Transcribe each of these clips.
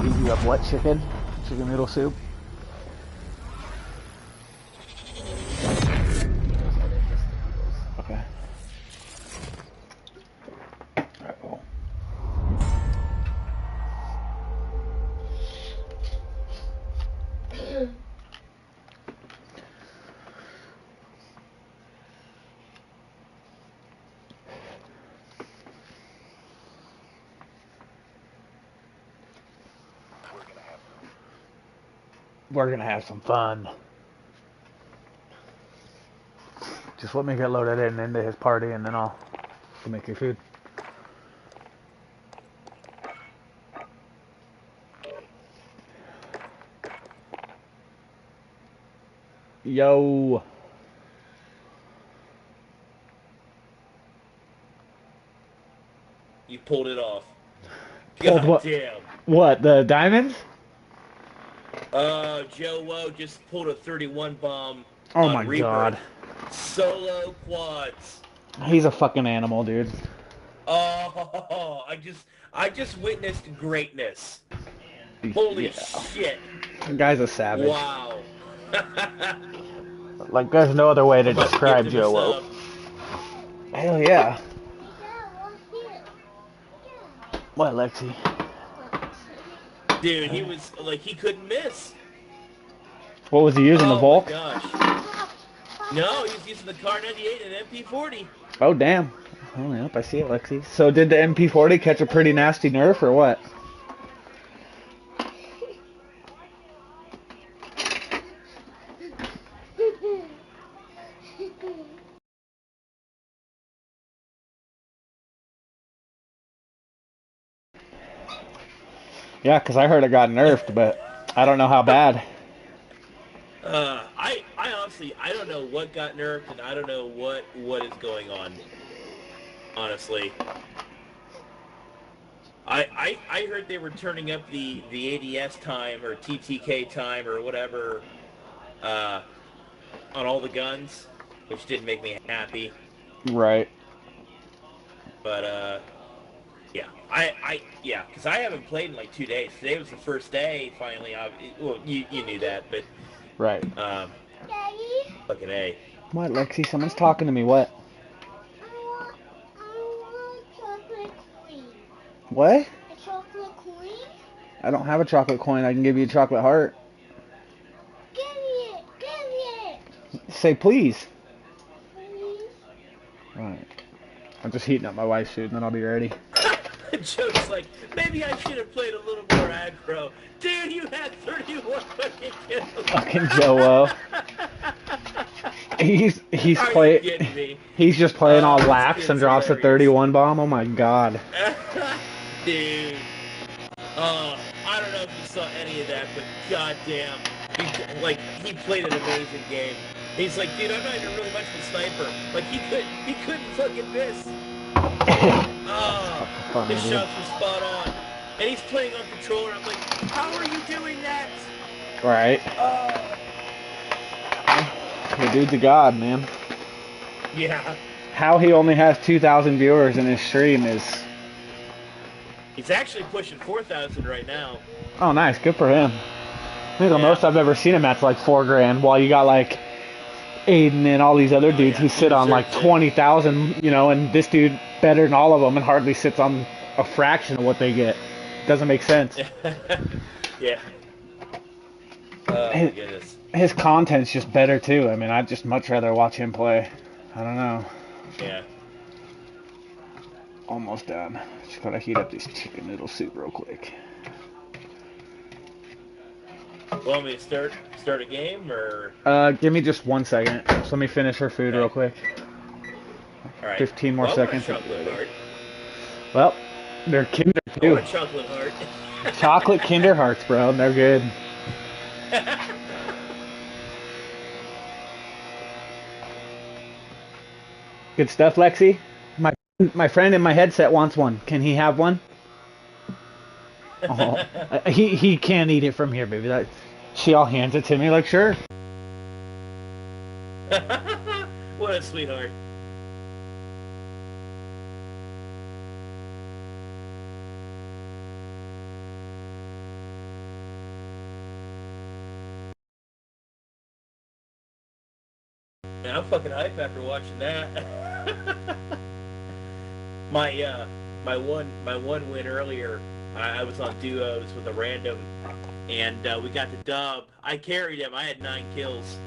You have what? Chicken? Chicken noodle soup? Okay. Alright, cool. We're gonna have some fun. Just let me get loaded in into his party and then I'll make your food. Yo. You pulled it off. Pulled God what? damn. What, the diamonds? Joe Woe just pulled a 31 bomb Oh on my Reaper. god. Solo quads. He's a fucking animal, dude. Oh, I just witnessed greatness. Holy Yeah. shit. The guy's a savage. Wow. Like, there's no other way to I'm about to describe give him a Joe sub. Hell yeah. What, Lexi? Dude, he was, like, he couldn't miss. What was he using, the Oh my Volk? gosh. No, he was using the Car 98 and MP40. Oh, damn. Oh, yep, I see it, Lexi. So did the MP40 catch a pretty nasty nerf, or what? Yeah, because I heard it got nerfed, but I don't know how bad. I honestly, I don't know what got nerfed and I don't know what is going on. Honestly. I heard they were turning up the ADS time or TTK time or whatever on all the guns, which didn't make me happy. Right. But yeah, yeah, because I haven't played in like 2 days. Today was the first day. Finally, well, you knew that, but Right. fucking A. What, Lexi? Someone's talking to me. What? I want chocolate coin. What? A chocolate coin? I don't have a chocolate coin. I can give you a chocolate heart. Give me it! Give me it! Say please. Please? Alright. I'm just heating up my wife's food and then I'll be ready. Joke's like, maybe I should have played a little more aggro. Dude, you had 31 fucking kills. Fucking Joe. He's Are you kidding me? He's just playing all This lax kid's and drops a hilarious. 31 bomb. Oh my god. Dude. I don't know if you saw any of that, but goddamn, he played an amazing game. He's like, dude, I'm not even really much of a sniper. Like he couldn't fucking miss. Funny, His dude. shots were spot on, and he's playing on controller. I'm like, how are you doing that? Right. The dude's a god, man. Yeah. How he only has 2,000 viewers in his stream is... He's actually pushing 4,000 right now. Oh, nice. Good for him. I think the Yeah. most I've ever seen him at's like 4 grand, while you got like Aiden and all these other dudes yeah, who he sit on like deserves it. 20,000, you know, and this dude better than all of them and hardly sits on a fraction of what they get. Doesn't make sense. Yeah. Oh my goodness. His content's just better too. I mean, I'd just much rather watch him play. I don't know. Yeah. Almost done. Just gotta heat up this chicken noodle soup real quick. Want me to start a game or? Give me just 1 second. Just let me finish her food real quick. All right. 15 more well, seconds. I want a chocolate heart. Well, they're Kinder I too. want a chocolate heart. Chocolate Kinder Hearts, bro. They're good. Good stuff, Lexi. My friend in my headset wants one. Can he have one? Oh, he can't eat it from here, baby. She all hands it to me like, sure. What a sweetheart. I'm fucking hype after watching that. my my one win earlier, I was on duos with a random, and we got the dub. I carried him. I had 9 kills.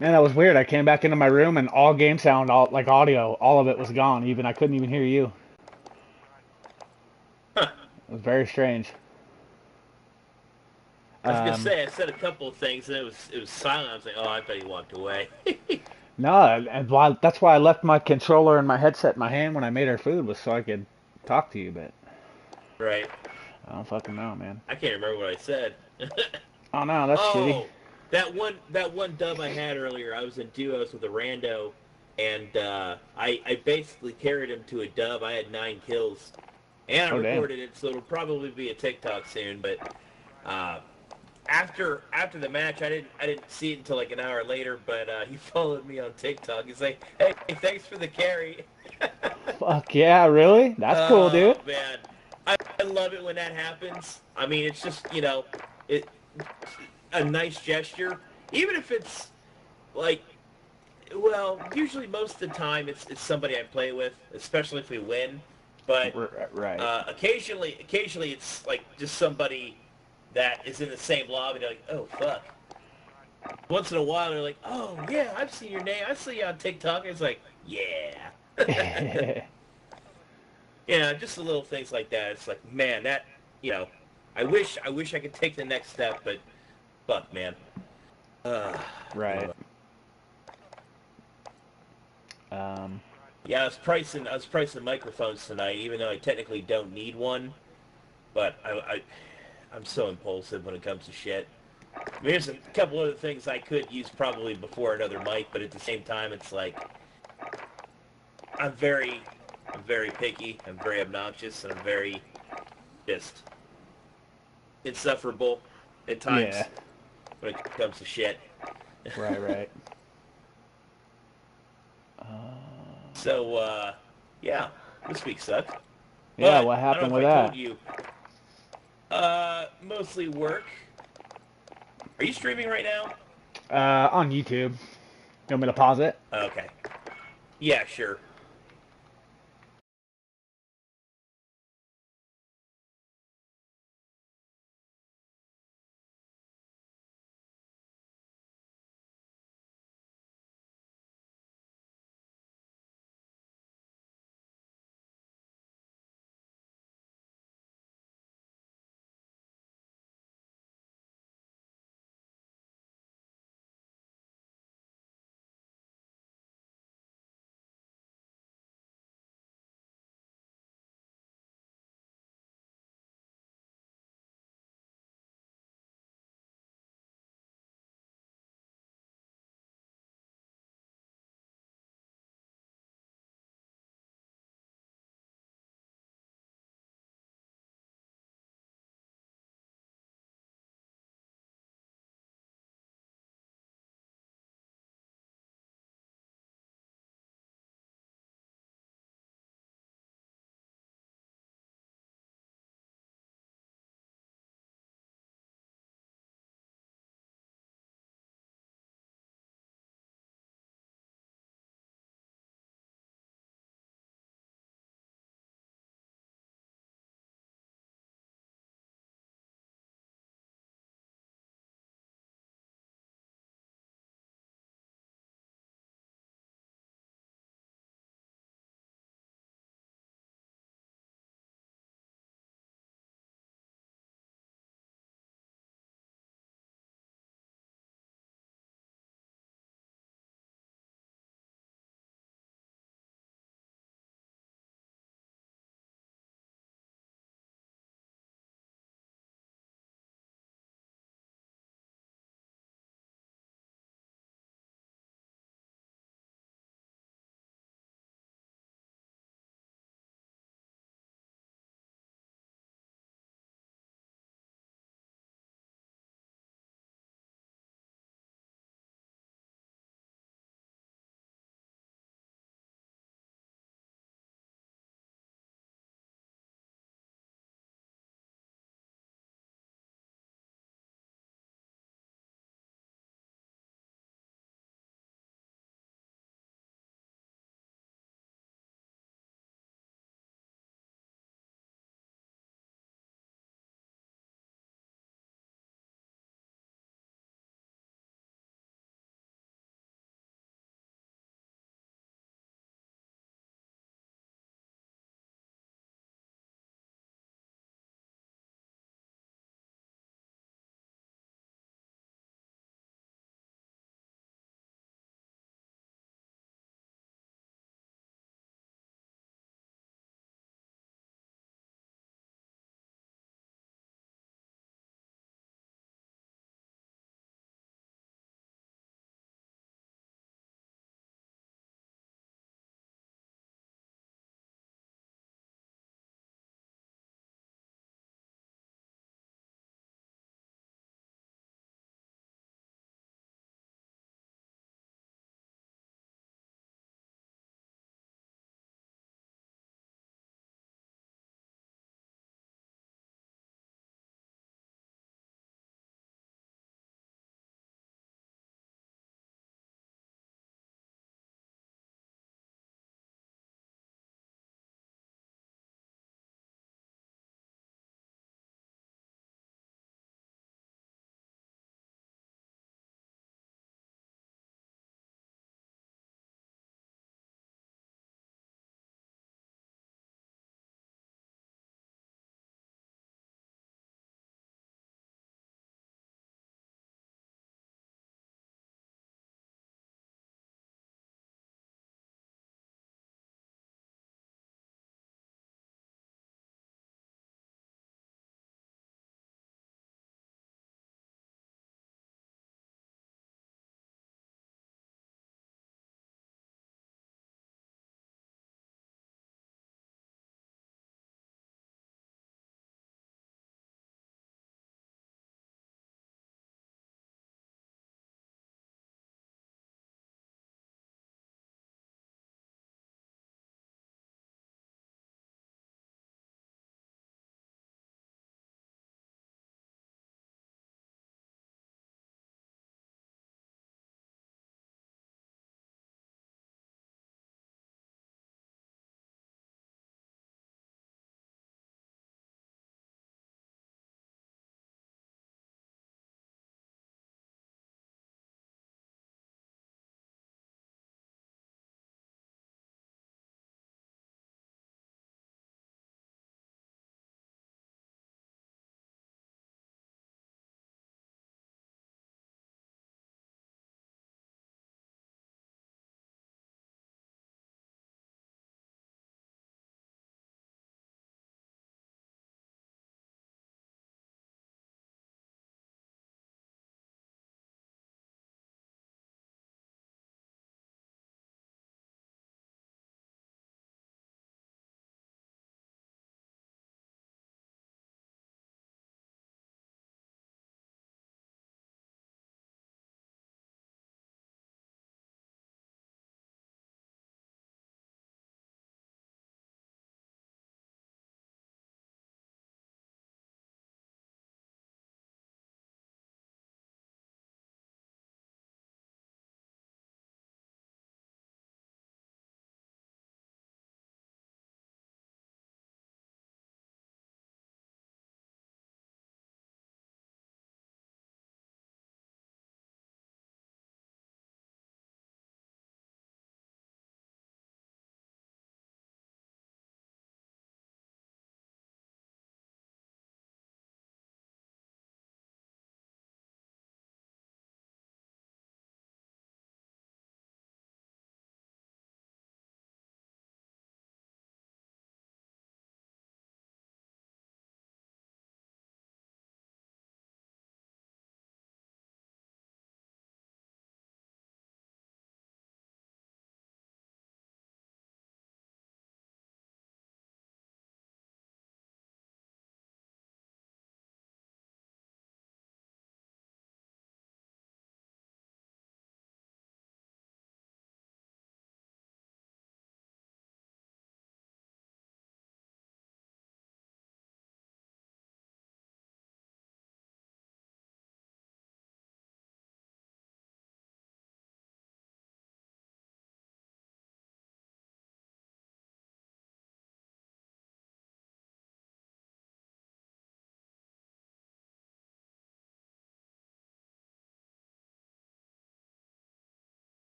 Man, that was weird. I came back into my room and all game sound, all like audio, all of it was gone. Even I couldn't even hear you. Huh. It was very strange. I was gonna Um, say I said a couple of things and it was silent. I was like, oh, I bet he walked away. no, that's why I left my controller and my headset in my hand when I made our food was so I could talk to you. But Right. I don't fucking know, man. I can't remember what I said. Oh no, that's shitty. Oh, that one dub I had earlier. I was in duos with a rando, and I basically carried him to a dub. I had 9 kills, and I Oh damn. recorded it, so it'll probably be a TikTok soon. But uh, after the match, I didn't see it until like an hour later. But he followed me on TikTok. He's like, "Hey, thanks for the carry." Fuck yeah, really? That's cool, Oh dude. man, I love it when that happens. I mean, it's just it a nice gesture, even if it's like, well, usually most of the time it's somebody I play with, especially if we win. But Right. occasionally it's like just somebody that is in the same lobby. They're like, oh fuck. Once in a while they're like, oh yeah, I've seen your name. I see you on TikTok. It's like, yeah. Yeah, just the little things like that. It's like, man, that you know, I wish I could take the next step, but fuck, man. Uh, Right. Um, yeah, I was pricing microphones tonight, even though I technically don't need one. But I'm so impulsive when it comes to shit. I mean, there's a couple other things I could use probably before another mic, but at the same time, it's like I'm very, I'm very picky. I'm very obnoxious, and I'm very just insufferable at yeah. times when it comes to shit. Right, right. Uh, So, yeah, this week sucked. yeah, But what I don't know happened if with I told that? you. Mostly work. Are you streaming right now? On YouTube. You want me to pause it? Okay. Yeah, sure.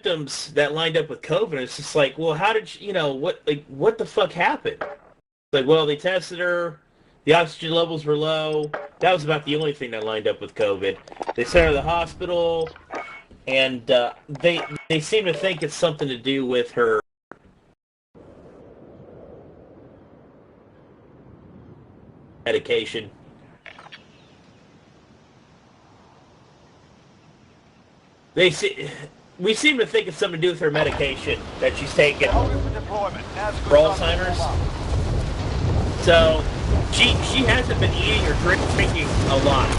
symptoms that lined up with COVID. It's just like, well, how did you know what the fuck happened? Like, well, they tested her, the oxygen levels were low. That was about the only thing that lined up with COVID. They sent her to the hospital, and they seem to think it's something to do with her medication. We seem to think it's something to do with her medication that she's taking for Alzheimer's. So she hasn't been eating or drinking a lot,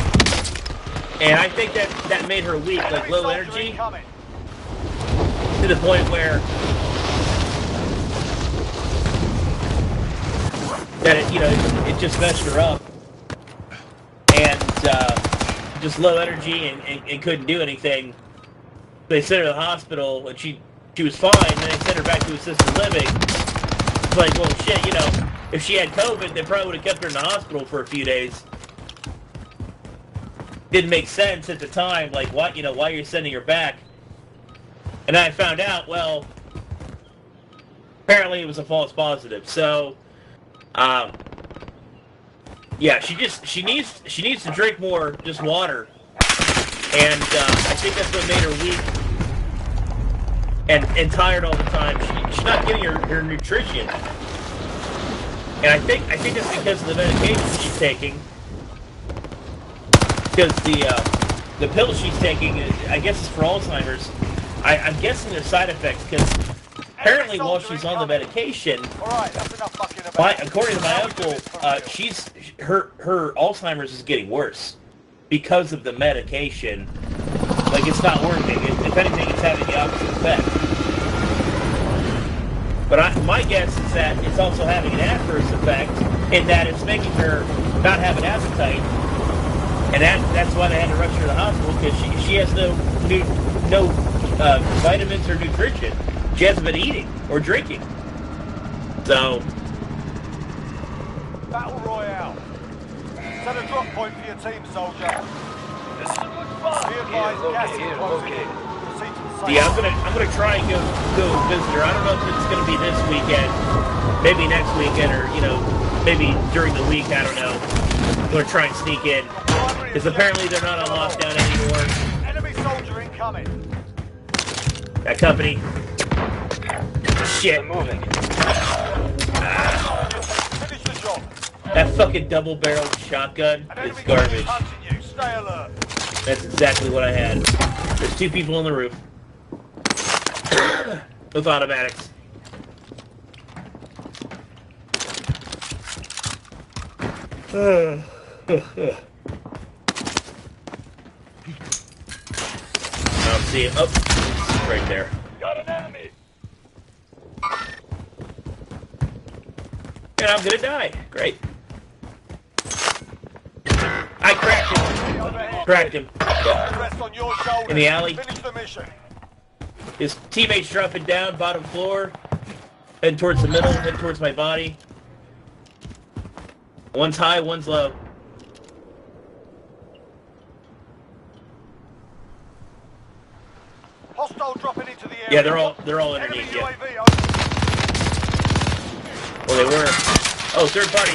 and I think that made her weak, like low energy, to the point where that it just messed her up, and just low energy and couldn't do anything. They sent her to the hospital, and she was fine. Then they sent her back to assisted living. It's like, well, shit, if she had COVID, they probably would have kept her in the hospital for a few days. Didn't make sense at the time, like, why you're sending her back. And I found out, well, apparently it was a false positive. So, yeah, she needs to drink more just water. And I think that's what made her weak and tired all the time. She's not getting her nutrition, and I think that's because of the medication she's taking. Because the pills she's taking, I guess, is for Alzheimer's. I'm guessing there's side effects because apparently while she's on the medication, according to my uncle, her Alzheimer's is getting worse because of the medication. Like, it's not working. If anything, it's having the opposite effect. But my guess is that it's also having an adverse effect in that it's making her not have an appetite, and that's why they had to rush her to the hospital, because she has no vitamins or nutrition. She hasn't been eating or drinking. So, Battle Royale. Set a drop point for your team, soldier. This is a good fight. yeah, I'm gonna try and go visit her. I don't know if it's gonna be this weekend, maybe next weekend, or maybe during the week. I don't know. I'm gonna try and sneak in because apparently they're not on lockdown anymore. Enemy soldier incoming. That company. Shit. Moving. Finish the job. That fucking double-barreled shotgun is garbage. You. Stay alert. That's exactly what I had. There's two people on the roof. With automatics. I don't see it. Oh, it's right there. Got an enemy. And I'm gonna die. Great. I cracked him. Cracked him. Rest on your shoulders. In the alley. Finish the mission. His teammates dropping down, bottom floor. Heading towards the middle, heading towards my body. One's high, one's low. Hostile dropping into the area. Yeah, they're all underneath you. UAV Well, they were. Oh, third party.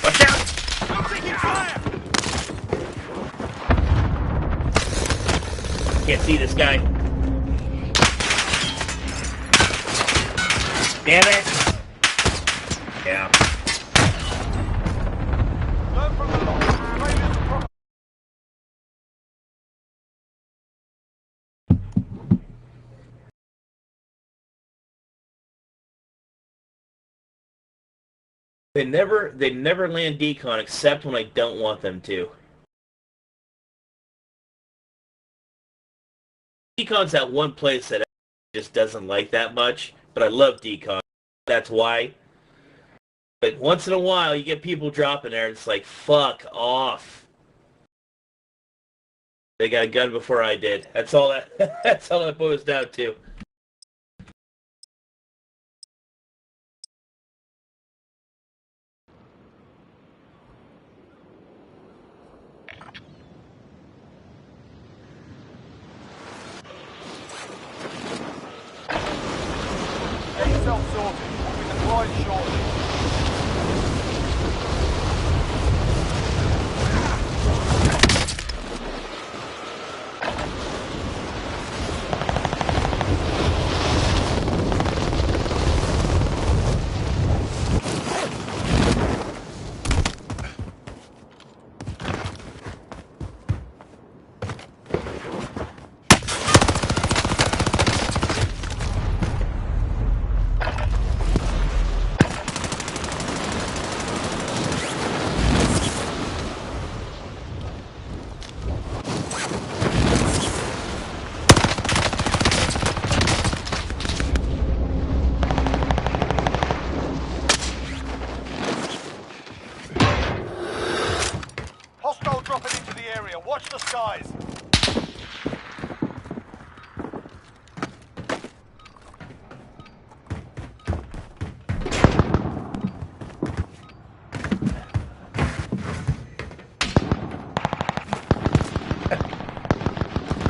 Watch out! taking fire. Can't see this guy. Damn it! Yeah. Learn from the loss. Failures across. They never land decon except when I don't want them to. Decon's that one place that just doesn't like that much, but I love decon. That's why. But once in a while, you get people dropping there, and it's like, fuck off. They got a gun before I did. That's all that boils down to. Watch the skies.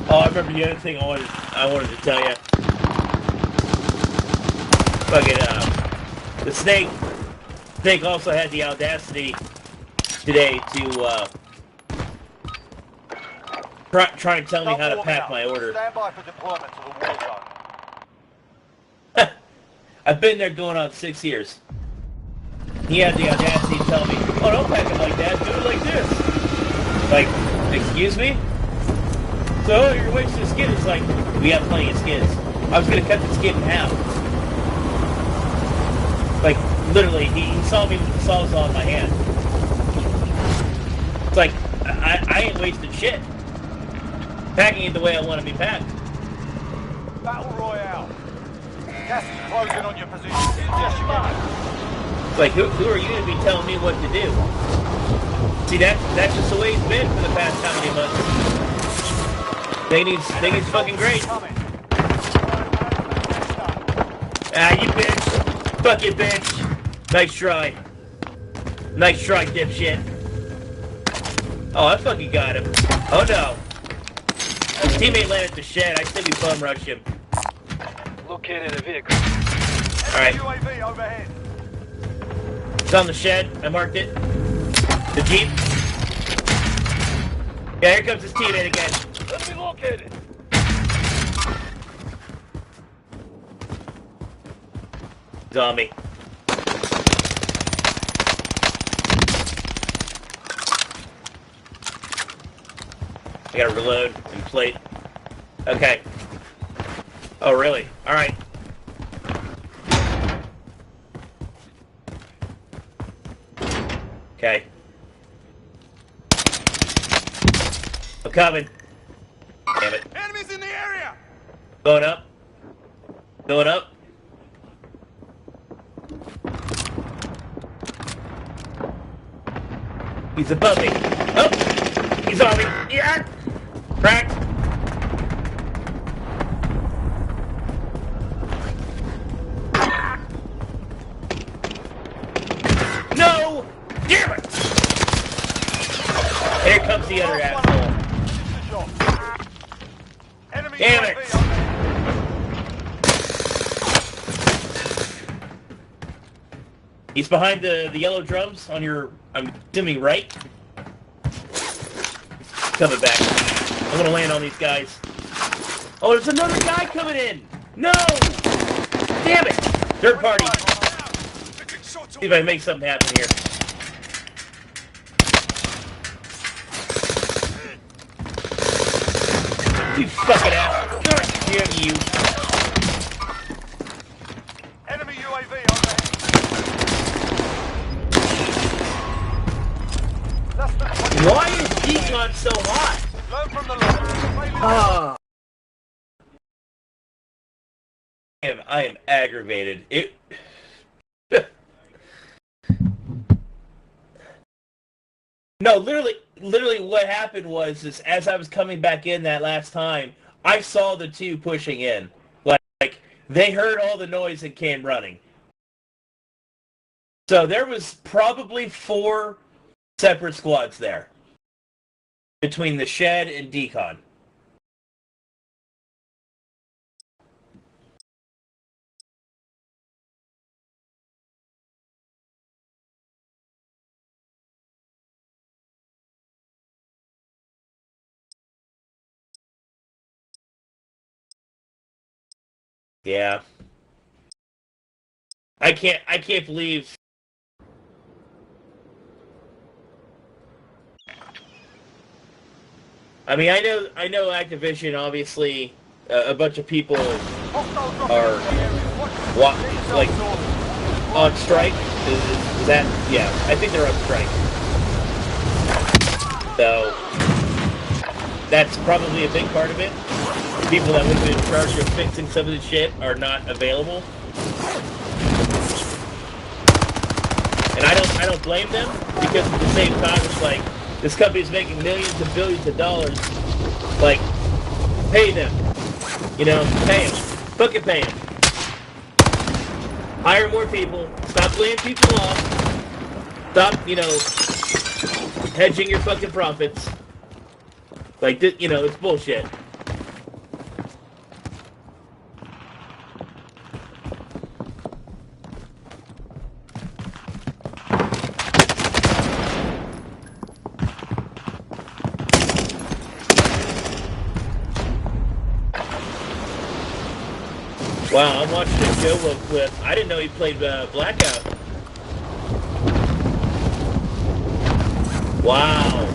Oh, I remember the other thing I wanted to tell you. Fucking, the Snake also had the audacity today to, try and tell me how to pack my order. Stand by for deployment to the war zone. I've been there going on 6 years. He had the audacity to tell me, oh, don't pack it like that, do it like this. Like, excuse me? So, you're wasting the skin. It's like, we have plenty of skins. I was going to cut the skin in half. Like, literally, he saw me with the sawzall in my hand. It's like, I ain't wasting shit. Packing it the way I want to be packed. Battle Royale. Gas is closing on your position. Yes, you are. It's like, who are you to be telling me what to do? See, that's just the way it's been for the past how many months. They fucking great. Ah, you bitch. Fuck you, bitch. Nice try. Nice try, dipshit. Oh, I fucking got him. Oh, no. His teammate landed at the shed. I say we bum rush him. Located a vehicle. Alright. UAV overhead. It's on the shed. I marked it. The Jeep. Yeah, here comes his teammate again. Let me located. Zombie. I gotta reload and plate. Okay. Oh, really? Alright. Okay. I'm coming. Damn it. Enemies in the area. Going up. Going up. He's above me. Oh! He's on me. Yeah! Cracked. No! Damn it! Here comes the other asshole. Enemy Damn UAV it. overhead. He's behind the yellow drums on your, I'm assuming, right? Coming back. I'm gonna land on these guys. Oh, there's another guy coming in! No! Damn it! Third party. See if I can make something happen here. You fucking ass. Damn you. Enemy UAV overhead. Less than 20. Why is Decon so hot? Learn from the losses. Ah. I am aggravated. No, literally what happened was is as I was coming back in that last time, I saw the two pushing in. Like they heard all the noise and came running. So there was probably 4 separate squads there between the shed and Decon. Yeah. I can't believe I mean, I know Activision, obviously, a bunch of people are like on strike. Is that? Yeah, I think they're on strike. So that's probably a big part of it. People that would have been in charge of fixing some of the shit are not available, and I don't blame them because at the same time it's like This company's making millions and billions of dollars. Like, pay them. You know, pay them. Fucking pay them. Hire more people. Stop laying people off. Stop, you know, hedging your fucking profits. Like, you know, it's bullshit. Wow, I'm watching a Joe clip. I didn't know he played Blackout. Wow.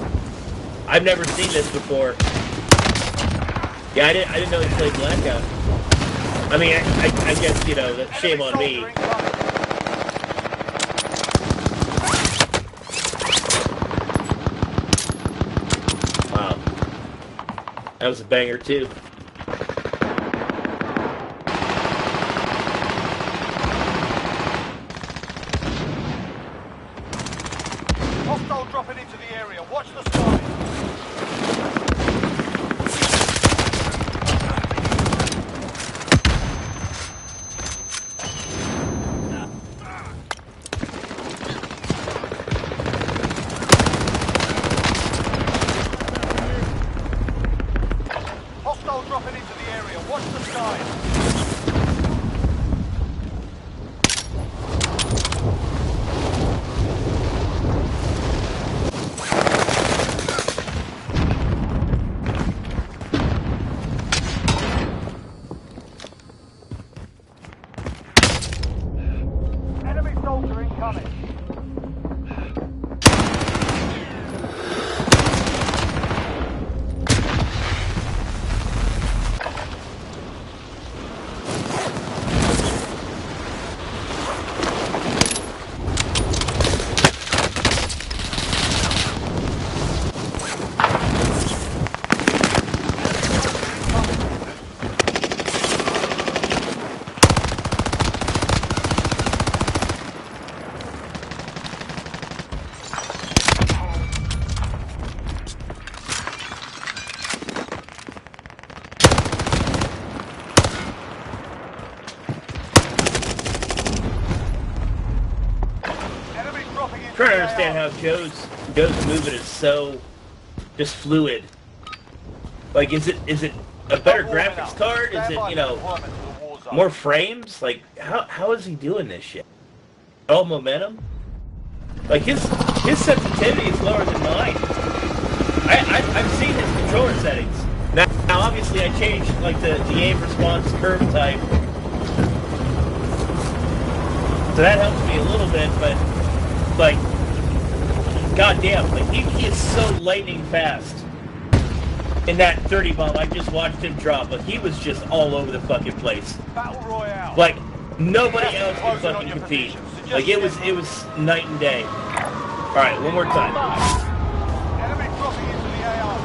I've never seen this before. Yeah, I didn't know he played Blackout. I mean, I guess, you know, shame on me. Wow. That was a banger, too. Hostile dropping into the area. Watch the skies. Hostile dropping into the area. Watch the skies. Enemy soldier incoming. I'm trying to understand how Joe's movement is so just fluid. Like, is it a better graphics card? Is it, you know, more frames? Like, how is he doing this shit? All momentum? Like, his sensitivity is lower than mine. I've seen his controller settings. Now obviously I changed like the aim response curve type, so that helps me a little bit. But like, goddamn, like he is so lightning fast. In that 30 bomb, I just watched him drop, but he was just all over the fucking place. Battle Royale. Like nobody else could fucking compete. Like it was night and day. All right, one more time. Enemy dropping into the AR.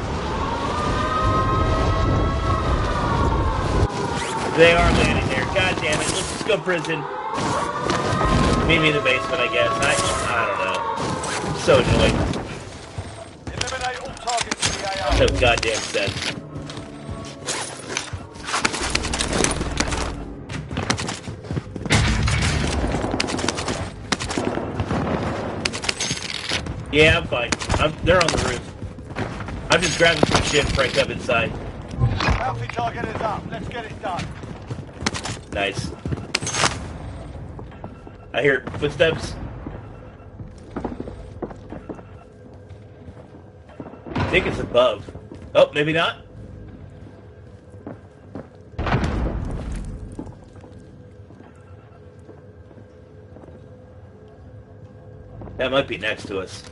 They are landing there. God damn it! Let's just go prison. Meet me in the basement, I guess. I don't know. I'm so annoyed. Eliminate all targets in the AR. No goddamn sense. Yeah, I'm fine. They're on the roof. I'm just grabbing some shit right up inside. Bounty target is up. Let's get it done. Nice. I hear footsteps. I think it's above. Oh, maybe not. That might be next to us.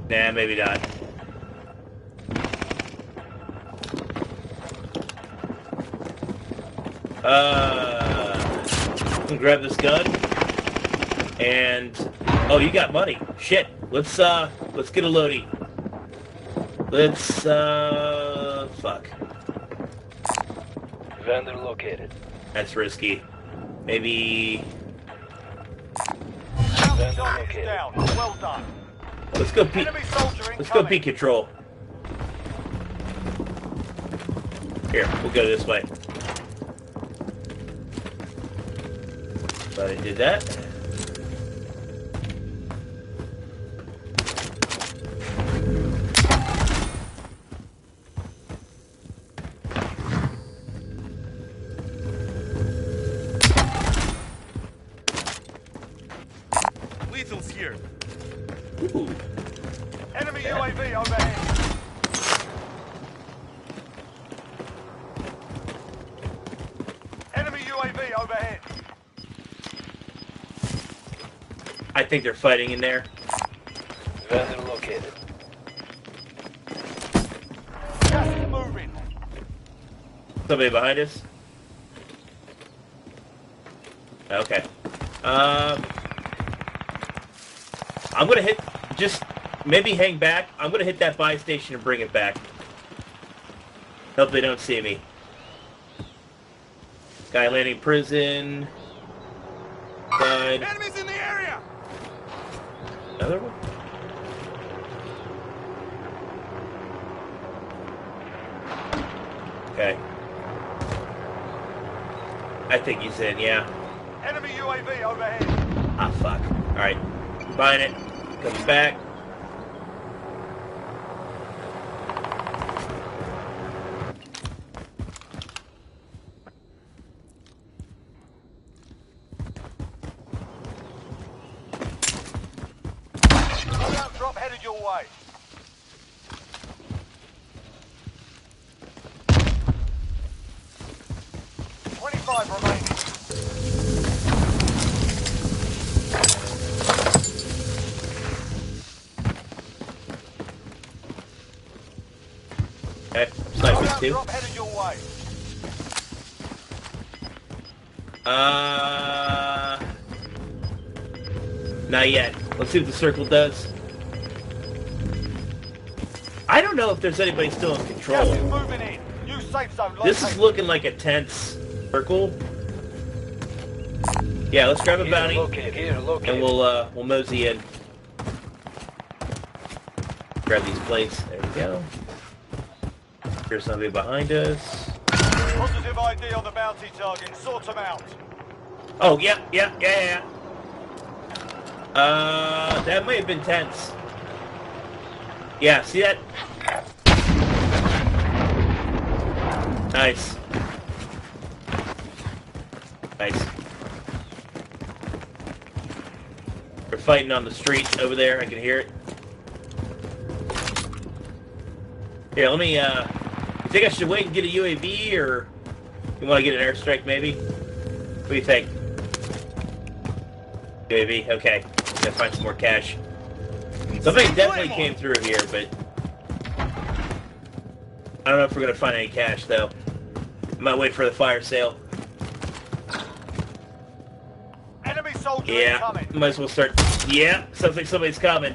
Nah, maybe not. I'm gonna grab this gun. And oh, you got money. Shit. Let's get a loadie. Let's fuck. Vendor located. That's risky. Maybe Vendor Target is located. down. Well done. Let's go peek. Enemy soldier Let's go incoming. peek control. Here, we'll go this way. But I did that. Lethal's here. Ooh. Enemy UAV overhead. Enemy UAV overhead. I think they're fighting in there. Vendor located. Gas is moving. Somebody behind us. Okay. I'm gonna hit. Just maybe hang back. I'm gonna hit that buy station and bring it back. Hope they don't see me. Guy landing prison. Died. Enemies in the area. Another one. Okay. I think he's in, yeah. Enemy UAV overhead. Ah, fuck. Alright. Buying it. Comes back. Loadout drop headed your way. $25 remaining. Okay. Snipers Loadout too. drop headed your way. Not yet. Let's see what the circle does. I don't know if there's anybody still in Gas control. is moving in. New safe zone located. This is looking like a tense circle. Yeah, let's grab a bounty Here located. and we'll mosey in. Grab these plates. There we go. Here's somebody behind us. Positive ID on the bounty target. Sort them out. Oh, yeah. That may have been tense. Yeah, see that? Nice. Nice. They're fighting on the street over there. I can hear it. Here, let me, you think I should wait and get a UAV, or you want to get an airstrike, maybe? What do you think? UAV? Okay. Gotta find some more cash. Somebody definitely came through here, but I don't know if we're gonna find any cash, though. Might wait for the fire sale. Enemy soldier Yeah, incoming. might as well start. Yeah, sounds like somebody's coming.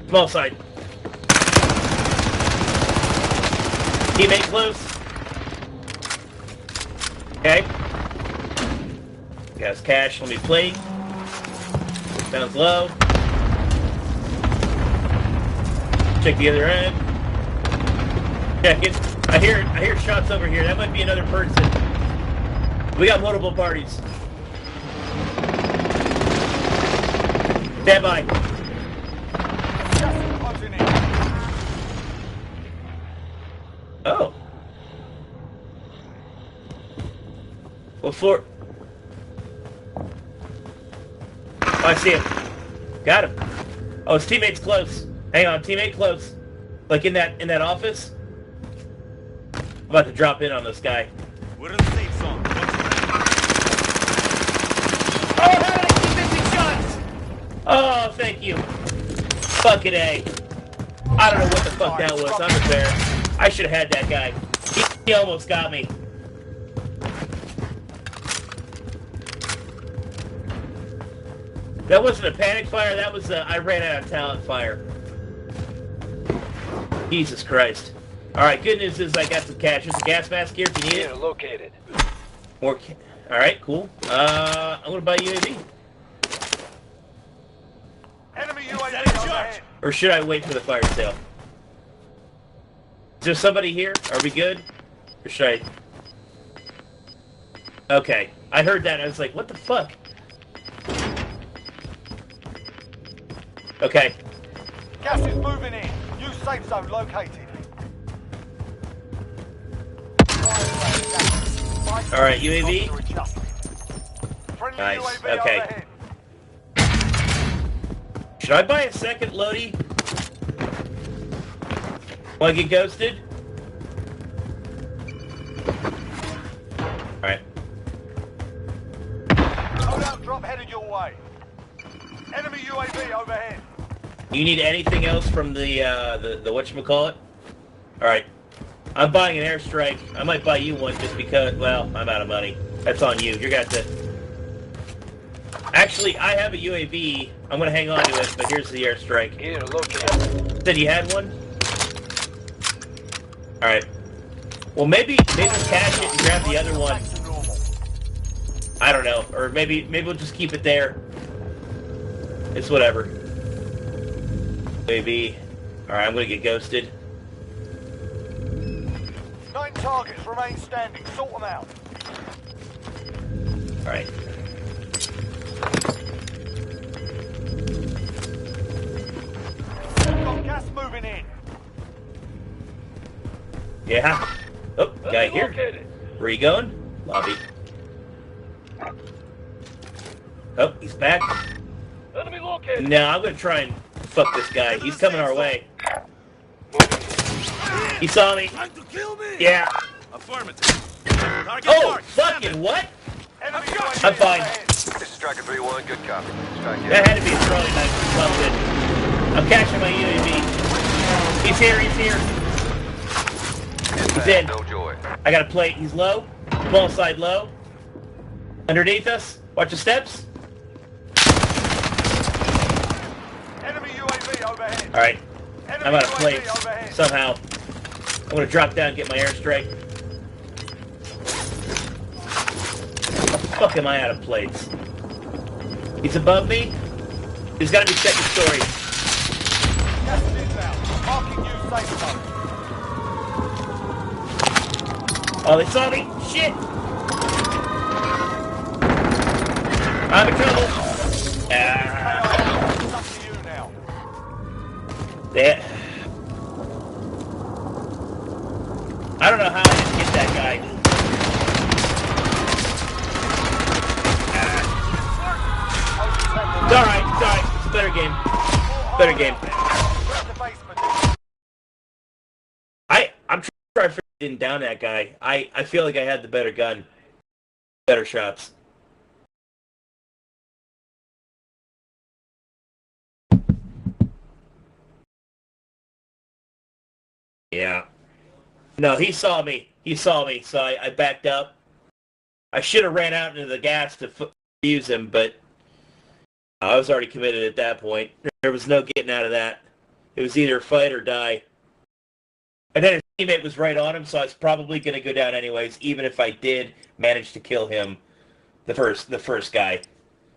Small side. Teammate close. Okay. Got cash. Let me plate. Sounds low. Check the other end. Check it. I hear shots over here. That might be another person. We got multiple parties. Stand by. Gas is closing in. Oh. What floor? Oh, I see him. Got him. Oh, his teammate's close. Hang on, teammate close. Like in that office. I'm about to drop in on this guy. We're in the safe zone. Oh, how did I keep missing shots? Oh, thank you. Fucking A. I don't know what the fuck that was. I'm embarrassed. I should have had that guy. He almost got me. That wasn't a panic fire. That was I ran out of talent fire. Jesus Christ. Alright, good news is I got some cash. There's a gas mask here if you need Unit it. located. Or, alright, cool. I'm gonna buy UAV. Enemy UAV overhead. Or should I wait for the fire sale? Is there somebody here? Are we good? Or should I... Okay. I heard that and I was like, what the fuck? Okay. Gas is moving in. New safe zone located. Alright, UAV. Friendly Nice, UAV okay. overhead. Should I buy a second Lodi? Will I get ghosted? Alright. Loadout drop headed your way. Enemy UAV overhead. You need anything else from the whatchamacallit? Alright. I'm buying an airstrike. I might buy you one just because, well, I'm out of money. That's on you. You're gonna have to... Actually, I have a UAV. I'm gonna hang on to it, but here's the airstrike. Unit located. Said you had one? Alright. Well, maybe cash it and grab the other one. I don't know. Or maybe we'll just keep it there. It's whatever. Maybe. Alright, I'm gonna get ghosted. 9 targets remain standing. Sort them out. Alright. Got gas moving in. Yeah. Oh, guy here. Located. Where you going? Lobby. Oh, he's back. Enemy located. No, I'm gonna try and fuck this guy. He's coming our way. He saw me. Trying to kill me? Yeah. Affirmative. Target Oh, marked. fucking what? Enemy UAV I'm fine. overhead. This is Striker 3-1, good copy. Strike in. That had to be a throwing knife or something. I'm catching my UAV. He's here, he's here. He's in. No joy. I got a plate. He's low. Ball side low. Underneath us. Watch the steps. Enemy UAV overhead. Alright. Enemy I'm out of UAV plates. overhead. Somehow. I'm gonna drop down and get my airstrike. How the fuck am I out of plates? He's above me. He's gotta be second story. Gas is inbound. Marking new safe zone. Oh, they saw me. Shit. I'm in trouble. Ah. It's up to you now. They... I don't know how I didn't get that guy. It's alright, it's alright. It's a better game. Better game. I'm trying to didn't down that guy. I feel like I had the better gun. Better shots. Yeah. No, he saw me. He saw me, so I backed up. I should have ran out into the gas to use him, but I was already committed at that point. There was no getting out of that. It was either fight or die. And then his teammate was right on him, so I was probably going to go down anyways, even if I did manage to kill him, the first guy.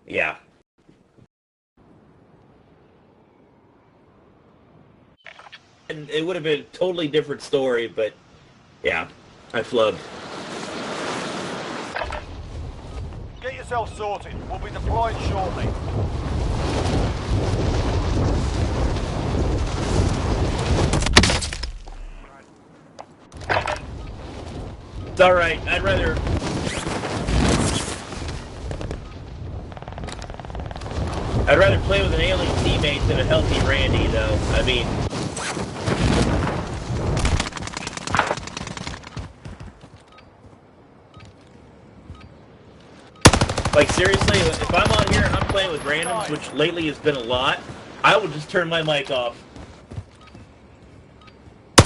Yeah. And it would have been a totally different story, but yeah, I flubbed. Get yourself sorted. We'll be deployed shortly. It's alright, I'd rather play with an alien teammate than a healthy Randy, though. I mean... Like, seriously, if I'm on here and I'm playing with randoms, which lately has been a lot, I will just turn my mic off.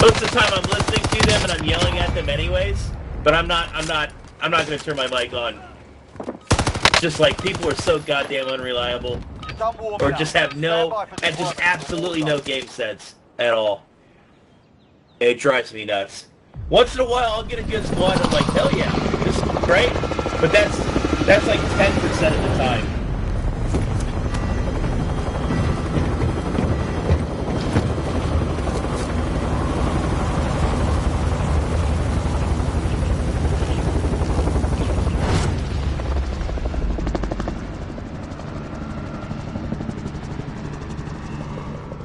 Most of the time I'm listening to them and I'm yelling at them anyways, but I'm not gonna turn my mic on. It's just like, people are so goddamn unreliable. Or just have no, and just absolutely no game sense at all. It drives me nuts. Once in a while, I'll get a good squad, and I'm like, hell yeah, this is great. But that's like 10% of the time.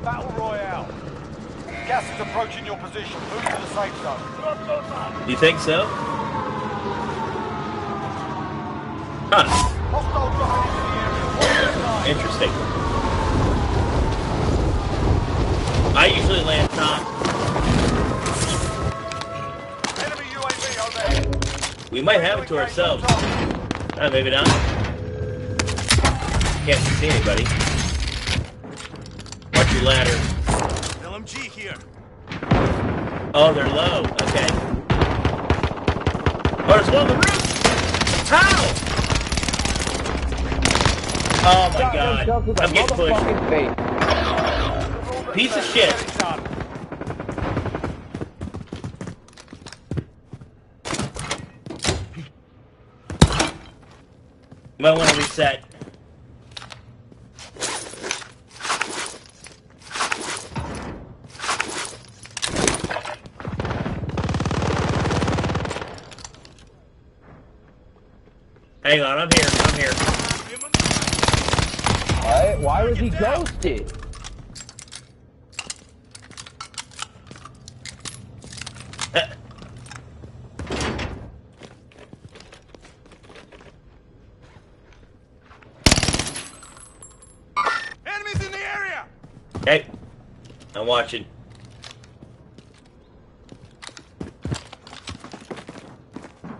Battle Royale. Gas is approaching your position. Move to the safe zone. You think so? Huh. Hostile dropping into the area. Watch the skies. Interesting. I usually land top. Enemy UAV overhead. We might have it to ourselves. Maybe not. Can't see anybody. Watch your ladder. LMG here. Oh, they're low. Okay. Oh, there's one on the roof! How? Oh my god. I'm getting pushed. Piece of shit. You might want to reset. Hang on, I'm here. Why was he ghosted? Enemies in the area! Okay. I'm watching.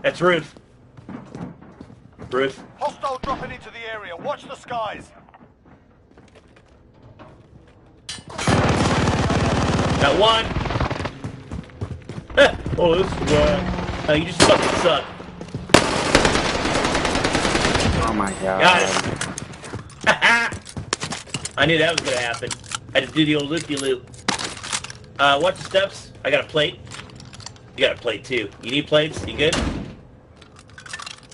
That's roof. Roof. Hostile dropping into the area. Watch the skies. Got one. Oh, this is oh, you just fucking suck. Oh my god. Got it. I knew that was gonna happen. I had to do the old loop-de-loop. Watch the steps. I got a plate. You got a plate too. You need plates? You good?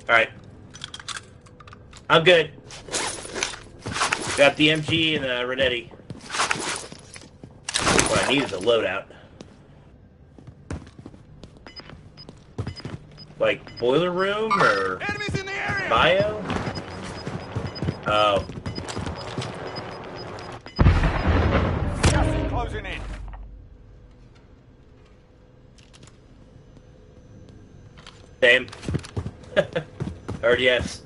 Alright. I'm good. Got the MG and the Renetti. What I need is a loadout. Like boiler room or Enemies in the area! bio? Oh. Gas is closing in. Same. RDS.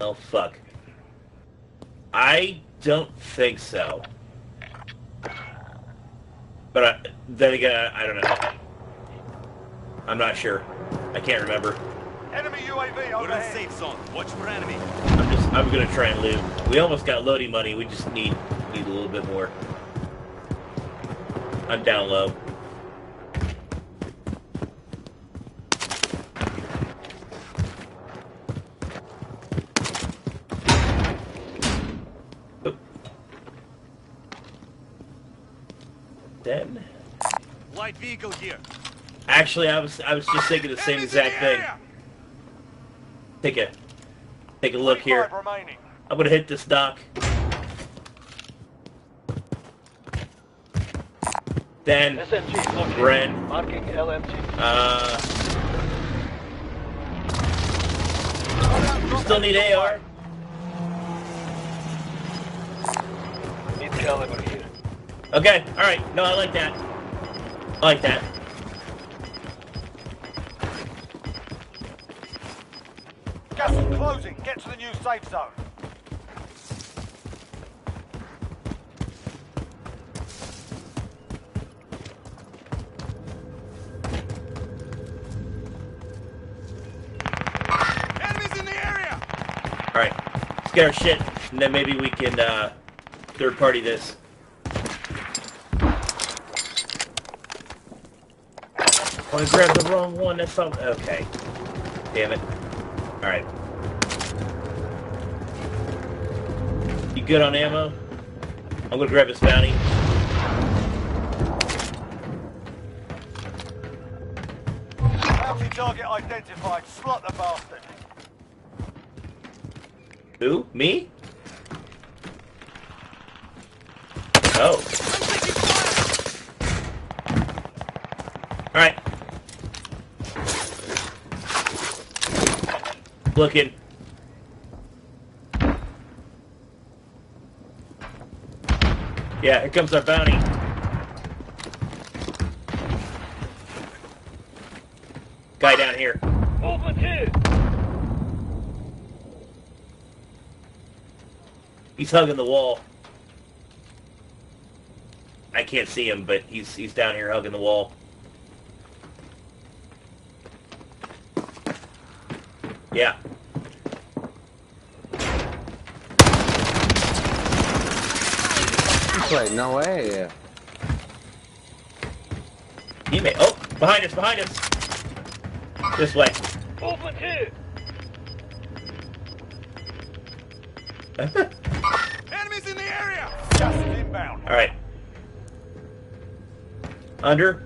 Oh, fuck. I don't think so. But then again, I don't know. I'm not sure. I can't remember. Enemy UAV We're in overhead. safe zone. Watch for enemy. I'm gonna try and loot. We almost got loading money. We just need a little bit more. I'm down low. Oop. Then, Light vehicle here. actually, I was just thinking the same Enemies in exact the thing. area! Take a look here. 25 remaining. I'm gonna hit this dock. Then Ren. Marking LMG. Still need AR. Need caliber here. Okay, alright. No, I like that. I like that. Gas is closing. Get to the new safe zone. Enemies in the area! Alright. Let's get our shit, and then maybe we can, third party this. Oh, I grabbed the wrong one, that's all. Okay. Damn it. Alright. good on ammo? I'm gonna grab his bounty. Bounty target identified. Slot the bastard. Who? Me? Oh. Alright. Looking. Yeah, here comes our bounty. Guy down here. Movement here. He's hugging the wall. I can't see him, but he's down here hugging the wall. Yeah. Wait, no way. He may. Oh, behind us, behind us. This way. Movement here. Enemies in the area! Gas is inbound. All right. Under.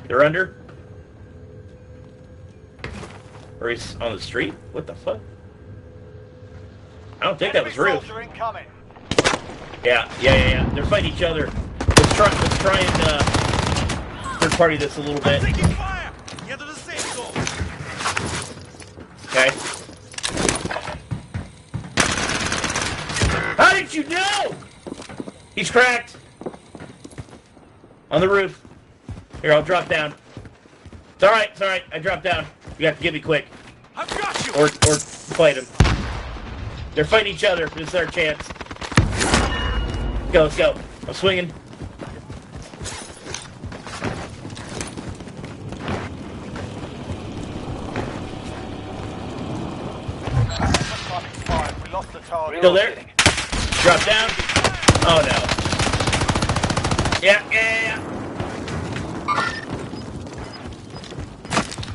They're under. Or he's on the street? What the fuck? I don't think that was Enemy roof. soldier incoming. Yeah. They're fighting each other. Let's try and third party this a little bit. Taking fire! Get to the safe zone! Okay. How did you know? He's cracked. On the roof. Here, I'll drop down. It's alright. I dropped down. You have to get me quick. I've got you! Or fight him. They're fighting each other. This is our chance. Let's go. I'm swinging. Fine, we lost the target. Still there? Drop down. Oh no. Yeah.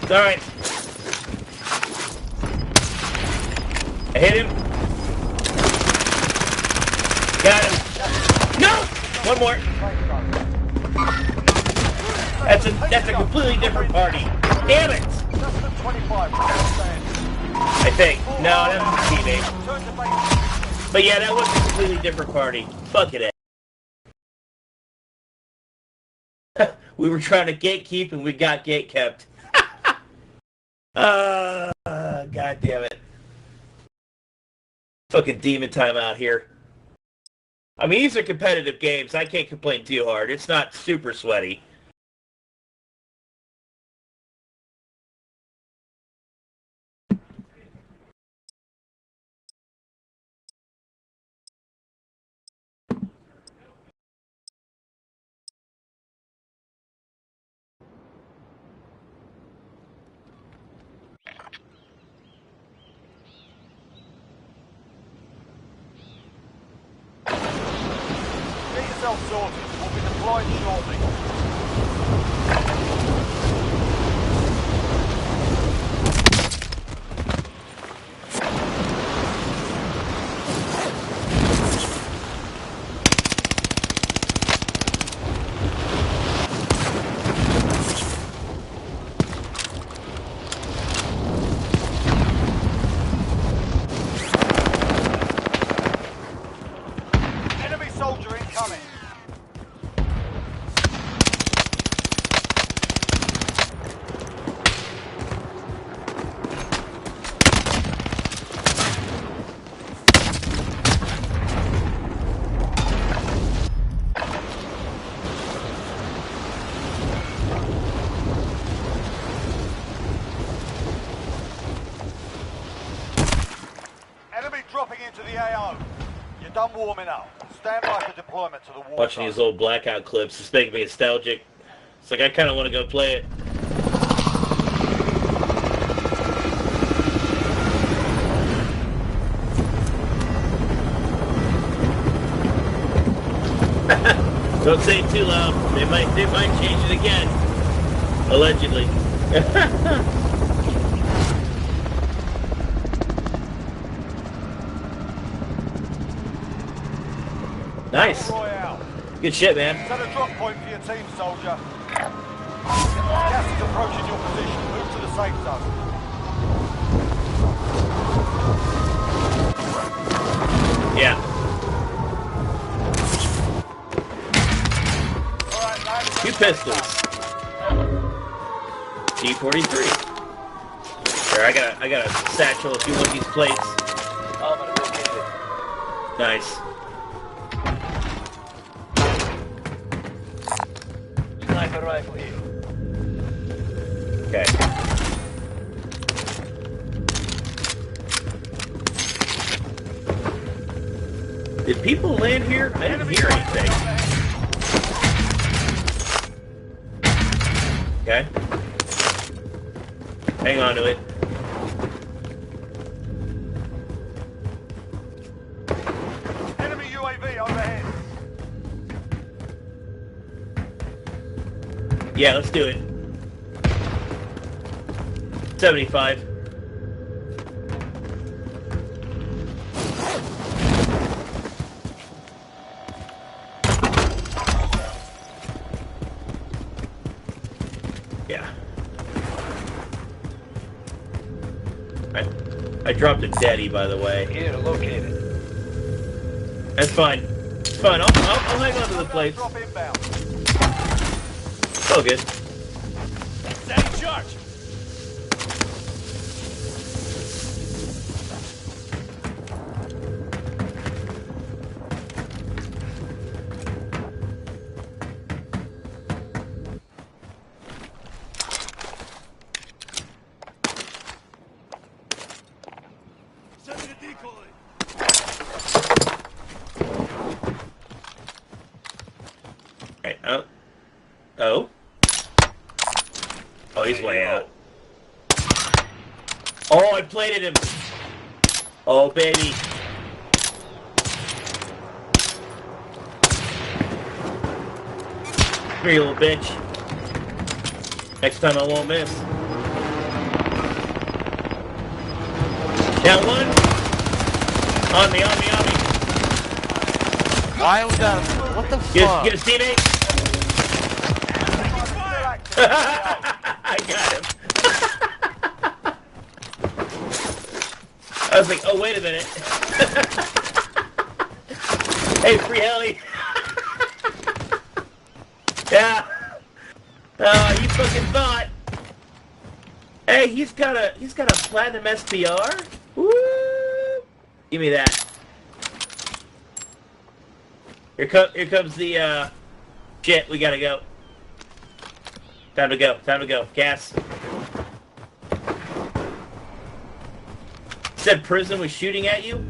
It's alright. I hit him. Got him. No! One more. That's a completely different party. Damn it! Less than 25. I think. No, that was a teammate. Turn to base. But yeah, that was a completely different party. Fuck it. We were trying to gatekeep and we got gate kept. God damn it. Fucking demon time out here. I mean, these are competitive games. I can't complain too hard. It's not super sweaty. Get yourself sorted. We'll be deployed shortly. Enemy soldier incoming. Enemy dropping into the AO. You're done warming up. Stand by for deployment to the war Watching zone. these old Blackout clips, it's making me nostalgic. It's like I kind of want to go play it. Don't say it too loud. They might change it again. Allegedly. Nice. Battle Royale. Good shit, man. Set a drop point for your team, soldier. Gas is approaching your position. Move to the safe zone. Yeah. All right, lads. Two pistols. G43. Here, I got a satchel if you want these plates. Nice. Sniper rifle here. Okay. Did people land here? I didn't hear anything. Okay. Hang on to it. Enemy UAV overhead. Yeah, let's do it. 75. Yeah. I dropped a daddy, by the way. Here, located. That's fine. It's fine. I'll hang on to the plates. Drop inbound. It's all good. Setting charge. Sending a decoy. Right. Oh. Oh. Oh, he's way out. Oh, I plated him. Oh, baby. Come here, you little bitch. Next time I won't miss. Down one. On me, on me, on me. Why was that? What the Get fuck? his teammate. I got him. I was like, oh, wait a minute. Hey, free heli. Yeah. Oh, you fucking thought. Hey, he's got a platinum SPR. Woo! Give me that. Here comes the shit. We gotta go. Time to go. Time to go. Gas. Said prison was shooting at you?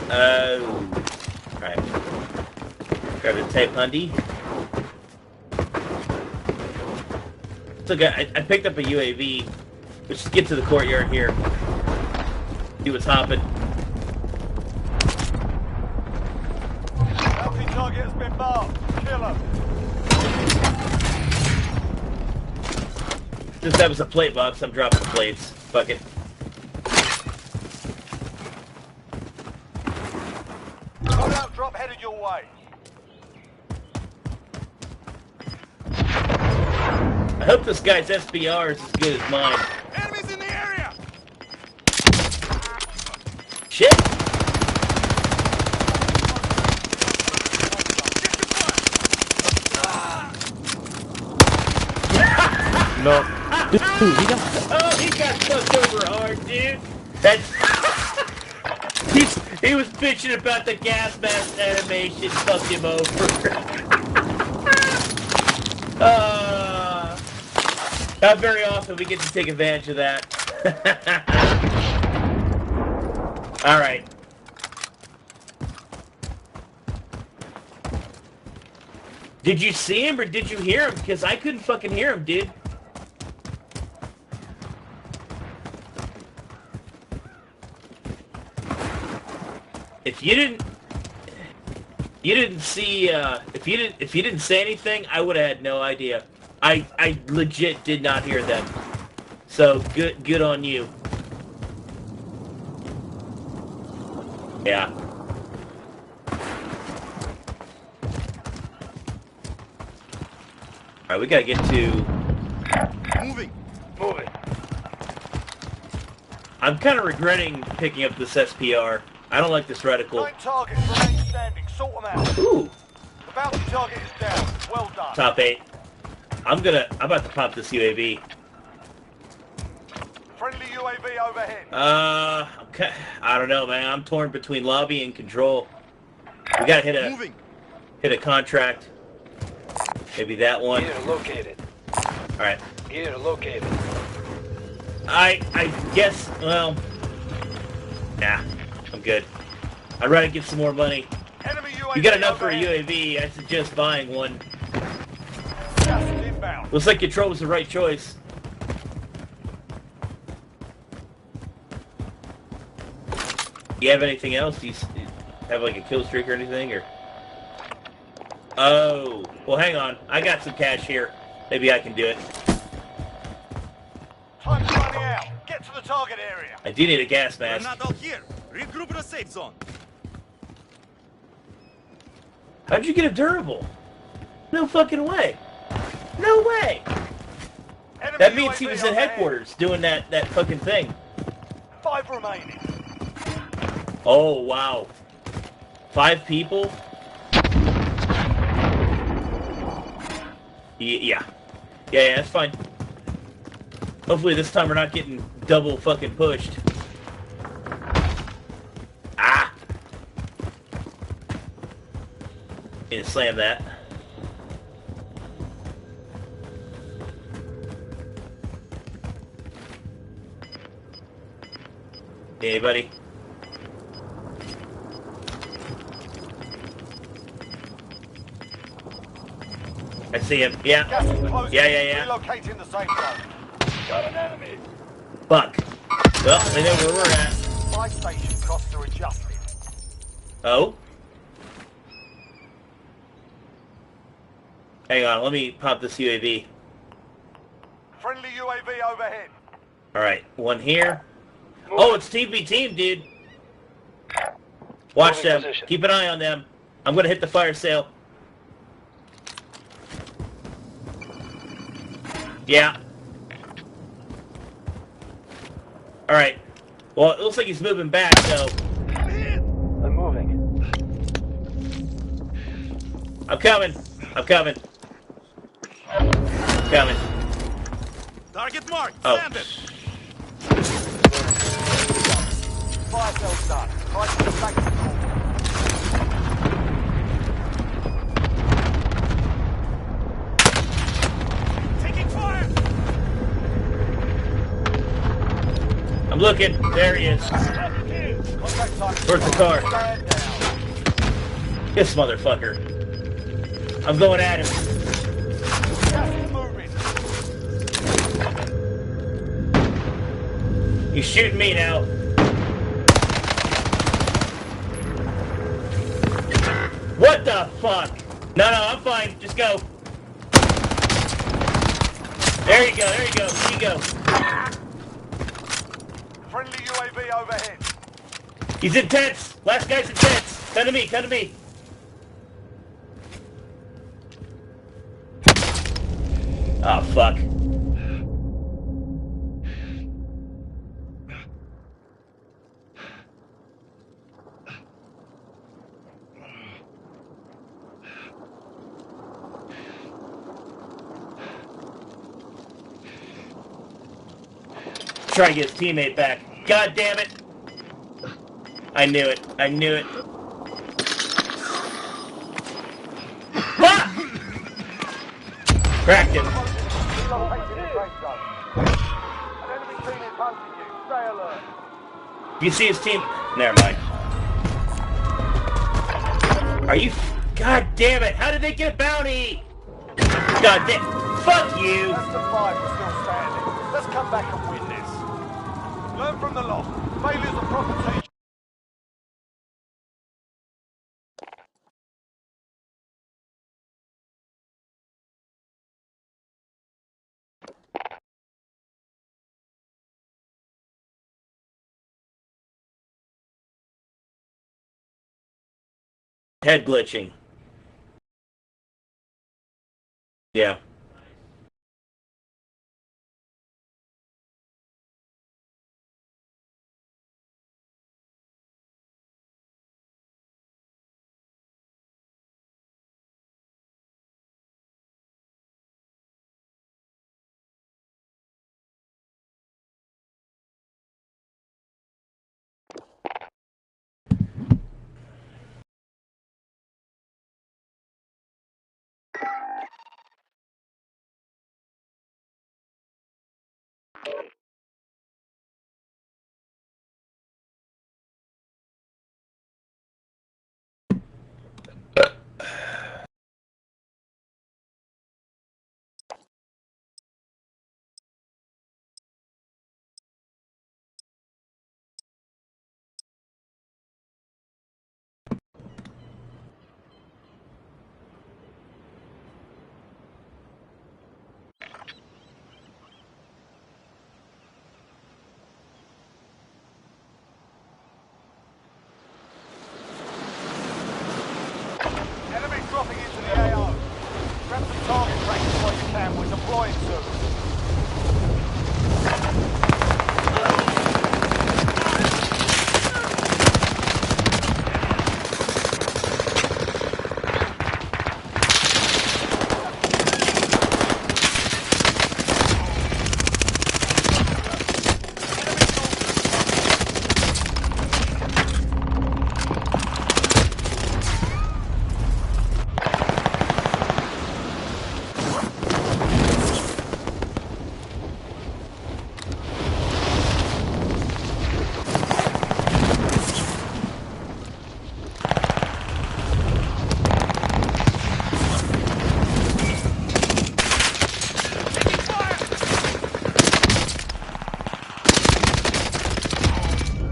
Alright. Grab the tape hundy. So I picked up a UAV. Let's just get to the courtyard here. See what's hopping. Bounty target has been marked. Kill him. Since that was a plate box, I'm dropping the plates. Fuck it. Loadout drop headed your way. I hope this guy's SBR is as good as mine. Enemies in the area. Shit! No. Dude, he got... Oh, he got fucked over hard, dude. That's... he was bitching about the gas mask animation. Fucked him over. Not very often we get to take advantage of that. All right. Did you see him or did you hear him? Because I couldn't fucking hear him, dude. If you didn't see, if you didn't say anything, I would have had no idea. I legit did not hear them. So good on you. Yeah. Alright, we gotta get to... Moving. Moving. I'm kind of regretting picking up this SPR. I don't like this reticle. 9 targets remain standing. Sort them out. Ooh, The bounty target is down. Well done. top 8. I'm about to pop this UAV. Friendly UAV overhead. Okay. I don't know, man. I'm torn between lobby and control. We gotta Moving. hit a contract. Maybe that one. Gear located. Alright. Gear located. I guess, well... Nah, I'm good. I'd rather get some more money. Enemy UAV You got enough for a overhead. UAV, I suggest buying one. Gas is inbound. Looks like control was the right choice. You have anything else? Do you have like a kill streak or anything? Or oh, well, hang on. I got some cash here. Maybe I can do it. Time's running out. Get to the target area. I do need a gas We're mask. not all here. Regroup in a safe zone. How'd you get a durable? No fucking way. No way. Enemy That means he UAV was at overhead. headquarters doing that fucking thing. 5 remaining. Oh, wow. 5 people? Yeah. Yeah, that's fine. Hopefully this time we're not getting double fucking pushed. Ah! Need to slam that. Anybody? I see him. Yeah. Gas is closing. Yeah. Relocating the safe zone. Got an enemy. Fuck. Well, they know where we're at. Buy station costs are adjusted. Oh? Hang on, let me pop this UAV. Friendly UAV overhead. Alright, one here. Oh, it's team v team, dude. Watch Moving them. position. Keep an eye on them. I'm gonna hit the fire sale. Yeah. Alright. Well, it looks like he's moving back, so... I'm moving. I'm coming. Coming. Target marked. Oh. Send it. Fire sales done. Try to take the call. Taking fire. I'm looking. There he is. Contact time. Where's the car? Stand down. This motherfucker. I'm going at him. Gas is moving. He's shooting me now. What the fuck? No, I'm fine. Just go. There you go. Here you go. Friendly UAV overhead. He's intense. Last guy's intense. Come to me. Oh, fuck. Try to get his teammate back. God damn it. I knew it. Ah! Cracked him. Relocating the safe zone. An enemy team is hunting you. Stay alert. You see his team? Never mind. Are you? God damn it! How did they get a bounty? God damn! Fuck you! Less than 5 are still standing. Let's come back and win this. Learn from the loss. Failures are proper teaching. Head glitching. Yeah. Enemy dropping into the AO. Grab some target practice while you can. We're deploying soon.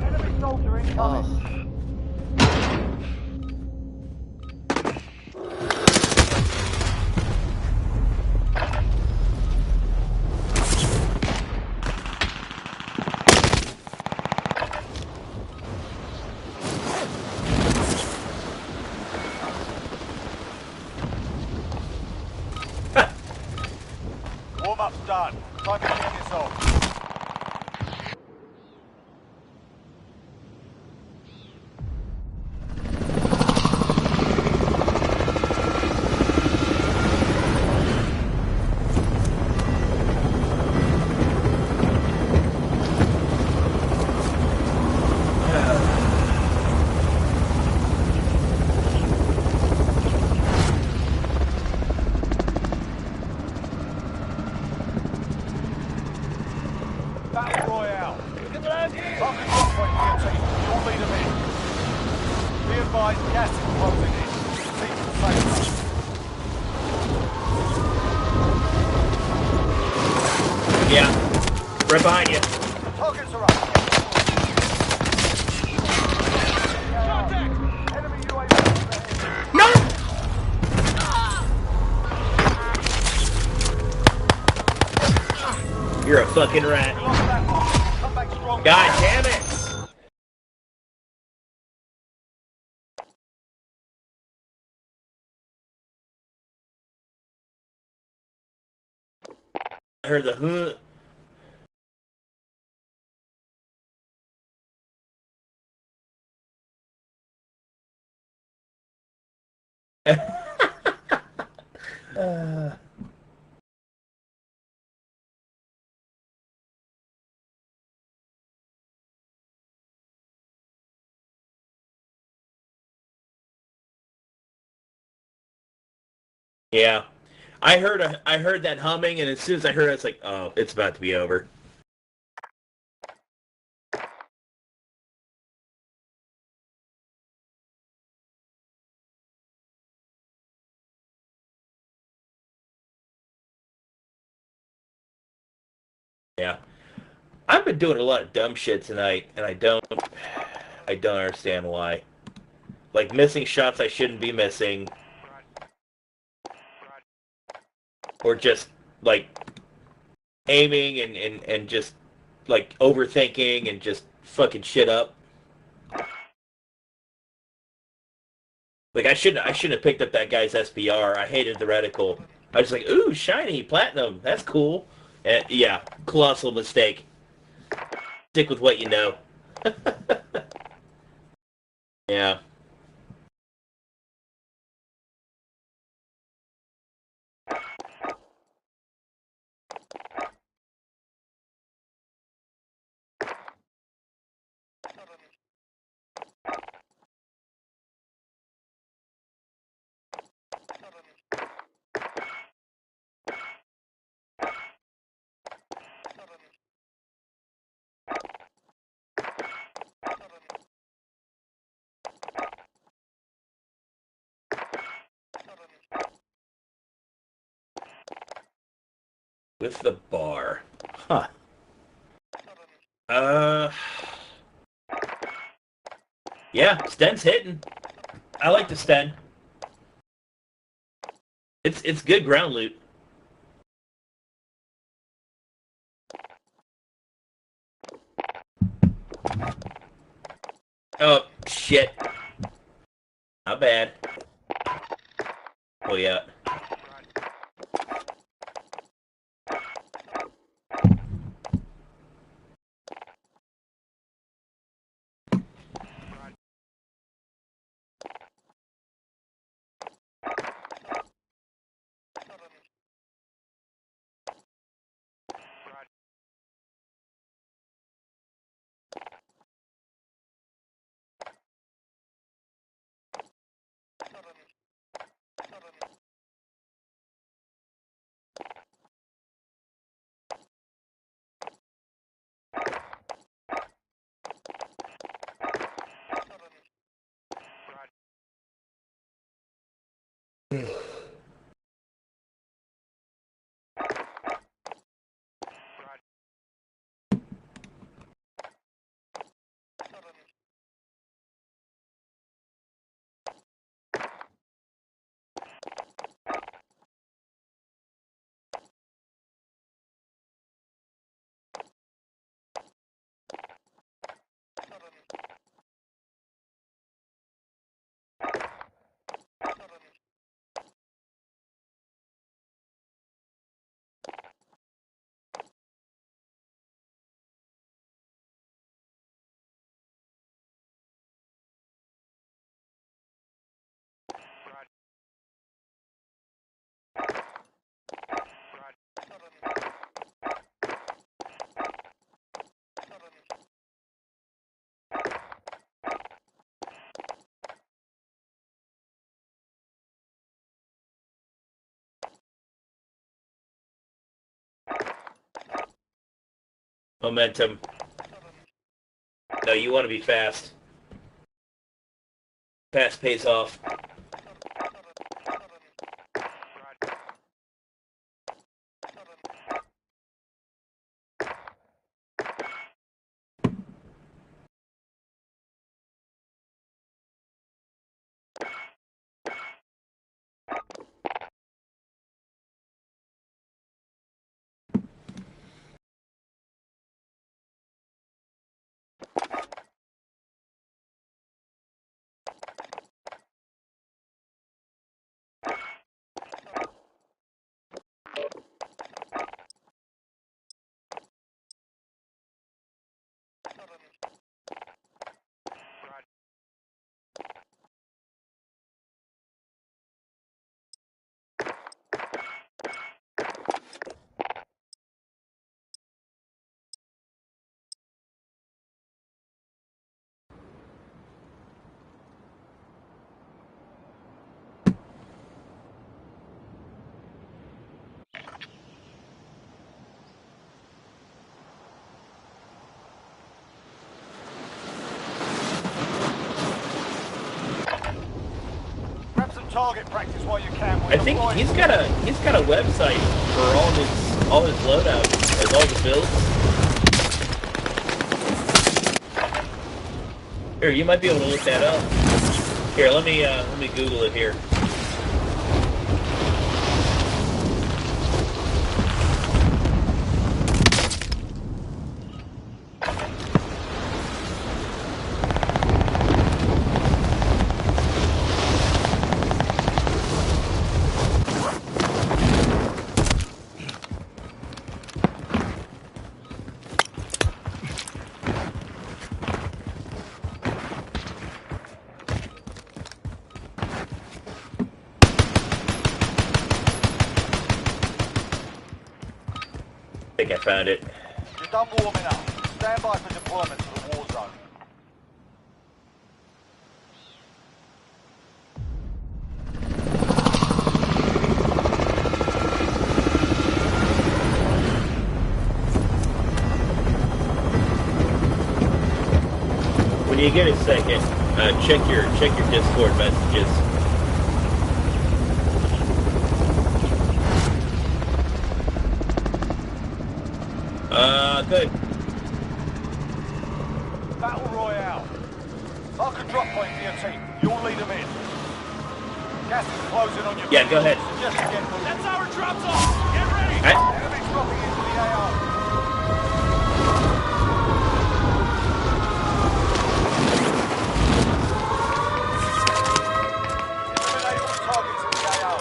Enemy soldier incoming. Warm-up's done. Time to kick this off. Battle Royale. Target lock point here, team. You'll lead them in. Be advised, gas is closing in. Proceed to the safe zone. Yeah. Right behind you. Targets are up. Contact! Enemy UAV overhead. No! You're a fucking rat. Lost that one. Come back strong. God damn it! I heard the Yeah. I heard that humming, and as soon as I heard it, it's like, oh, it's about to be over. Yeah. I've been doing a lot of dumb shit tonight, and I don't understand why. Like missing shots I shouldn't be missing, or just like aiming and just like overthinking and just fucking shit up. Like I shouldn't have picked up that guy's SBR. I hated the reticle. I was like, ooh, shiny platinum, that's cool. And yeah, colossal mistake. Stick with what you know. Yeah. With the bar. Huh. Yeah, Sten's hitting. I like the Sten. It's good ground loot. Oh, shit. Not bad. Oh, yeah. Momentum. No, you want to be fast. Fast pays off. Grab some target practice while you can. I think he's got a website for all his loadouts, like all the builds. Here, you might be able to look that up. Here, let me Google it here. I think I found it. You're done warming up. Stand by for deployment to the war zone. When you get a second, check your Discord messages. good. Battle Royale. Mark a drop point for your team. You'll lead them in. Gas is closing on your Yeah, go ahead. Suggest you get moving. That's our drop zone. Get ready. Enemies dropping into the AO. Eliminate all targets in the AO.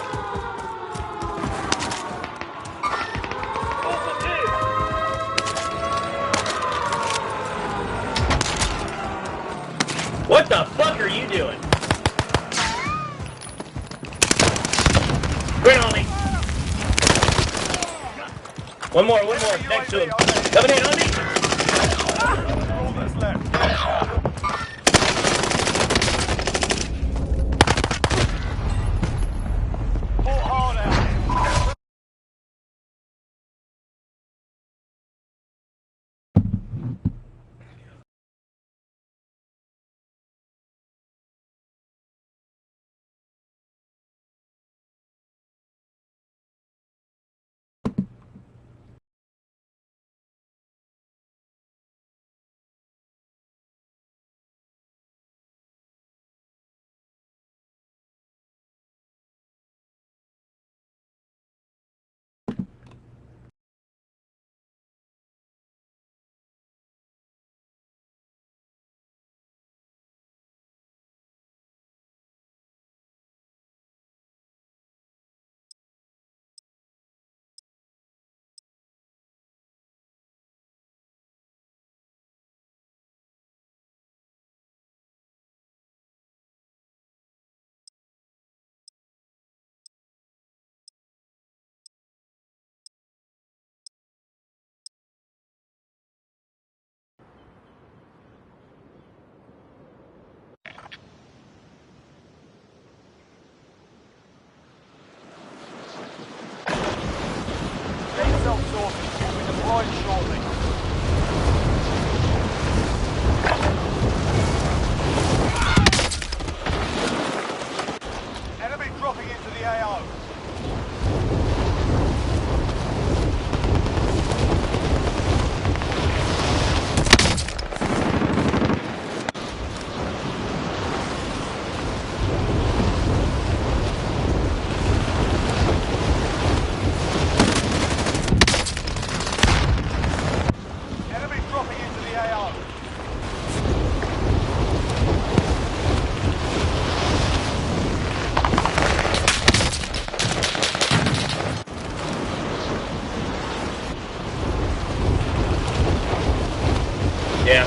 What the fuck are you doing? Grin on me. One more, next to him. Coming in on me. All that's left. Pull hard out. Self-sourcing will be deployed shortly. Enemy dropping into the AO. Enemy dropping into the AO. Yeah.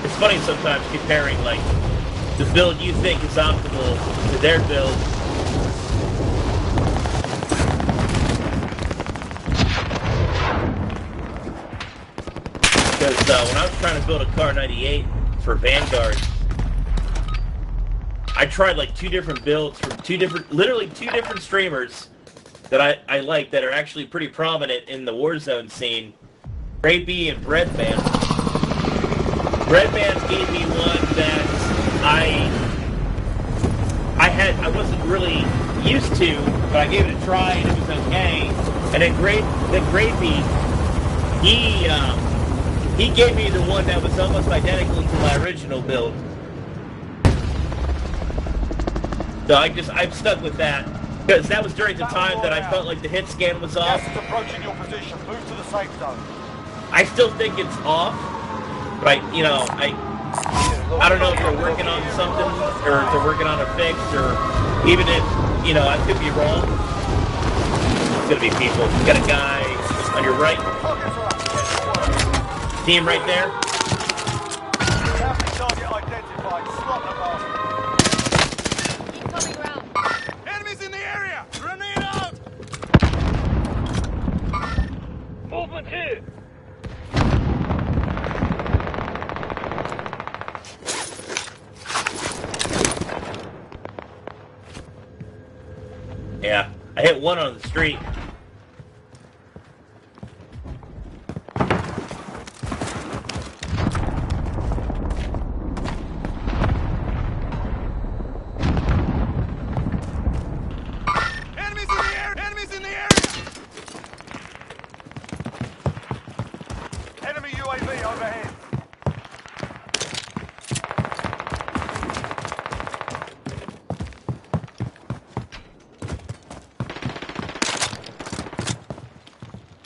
It's funny sometimes comparing, like, the build you think is optimal to their build. Because when I was trying to build a Car 98 for Vanguard, I tried like 2 different builds from literally two different streamers that I like that are actually pretty prominent in the Warzone scene. Rapey and Breadman. Breadman gave me one that I wasn't really used to, but I gave it a try and it was okay. And then Gravy, he gave me the one that was almost identical to my original build. So I'm stuck with that. Because that was during the time that I felt like the hit scan was off. Gas is approaching your position. Move to the safe zone. I still think it's off. But I don't know if they're working on something, or if they're working on a fix, or even if, I could be wrong. It's gonna be people. You got a guy on your right. Team right there. Target identified. Slot the bastard. Incoming round. Enemies in the area. Grenade out. Movement here. Yeah, I hit one on the street. Enemy UAV overhead.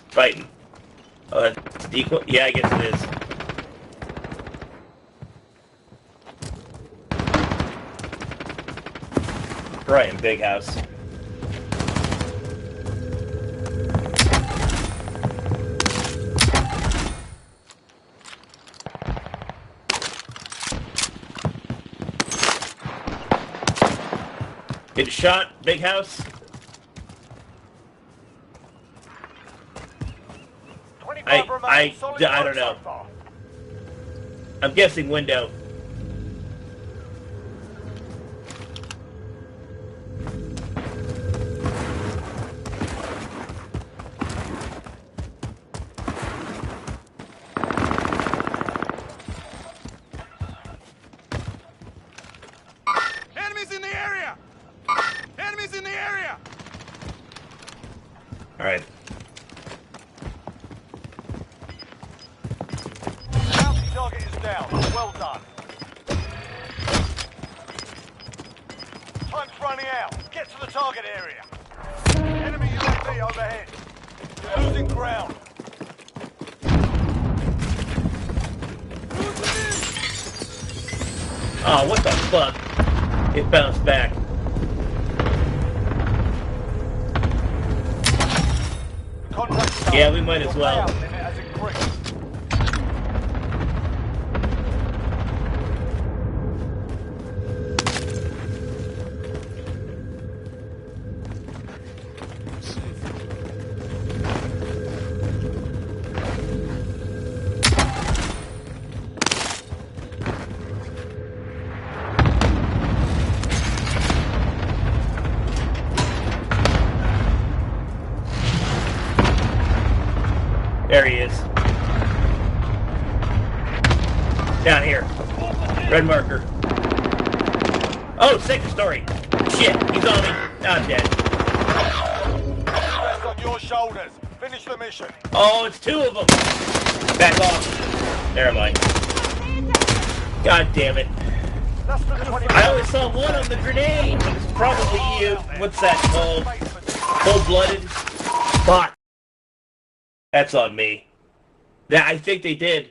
Fighting. Oh, that's equal. Yeah, I guess it is. Right in big house. Get a shot, big house. 25 remain. Solid I work don't know. so far. I'm guessing window. Enemies in the area! Enemies in the area! All right. Bounty target is down. Well done. Time's running out. Get to the target area. Enemy UAV overhead. You're losing ground. Oh, what the fuck? It bounced back. Contract done. Yeah, we might as Your well. payout limit has increased. There he is. Down here. Red marker. Oh, second story. Shit, he's on me. I'm dead. Rest on your shoulders. Finish the mission. Oh, it's two of them. Back off. Never mind. God damn it. Less than 20 I only saw one on the grenade. It's probably you. What's that called? Cold-blooded? Fuck. That's on me. Yeah, I think they did.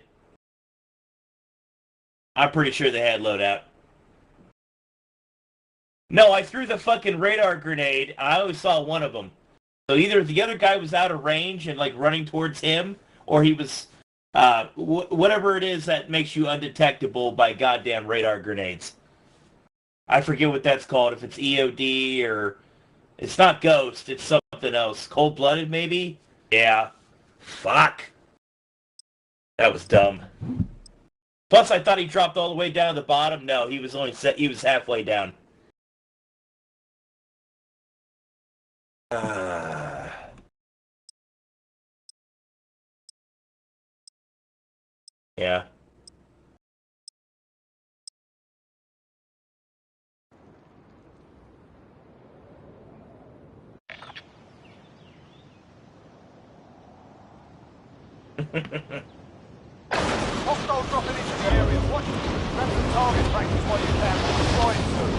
I'm pretty sure they had loadout. No, I threw the fucking radar grenade. I only saw one of them. So either the other guy was out of range and like running towards him, or he was whatever it is that makes you undetectable by goddamn radar grenades. I forget what that's called. If it's EOD or it's not Ghost, it's something else. Cold-blooded, maybe? Yeah. Fuck. That was dumb. Plus, I thought he dropped all the way down to the bottom. No, he was only he was halfway down. Yeah. Hostile dropping into the area. Watch. Grab some target practice while you can. We'll deploy it soon.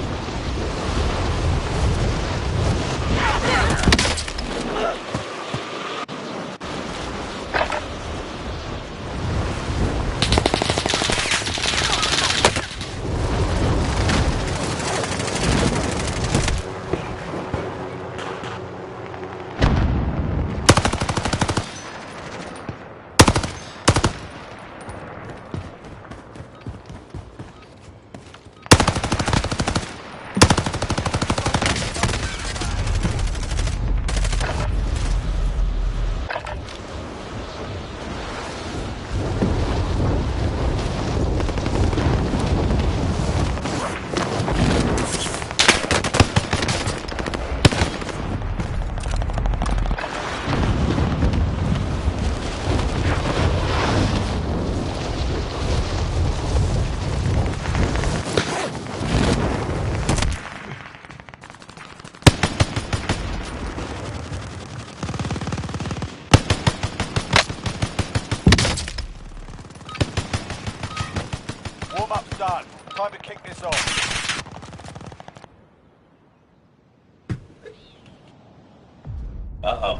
done. Time to kick this off. Uh-oh.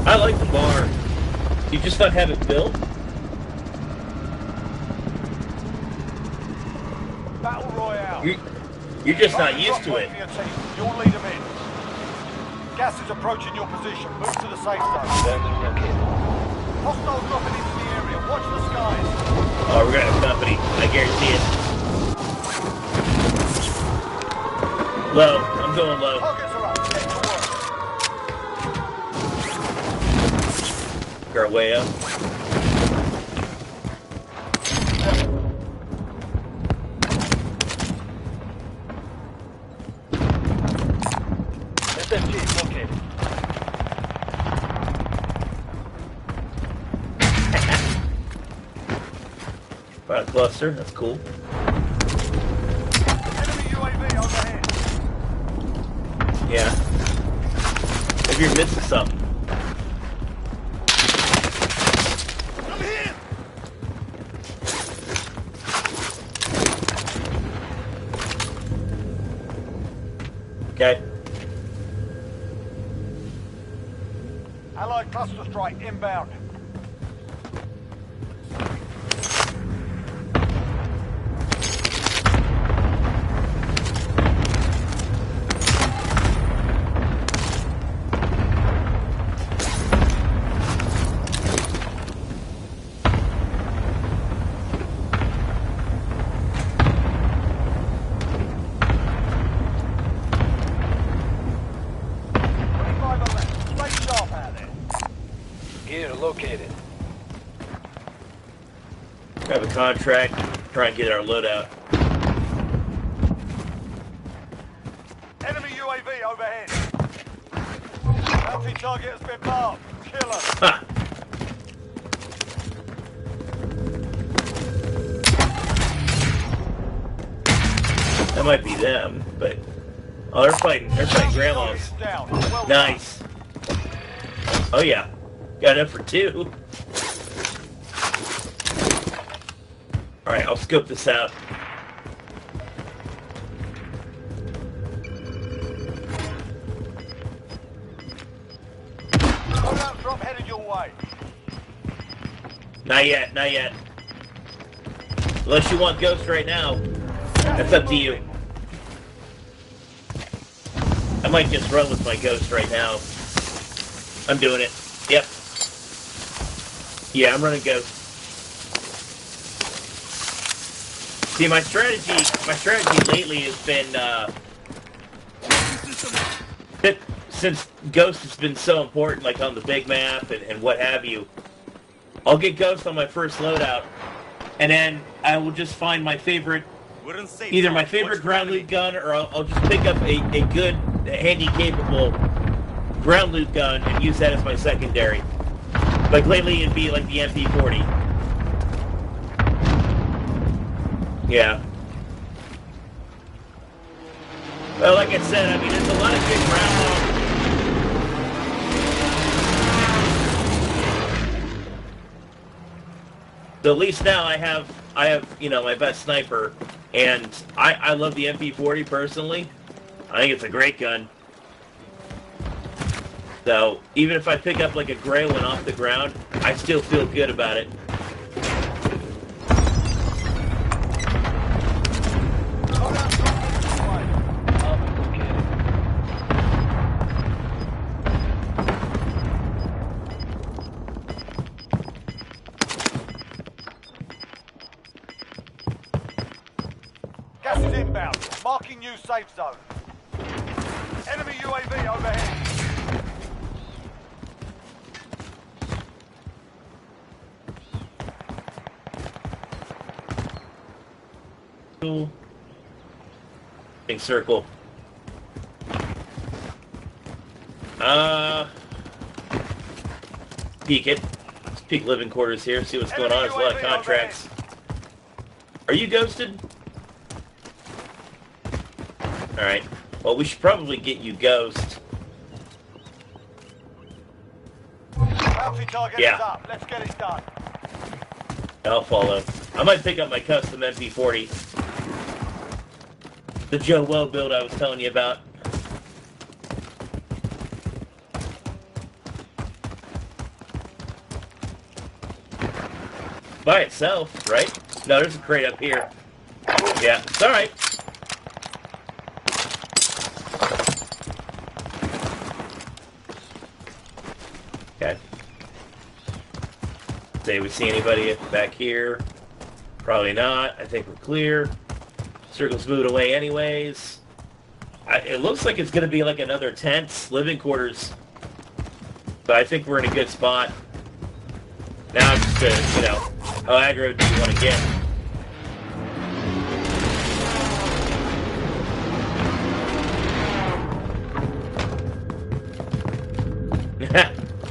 I like the bar. You just not have it built? Battle Royale. You're just not used to it. You'll lead them in. Gas is approaching your position. Move to the safe zone. Hostiles dropping into the area. Watch the skies. Oh, we're gonna have company. I guarantee it. Low. I'm going low. Targets are up. Get to work. Our way up. SMG located. Got a cluster. That's cool. Enemy UAV overhead. Yeah. Maybe you're missing something. I'm here! Okay. Allied cluster strike inbound. Located. Grab a contract, try and get our loadout. Enemy UAV overhead. Bounty target has been marked. Kill us. Ha! That might be them, but oh, they're fighting grandmas. Down. Well Nice. Oh yeah, got enough for two. All right, I'll scope this out. Loadout drop headed your way. Not yet, not yet. Unless you want Ghost right now, that's up to you. I might just run with my Ghost right now. I'm doing it. Yep. Yeah, I'm running Ghost. See, my strategy lately has been, since Ghost has been so important, like on the big map and what have you, I'll get Ghost on my first loadout, and then I will just find my favorite, either my favorite ground loot gun, or I'll just pick up a good, handy, capable ground loot gun and use that as my secondary. Like lately it'd be like the MP40. Yeah. Well, like I said, I mean, there's a lot of good ground. So at least now I have, you know, my best sniper, and I love the MP40 personally. I think it's a great gun. So even if I pick up like a gray one off the ground, I still feel good about it. Gas is inbound. Marking new safe zone. Enemy UAV overhead. Big circle. Peek it. Let's peek living quarters here, see what's going on. There's a lot of contracts. Are you ghosted? Alright. Well, we should probably get you ghost. Bounty target Yeah. is up. Let's get it done. I'll follow. I might pick up my custom MP40. The Joe Woe build I was telling you about. By itself, right? No, there's a crate up here. Yeah, it's alright. Okay. Say we see anybody back here? Probably not. I think we're clear. Circle's moved away anyways. It looks like it's going to be like another tent, living quarters. But I think we're in a good spot. Now I'm just going to, you know, how aggro do you want to get?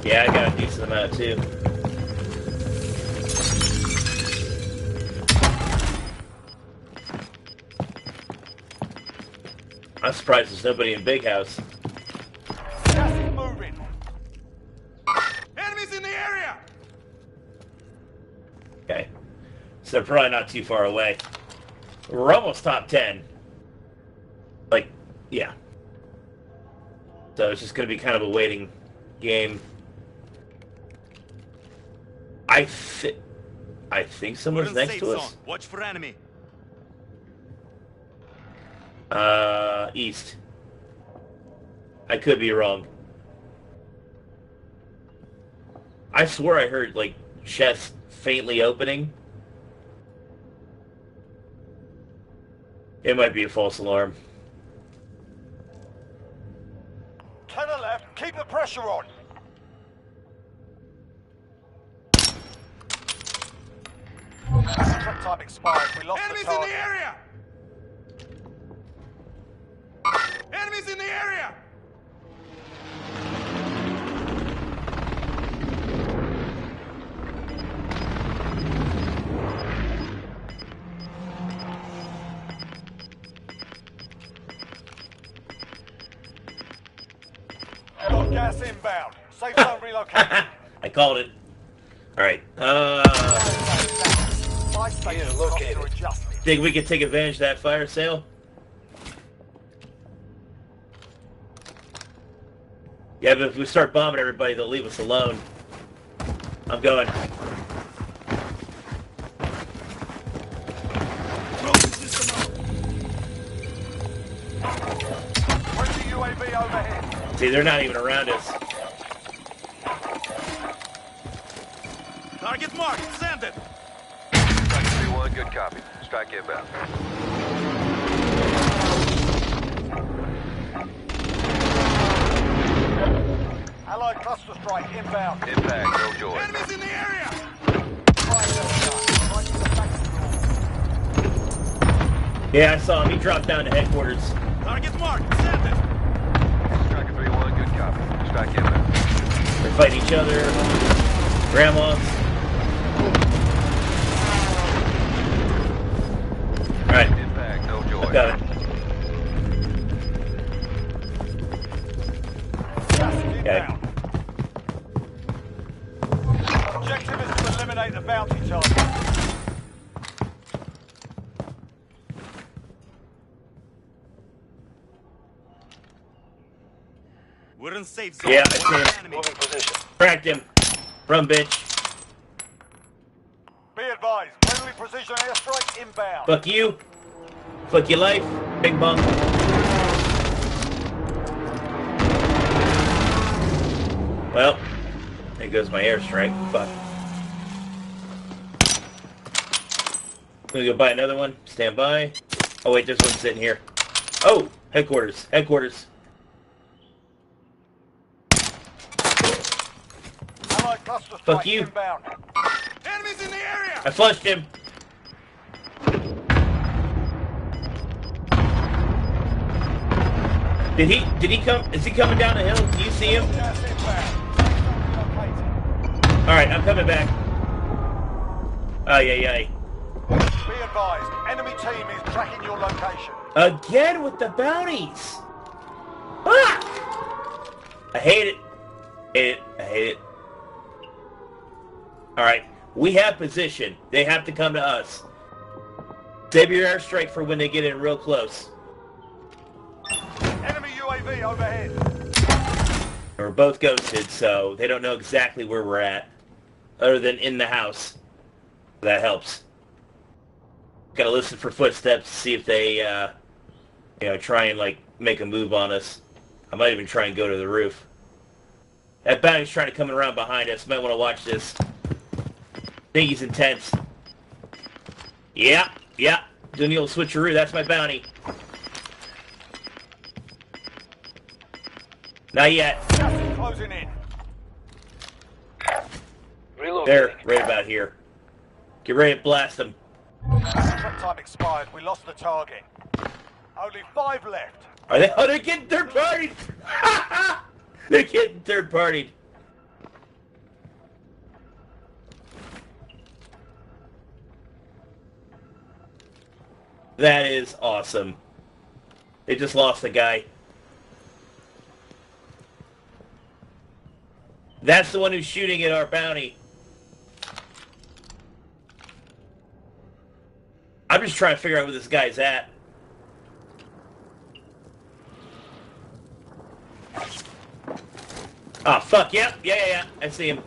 Yeah, I got a decent amount too. I'm surprised there's nobody in Big House. Gas is moving. Enemies in the area! Okay. So they're probably not too far away. We're almost top 10. Like, yeah. So it's just going to be kind of a waiting game. I think someone's next to us. Watch for enemy. East. I could be wrong. I swore I heard, like, chest faintly opening. It might be a false alarm. 10 left. Keep the pressure on. Trip time expired. We lost Enemies the in target. the area! Enemies in the area! Got gas inbound. Safe zone relocated. I called it. Alright. My station costs are adjusted. Think we can take advantage of that fire sale? Yeah, but if we start bombing everybody, they'll leave us alone. I'm going. Where's the UAV overhead? See, they're not even around us. Target marked. Send it. Strike 3-1, good copy. Strike inbound. Allied cluster strike inbound. Impact, no joy. Enemies in the area! Yeah, I saw him. He dropped down to headquarters. Target marked. Send it. Strike 3-1, good copy. Strike inbound. They're fighting each other. Grandmas. Alright, Impact, no joy. got it. Inbound. Objective is to eliminate the bounty target. We're in safe zone. Yeah, I Watch see him. for enemy. Moving position. Cracked him. Run, bitch. Be advised, friendly precision airstrike inbound. Fuck you. Fuck your life. Big bump. Well, there goes my airstrike. Fuck. Gonna go buy another one. Stand by. Oh wait, this one's sitting here. Oh, headquarters. Headquarters. Allied cluster Fuck strike you. inbound. Enemies in the area! I flushed him. Did he come? Is he coming down the hill? Do you see him? Gas inbound. Safe zone relocated. Alright, I'm coming back. Oh, yeah. Be advised, enemy team is tracking your location. Again with the bounties! Ah! I hate it. I hate it. Alright, we have position. They have to come to us. Save your airstrike for when they get in real close. Enemy UAV overhead. We're both ghosted, so they don't know exactly where we're at. Other than in the house. That helps. Gotta listen for footsteps to see if they, try and, make a move on us. I might even try and go to the roof. That bounty's trying to come around behind us. Might want to watch this. I think he's intense. Yeah. Doing the old switcheroo. That's my bounty. Not yet. Closing in. There, right about here. Get ready to blast them. Contract time expired. We lost the target. Only 5 left. Are they? Oh, they're getting third partied. They're getting third partied. That is awesome. They just lost the guy. That's the one who's shooting at our bounty. I'm just trying to figure out where this guy's at. Oh, fuck, yep. Yeah. I see him.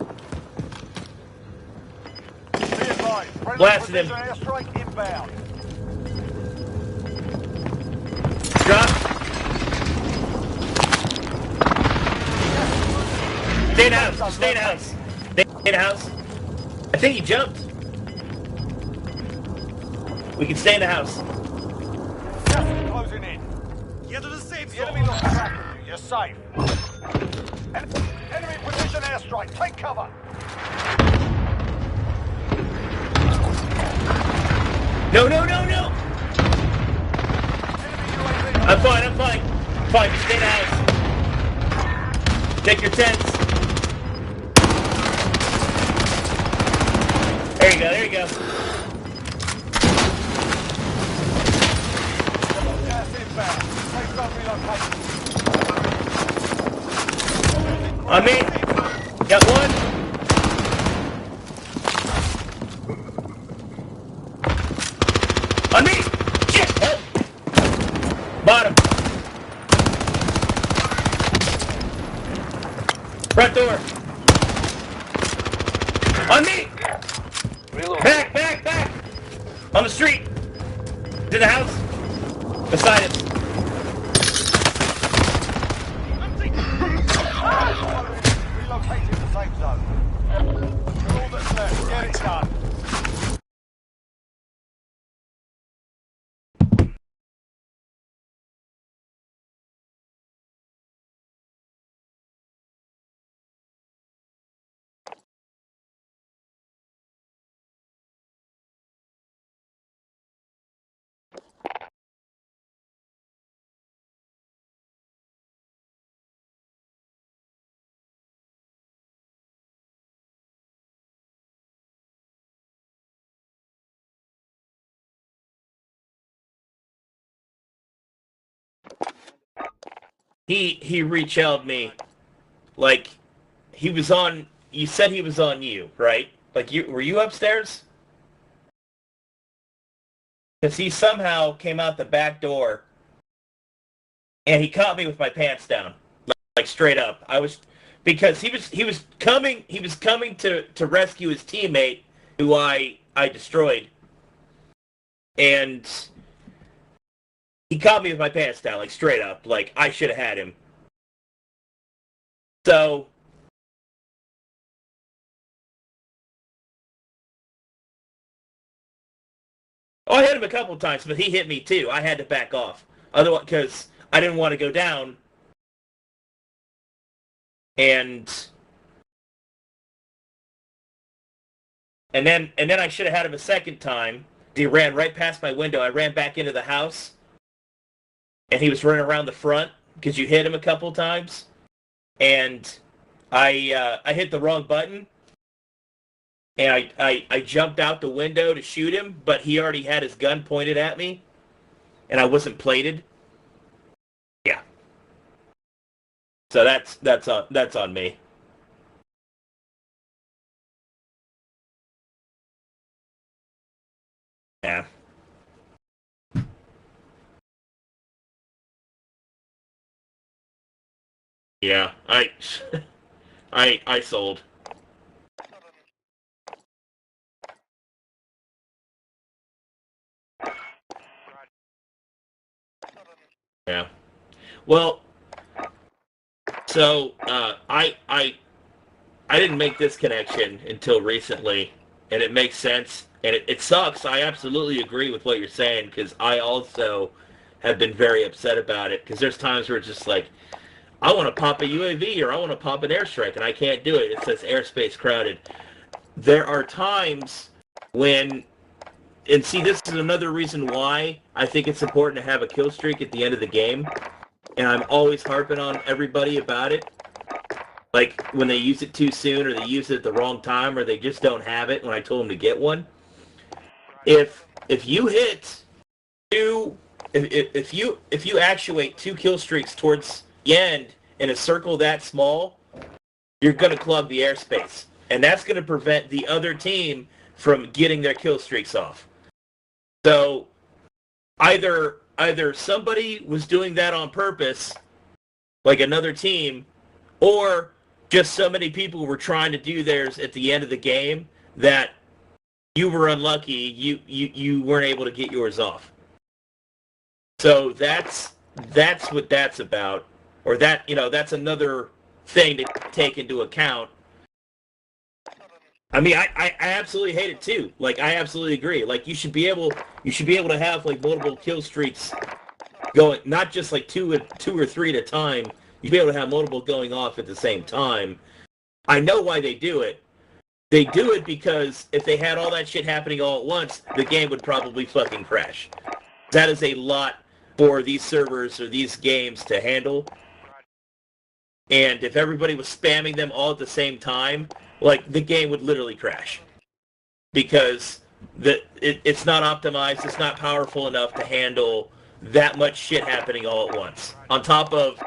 Be advised, Blasted him. airstrike inbound. Drop. Stay in the house. Stay in the house. Stay in the house. I think he jumped. We can stay in the house. Gas closing in. Get to the safe The zone. enemy lost track of you. You're safe. Enemy precision airstrike. Take cover. No. Enemy UAV. I'm fine. Fine, just stay in the house. Take your tents. There you go. Gas inbound. Safe zone relocation. On me. Got one. On me. Shit. Help. Bottom. Front door. On me. Back. On the street. To the house. Beside us. Relocating the safe zone. All that's left. Get it done. He re-chelled me. Like, he was on... You said he was on you, right? Like, were you upstairs? Because he somehow came out the back door, and he caught me with my pants down, like straight up. Because he was coming to rescue his teammate, who I destroyed, and he caught me with my pants down, like straight up, like I should have had him. So I hit him a couple times, but he hit me too. I had to back off. Otherwise, because I didn't want to go down. And then I should have had him a second time. He ran right past my window. I ran back into the house. And he was running around the front because you hit him a couple times. And I hit the wrong button. and I jumped out the window to shoot him, but he already had his gun pointed at me, and I wasn't plated. Yeah. So that's on me. Yeah. Yeah. I sold. Yeah. Well, so I didn't make this connection until recently, and it makes sense. And it sucks. I absolutely agree with what you're saying because I also have been very upset about it because there's times where it's just like, I want to pop a UAV or I want to pop an airstrike and I can't do it. It says airspace crowded. There are times when, and see, this is another reason why I think it's important to have a kill streak at the end of the game. And I'm always harping on everybody about it. Like when they use it too soon or they use it at the wrong time or they just don't have it when I told them to get one. If you hit two, if you actuate two kill streaks towards the end in a circle that small, you're going to clog the airspace, and that's going to prevent the other team from getting their kill streaks off. So either somebody was doing that on purpose, like another team, or just so many people were trying to do theirs at the end of the game that you were unlucky. You weren't able to get yours off. So that's what that's about, or that's another thing to take into account. I mean, I absolutely hate it too. Like I absolutely agree. Like you should be able to have like multiple kill streaks going, not just like two or three at a time. You'd be able to have multiple going off at the same time. I know why they do it. They do it because if they had all that shit happening all at once, the game would probably fucking crash. That is a lot for these servers or these games to handle. And if everybody was spamming them all at the same time, like the game would literally crash. Because it's not optimized, it's not powerful enough to handle that much shit happening all at once. On top of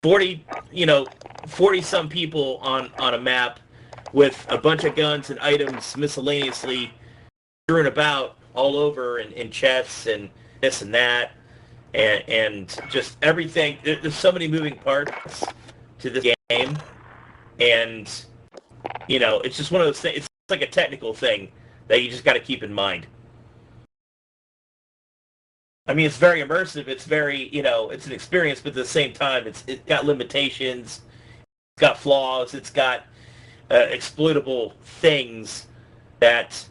40 some people on a map with a bunch of guns and items miscellaneously strewn about all over in chests and this and that and just everything. There's so many moving parts to this game, and it's just one of those things. It's like a technical thing that you just got to keep in mind. I mean, it's very immersive. It's very, it's an experience, but at the same time, it's got limitations. It's got flaws. It's got exploitable things that,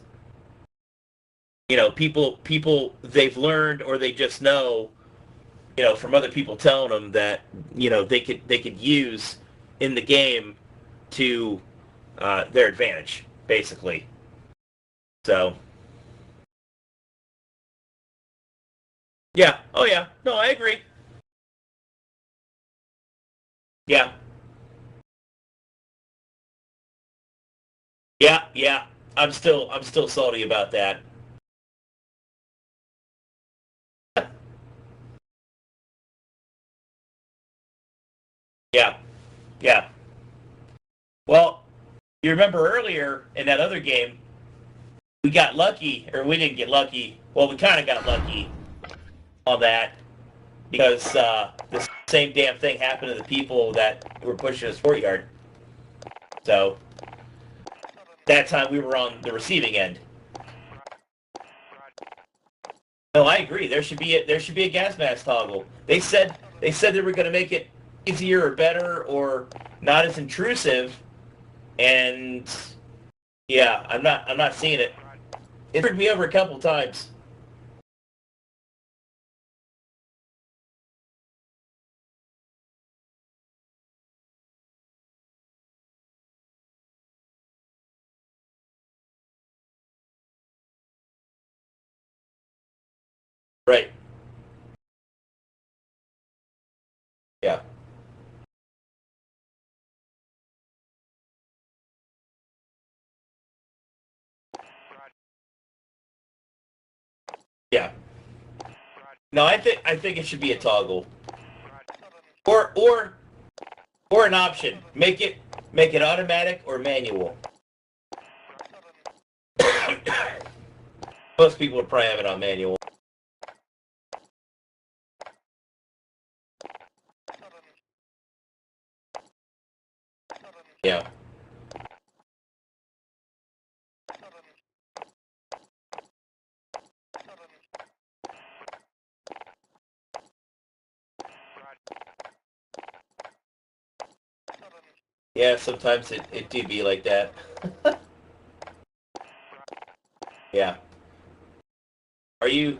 people they've learned or they just know, from other people telling them that, they could use in the game to their advantage, basically. So. Yeah. Oh, yeah. No, I agree. Yeah. Yeah. Yeah. I'm still salty about that. Yeah. Yeah. Well, you remember earlier in that other game, we got lucky, or we didn't get lucky. Well, we kind of got lucky on that because the same damn thing happened to the people that were pushing us courtyard. So that time we were on the receiving end. No, I agree. There should be a gas mask toggle. They said they were going to make it easier or better or not as intrusive, and yeah, I'm not seeing it. It took me over a couple times. Right. Yeah. Yeah. No, I think it should be a toggle. Or an option. Make it automatic or manual. Most people would probably have it on manual. Yeah. Yeah, sometimes it do be like that. Yeah. Are you...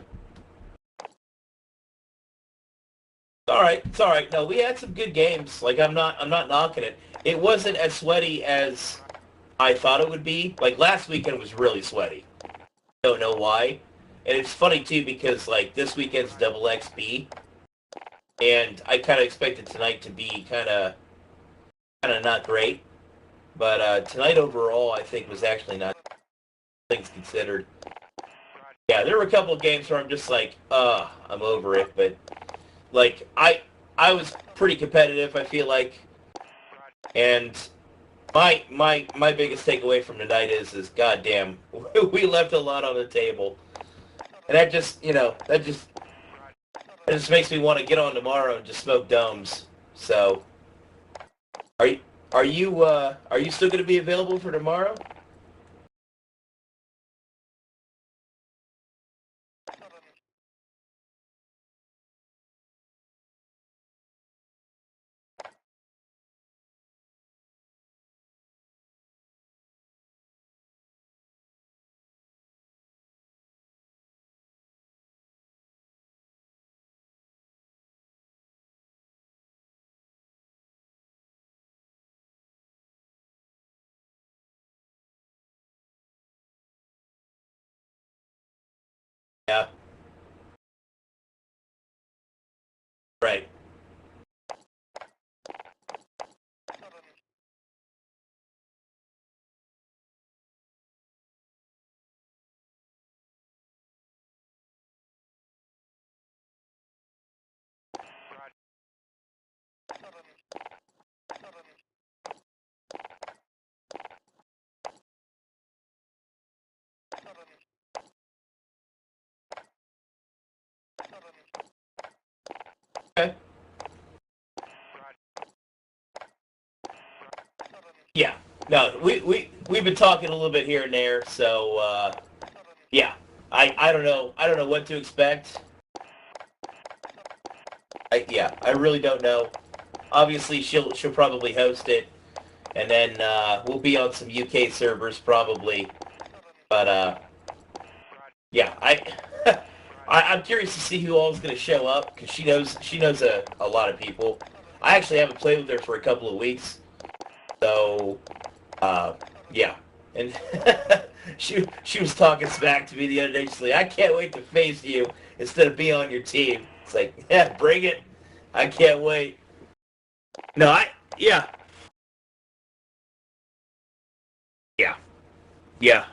It's all right. No, we had some good games. Like, I'm not knocking it. It wasn't as sweaty as I thought it would be. Like, last weekend was really sweaty. Don't know why. And it's funny, too, because, like, this weekend's double XP. And I kind of expected tonight to be kind of not great. But tonight overall, I think, was actually not, things considered. Yeah, there were a couple of games where I'm just like, I'm over it. But, like, I was pretty competitive, I feel like. And my biggest takeaway from tonight is goddamn, we left a lot on the table. And that just, that just makes me want to get on tomorrow and just smoke domes. So, are you still going to be available for tomorrow? Yeah. Right. Okay. Yeah. No, we've been talking a little bit here and there, so yeah. I don't know. I don't know what to expect. I really don't know. Obviously, she'll probably host it, and then we'll be on some UK servers probably. But yeah, I'm curious to see who all is going to show up because she knows a lot of people. I actually haven't played with her for a couple of weeks, so yeah. And she was talking smack to me the other day. She's like, I can't wait to face you instead of be on your team. It's like, yeah, bring it. I can't wait. No, yeah. Yeah. Yeah.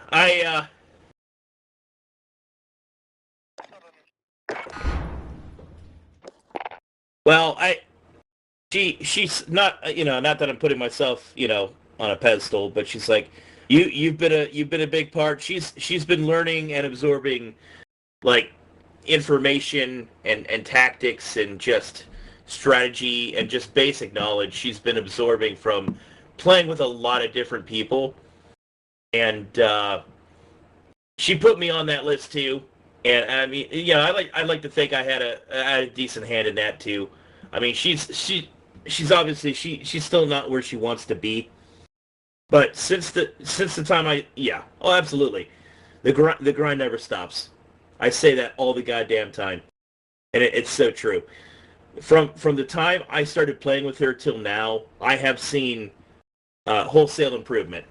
Well, she's not, not that I'm putting myself, on a pedestal, but she's like, you've been a big part. She's been learning and absorbing, like, information and tactics and just strategy and just basic knowledge. She's been absorbing from playing with a lot of different people, and she put me on that list too. And I mean, I'd like to think I had a decent hand in that too. I mean, she's obviously she's still not where she wants to be, but since the time oh, absolutely, the grind never stops. I say that all the goddamn time, and it's so true. From the time I started playing with her till now, I have seen wholesale improvement.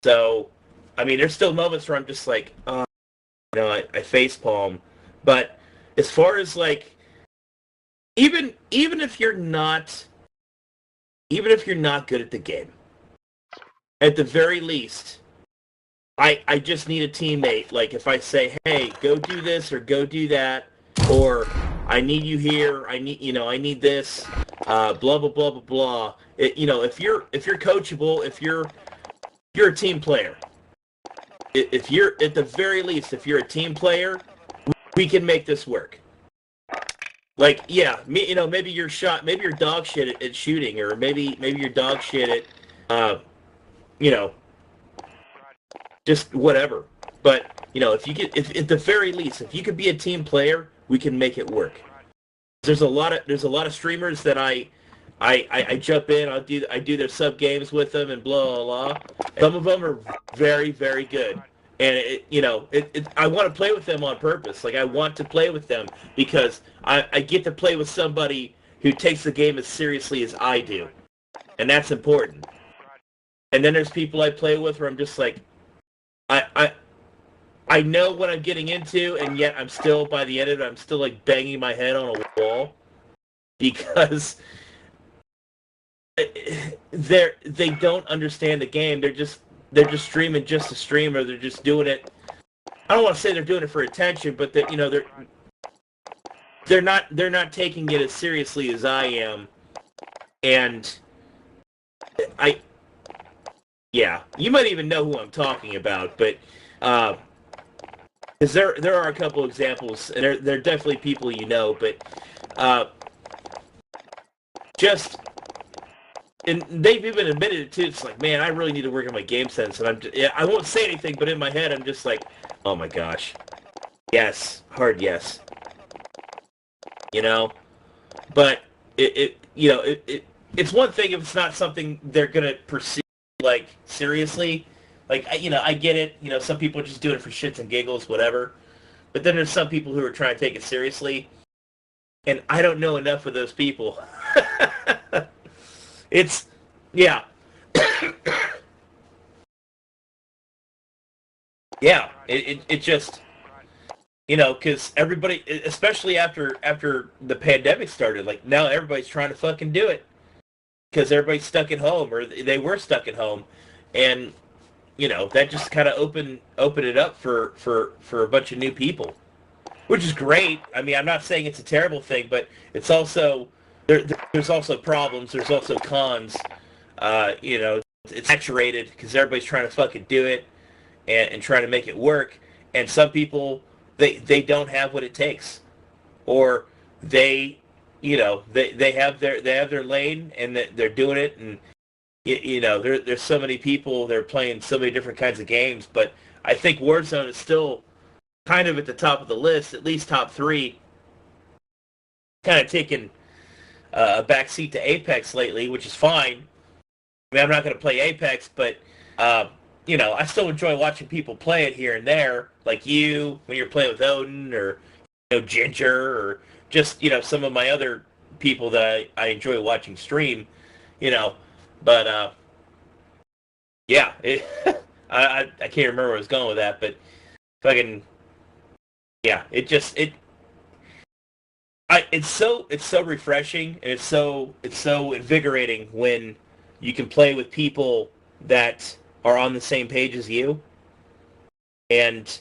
So, I mean, there's still moments where I'm just like, I face palm. But as far as like, even if you're not, even if you're not good at the game, at the very least, I just need a teammate. Like if I say, hey, go do this or go do that, or I need you here, I need this, blah blah blah blah blah. If you're coachable, if you're a team player, if you're at the very least, if you're a team player, we can make this work. Like, yeah, maybe you're dog shit at shooting, or maybe you're dog shit at, just whatever. But if at the very least, if you could be a team player, we can make it work. There's a lot of streamers that I jump in. I do their sub games with them and blah blah blah. Some of them are very very good, and I want to play with them on purpose. Like I want to play with them because I get to play with somebody who takes the game as seriously as I do, and that's important. And then there's people I play with where I'm just like, I know what I'm getting into, and yet I'm still, by the end of it, I'm still like banging my head on a wall because they don't understand the game. They're just streaming just to stream, or they're just doing it. I don't want to say they're doing it for attention, but they're not taking it as seriously as I am, and yeah, you might even know who I'm talking about, but because there are a couple examples, and there are definitely people you know, but and they've even admitted it too. It's like, man, I really need to work on my game sense, and I won't say anything, but in my head, I'm just like, oh my gosh, yes, hard yes, but it's one thing if it's not something they're gonna pursue like seriously. Like, I get it. Some people are just doing it for shits and giggles, whatever. But then there's some people who are trying to take it seriously, and I don't know enough of those people. It's, yeah. Yeah, it just, because everybody, especially after the pandemic started, like, now everybody's trying to fucking do it. Because everybody's stuck at home, or they were stuck at home, and that just kind of opened it up for a bunch of new people, which is great. I mean, I'm not saying it's a terrible thing, but it's also there's also problems. There's also cons. It's saturated because everybody's trying to fucking do it and trying to make it work. And some people they don't have what it takes, or they have their lane and they're doing it, and there's so many people, they're playing so many different kinds of games, but I think Warzone is still kind of at the top of the list, at least top 3. Kind of taken a backseat to Apex lately, which is fine. I mean, I'm not going to play Apex, but I still enjoy watching people play it here and there, like you when you're playing with Odin, or Ginger, or just some of my other people that I enjoy watching stream, but yeah, I can't remember where I was going with that, but fucking yeah, it's so refreshing, and it's so invigorating when you can play with people that are on the same page as you, and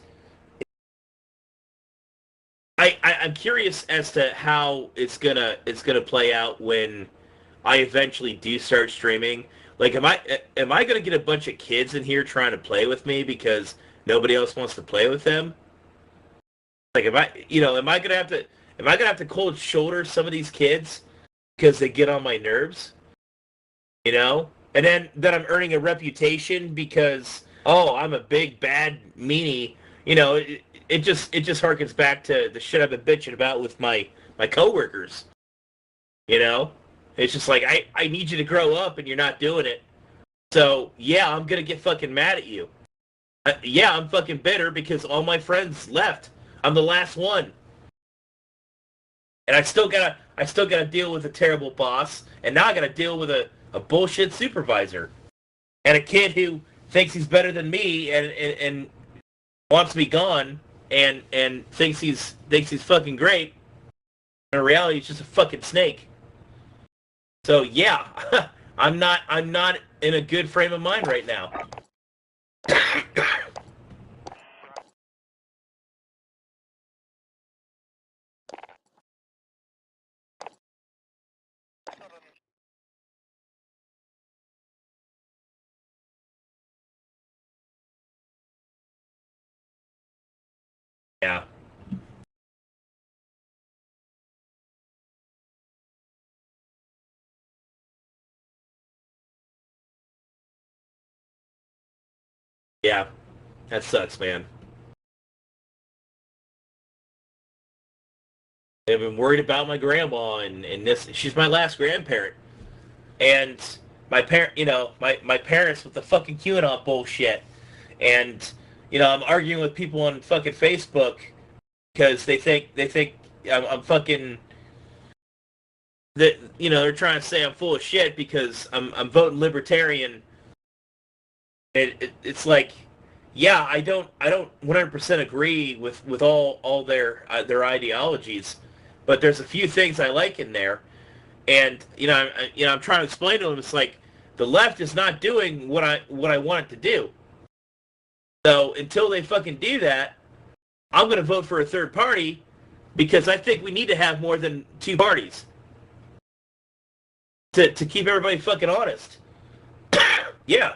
I'm curious as to how it's gonna play out when I eventually do start streaming. Like, am I gonna get a bunch of kids in here trying to play with me because nobody else wants to play with them? Like, am I gonna have to cold shoulder some of these kids because they get on my nerves? And then I'm earning a reputation because, oh, I'm a big bad meanie. It just harkens back to the shit I've been bitching about with my coworkers. It's just like, I need you to grow up, and you're not doing it. So yeah, I'm gonna get fucking mad at you. Yeah, I'm fucking bitter because all my friends left. I'm the last one, and I still gotta deal with a terrible boss, and now I gotta deal with a bullshit supervisor, and a kid who thinks he's better than me and wants me gone, and thinks he's fucking great. In reality, he's just a fucking snake. So yeah, I'm not in a good frame of mind right now. Yeah. Yeah. That sucks, man. I've been worried about my grandma and this. She's my last grandparent. And my parents with the fucking QAnon bullshit. And, I'm arguing with people on fucking Facebook because they think I'm fucking, that, they're trying to say I'm full of shit because I'm voting libertarian. It's like, yeah, I don't 100% agree with all their ideologies, but there's a few things I like in there, and I'm trying to explain to them. It's like the left is not doing what I want it to do. So until they fucking do that, I'm going to vote for a third party because I think we need to have more than two parties to keep everybody fucking honest. Yeah.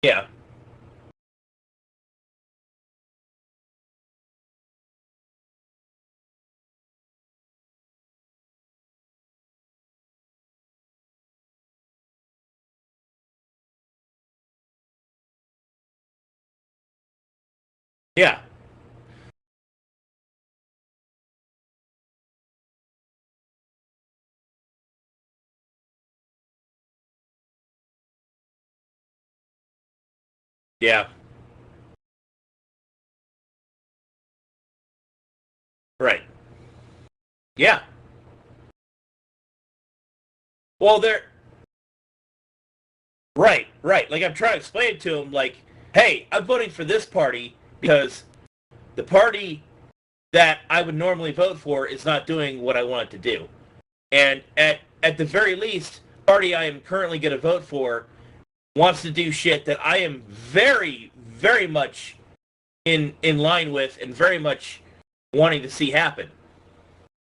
Yeah. Yeah. Yeah. Right. Yeah. Well, they're right, right. Like I'm trying to explain to them, like, hey, I'm voting for this party because the party that I would normally vote for is not doing what I want it to do. And at the very least, the party I am currently going to vote for wants to do shit that I am very, very much in line with and very much wanting to see happen.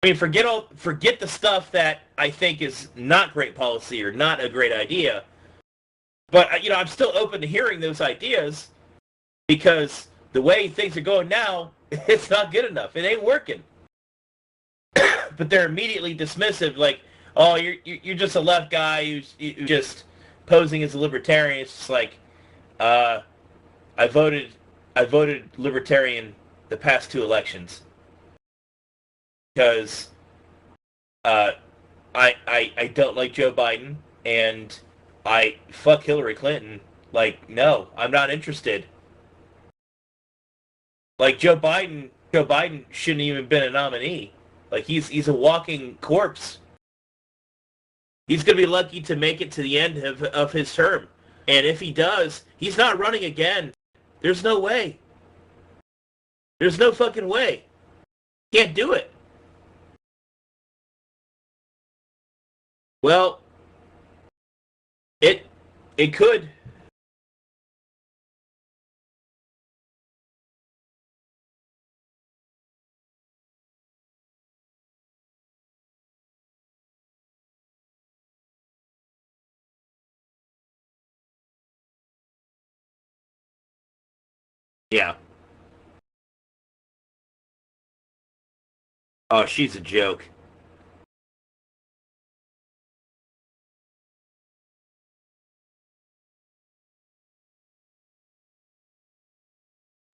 I mean, forget the stuff that I think is not great policy or not a great idea. But I'm still open to hearing those ideas because the way things are going now, it's not good enough. It ain't working. But they're immediately dismissive, like, "Oh, you're just a left guy who's just posing as a libertarian." It's just like, uh, I voted libertarian the past two elections because uh, I don't like Joe Biden and I fuck Hillary Clinton. Like, no, I'm not interested. Like Joe Biden shouldn't even been a nominee. Like he's a walking corpse. He's gonna be lucky to make it to the end of his term. And if he does, he's not running again. There's no way. There's no fucking way. Can't do it. Well, it it could. Yeah. Oh, she's a joke.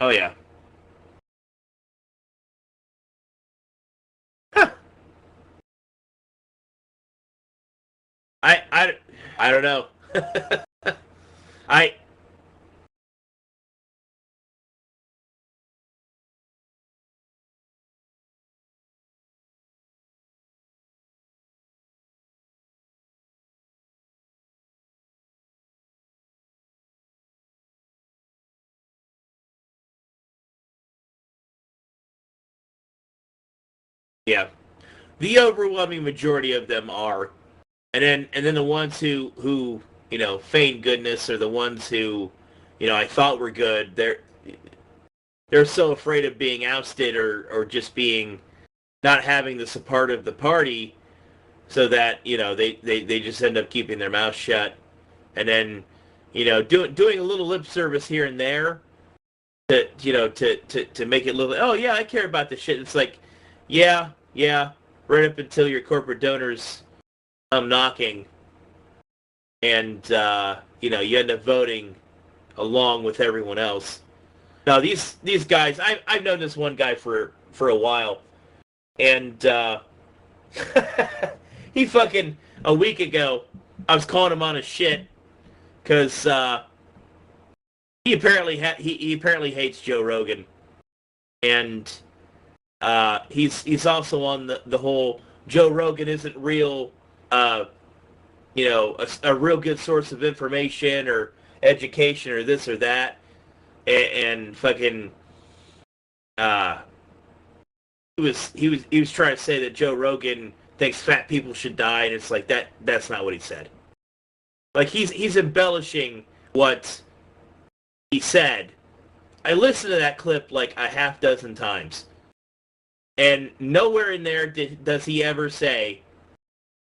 Oh yeah. Huh. I I I don't know. I yeah. The overwhelming majority of them are, and then the ones who feign goodness are the ones who I thought were good. They're so afraid of being ousted or just being not having the support of the party, so that they just end up keeping their mouth shut, and then doing a little lip service here and there to make it look, oh yeah, I care about this shit. It's like, yeah, right up until your corporate donors come knocking, and you end up voting along with everyone else. Now these guys, I've known this one guy for a while, and he fucking, a week ago, I was calling him on his shit because he apparently hates Joe Rogan, and he's also on the whole Joe Rogan isn't real, a real good source of information or education or this or that, and fucking he was trying to say that Joe Rogan thinks fat people should die, and it's like that's not what he said. Like he's embellishing what he said. I listened to that clip like a half dozen times, and nowhere in there does he ever say,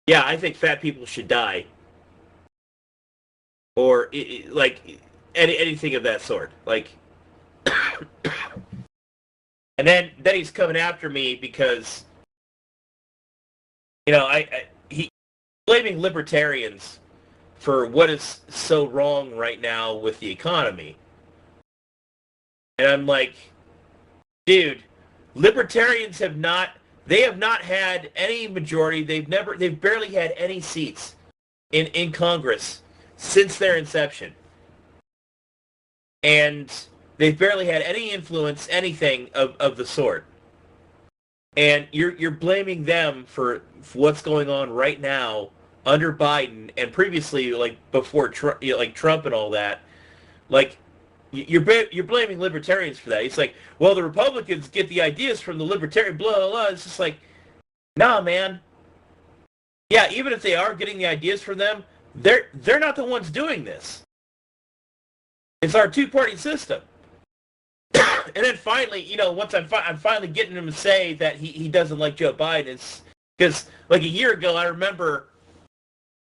yeah, I think fat people should die, or like anything of that sort. Like, and then he's coming after me because he's blaming libertarians for what is so wrong right now with the economy. And I'm like, dude, libertarians have not had any majority. They've barely had any seats in Congress since their inception. And they've barely had any influence, anything of the sort. And you're blaming them for what's going on right now under Biden, and previously, like before Trump, like Trump and all that. Like, you're blaming libertarians for that. It's like, well, the Republicans get the ideas from the libertarian, blah blah blah. It's just like, nah, man. Yeah, even if they are getting the ideas from them, they're not the ones doing this. It's our two-party system. And then finally, once I'm finally getting him to say that he doesn't like Joe Biden, it's because like a year ago, I remember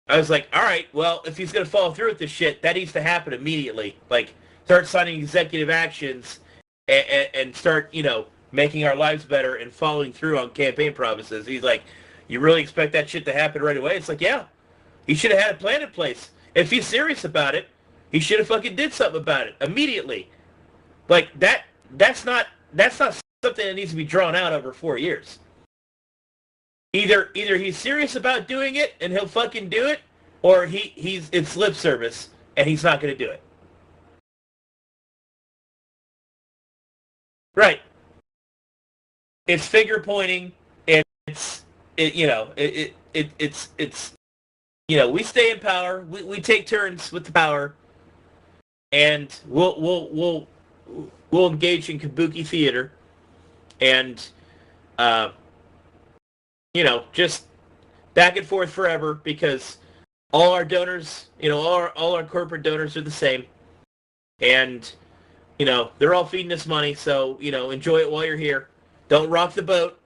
I was like, all right, well, if he's going to follow through with this shit, that needs to happen immediately. Like, start signing executive actions and start, making our lives better and following through on campaign promises. He's like, you really expect that shit to happen right away? It's like, yeah. He should have had a plan in place. If he's serious about it, he should have fucking did something about it immediately. Like, that's not something that needs to be drawn out over 4 years. Either he's serious about doing it and he'll fucking do it, or it's lip service and he's not going to do it. Right. It's finger pointing, and it's we stay in power. We take turns with the power, and we'll engage in kabuki theater, and just back and forth forever, because all our donors, all our corporate donors are the same, and they're all feeding us money. So enjoy it while you're here. Don't rock the boat.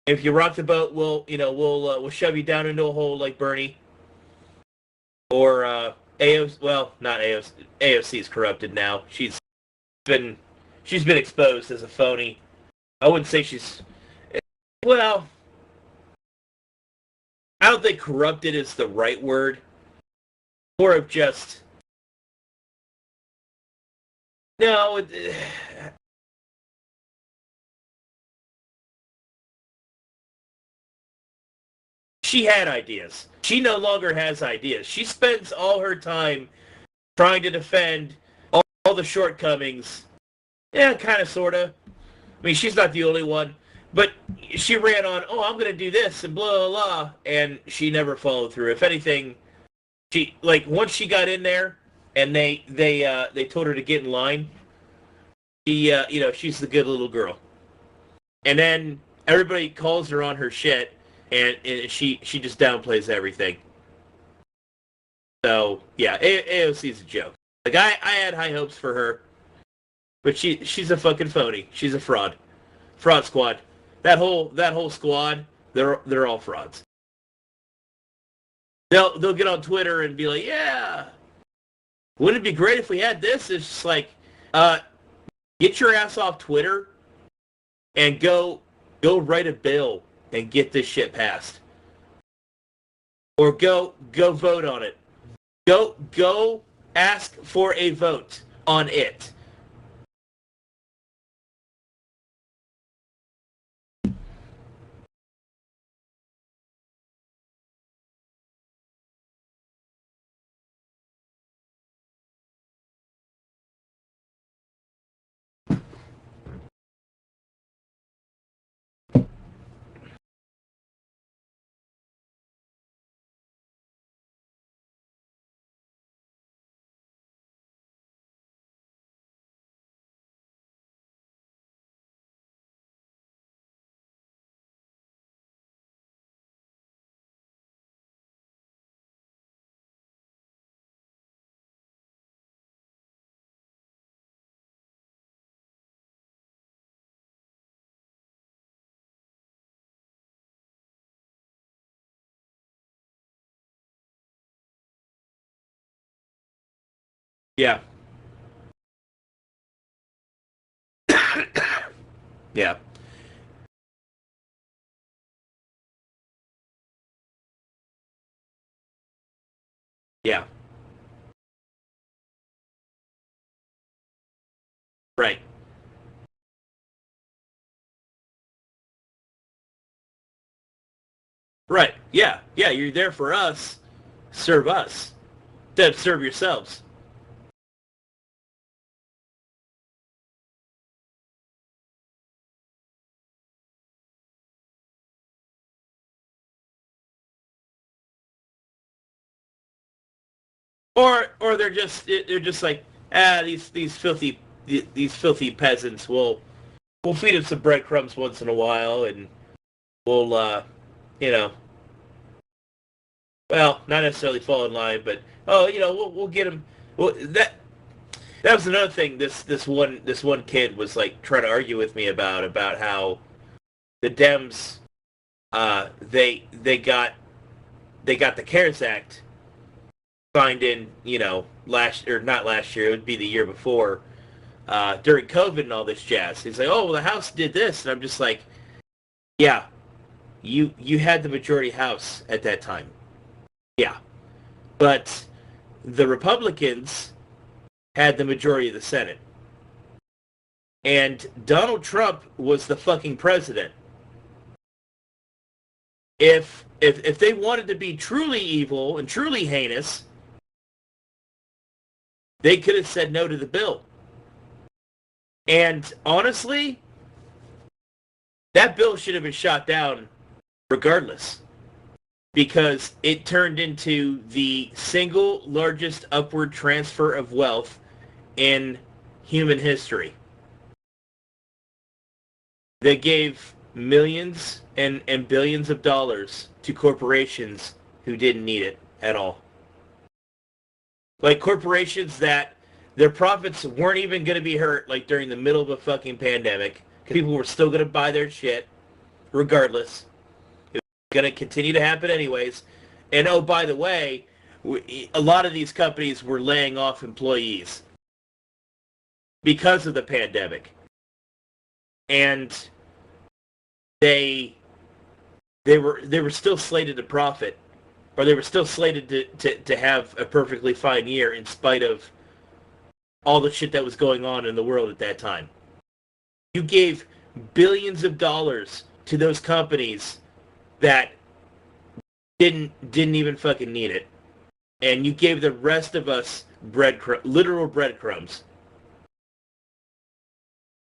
If you rock the boat, we'll shove you down into a hole like Bernie. Or AOC. Well, not AOC. AOC is corrupted now. She's been exposed as a phony. I wouldn't say she's. Well, I don't think corrupted is the right word. More of just. No. She had ideas. She no longer has ideas. She spends all her time trying to defend all the shortcomings. Yeah, kind of, sort of. I mean, she's not the only one. But she ran on, I'm going to do this and blah, blah, blah. And she never followed through. If anything, once she got in there and they told her to get in line, she's the good little girl. And then everybody calls her on her shit. And she just downplays everything. So yeah, AOC's a joke. Like I had high hopes for her, but she's a fucking phony. She's a fraud. Fraud squad. That whole squad, they're all frauds. They'll get on Twitter and be like, yeah, Wouldn't it be great if we had this? It's just like, get your ass off Twitter and go write a bill and get this shit passed. Or go vote on it. Go ask for a vote on it. Yeah. Yeah. Yeah. Right. Right. Yeah. Yeah, you're there for us. Serve us. Instead of serve yourselves. Or they're just like, these filthy peasants. We'll feed them some breadcrumbs once in a while, and we'll you know, well, not necessarily fall in line, but we'll get them. Well, that was another thing. This one kid was like trying to argue with me about how the Dems they got the CARES Act signed in, not last year, it would be the year before, during COVID and all this jazz. He's like, oh, well, the House did this, and I'm just like, yeah, you had the majority House at that time, yeah, but the Republicans had the majority of the Senate, and Donald Trump was the fucking president. If they wanted to be truly evil and truly heinous, they could have said no to the bill. And honestly, that bill should have been shot down regardless, because it turned into the single largest upward transfer of wealth in human history. They gave millions and billions of dollars to corporations who didn't need it at all. Like corporations that their profits weren't even going to be hurt, like during the middle of a fucking pandemic, because people were still going to buy their shit regardless. It was going to continue to happen anyways. And oh, by the way, a lot of these companies were laying off employees because of the pandemic. And they were still slated to profit, or they were still slated to have a perfectly fine year in spite of all the shit that was going on in the world at that time. You gave billions of dollars to those companies that didn't even fucking need it, and you gave the rest of us literal breadcrumbs.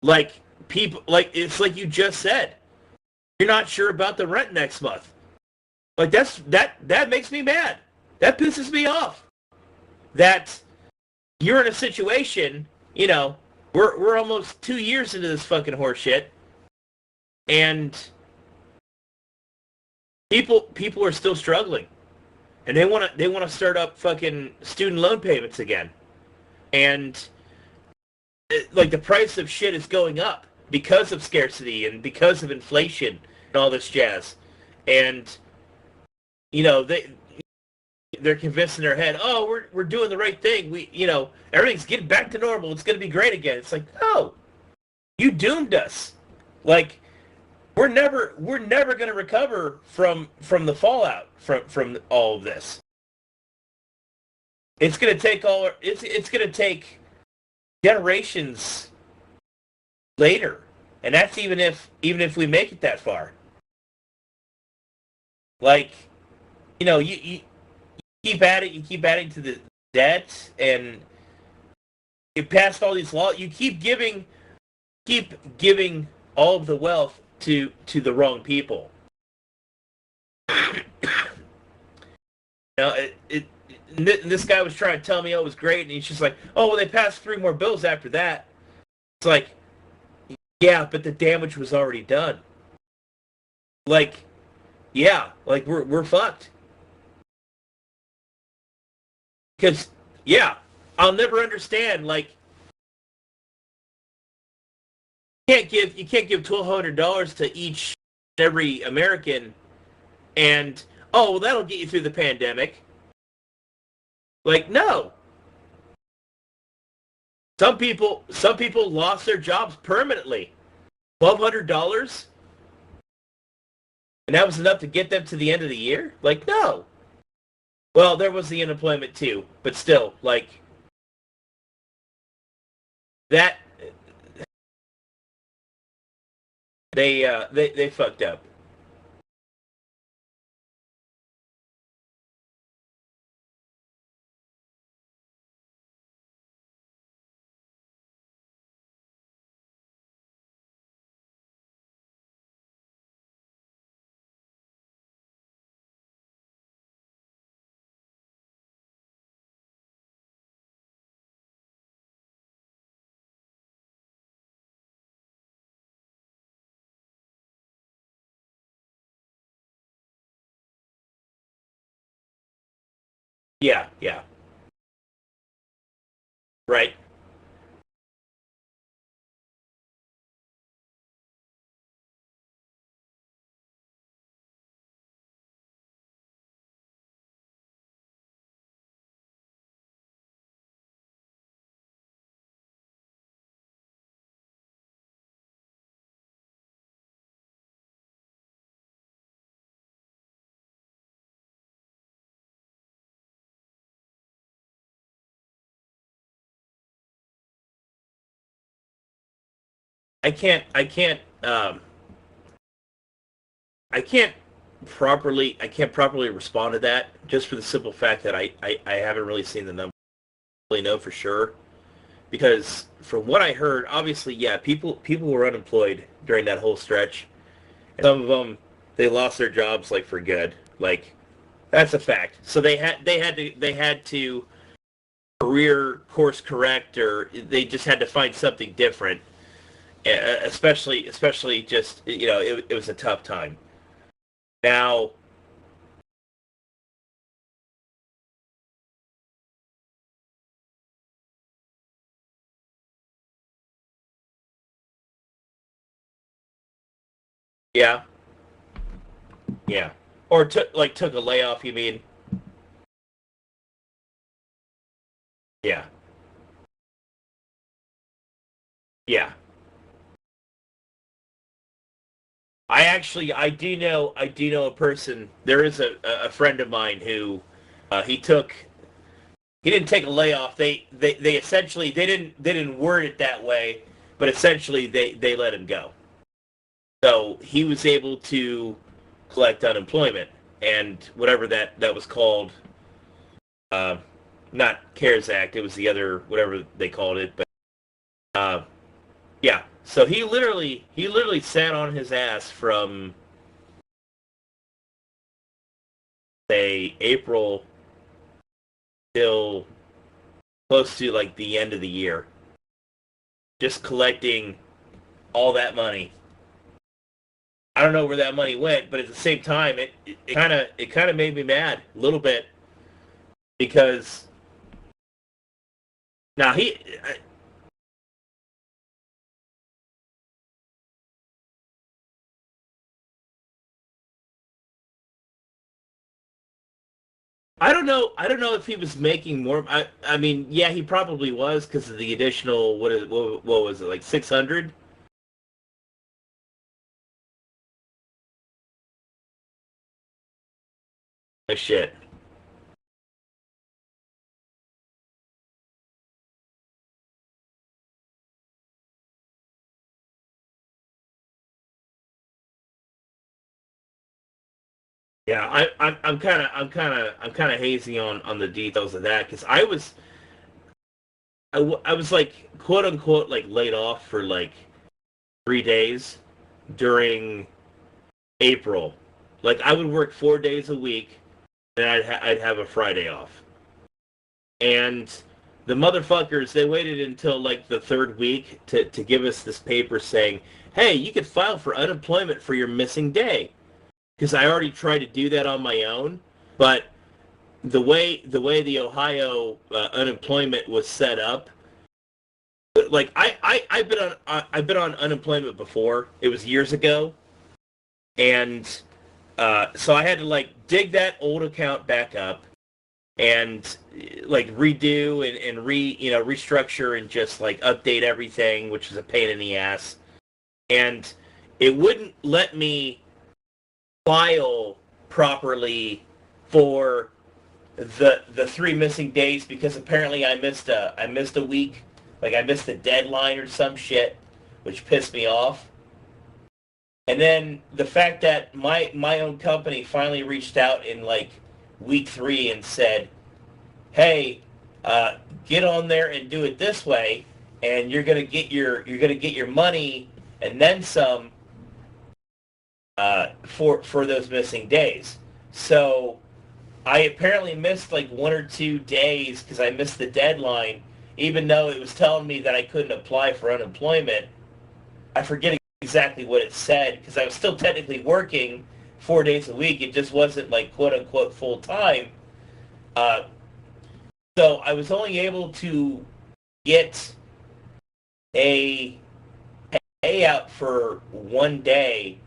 Like people, like it's like you just said. You're not sure about the rent next month. Like that makes me mad. That pisses me off. That you're in a situation, we're almost 2 years into this fucking horse shit, and people are still struggling, and they want to start up fucking student loan payments again, and like the price of shit is going up because of scarcity and because of inflation and all this jazz. And they they're convinced in their head, oh, we're doing the right thing. Everything's getting back to normal. It's going to be great again. It's like, no, you doomed us. Like, we're never going to recover from the fallout from all of this. It's going to take it's going to take generations later, and that's even if we make it that far. Like, you keep adding to the debt, and you passed all these laws. You keep giving all of the wealth to the wrong people. And this guy was trying to tell me, oh, it was great, and he's just like, oh, well, they passed 3 more bills after that. It's like, yeah, but the damage was already done. Like, yeah, like we're fucked. Because, yeah, I'll never understand, like, you can't give $1,200 to each and every American, and, oh, well, that'll get you through the pandemic. Like, no. Some people lost their jobs permanently. $1,200, and that was enough to get them to the end of the year? Like, no. Well, there was the unemployment too, but still, like, that they fucked up. Yeah, yeah. Right. I can't I can't I can't properly respond to that, just for the simple fact that I haven't really seen the number, really know for sure. Because from what I heard, obviously, yeah, people were unemployed during that whole stretch. And some of them, they lost their jobs, like, for good. Like, that's a fact. So they had to career course correct, or they just had to find something different. Especially just, it was a tough time. Now, yeah, yeah, or took a layoff. You mean? Yeah, yeah. I do know a person. There is a friend of mine who he took. He didn't take a layoff. They essentially they didn't word it that way, but essentially they let him go. So he was able to collect unemployment and whatever that was called. Uh, Not CARES Act. It was the other, whatever they called it. But yeah. So he literally sat on his ass from, say, April till close to, like, the end of the year, just collecting all that money. I don't know where that money went, but at the same time, it kind of made me mad a little bit, because now I don't know. I don't know if he was making more. I mean, yeah, he probably was because of the additional. What was it, like 600? Oh shit. Yeah, I'm kind of hazy on the details of that because I was like quote unquote like laid off for like 3 days during April. Like I would work 4 days a week, and I'd have a Friday off. And the motherfuckers, they waited until like the third week to give us this paper saying, "Hey, you could file for unemployment for your missing day." Because I already tried to do that on my own, but the way the Ohio unemployment was set up, like I've been on unemployment before. It was years ago, and so I had to like dig that old account back up and like redo and restructure and just like update everything, which was a pain in the ass. And it wouldn't let me file properly for the 3 missing days because apparently I missed a week, like I missed a deadline or some shit, which pissed me off. And then the fact that my own company finally reached out in like week 3 and said, "Hey, get on there and do it this way, and you're gonna get your money and then some for those missing days." So I apparently missed like 1 or 2 days because I missed the deadline, even though it was telling me that I couldn't apply for unemployment. I forget exactly what it said because I was still technically working 4 days a week. It just wasn't like quote unquote full time. Uh, so I was only able to get a payout for 1 day,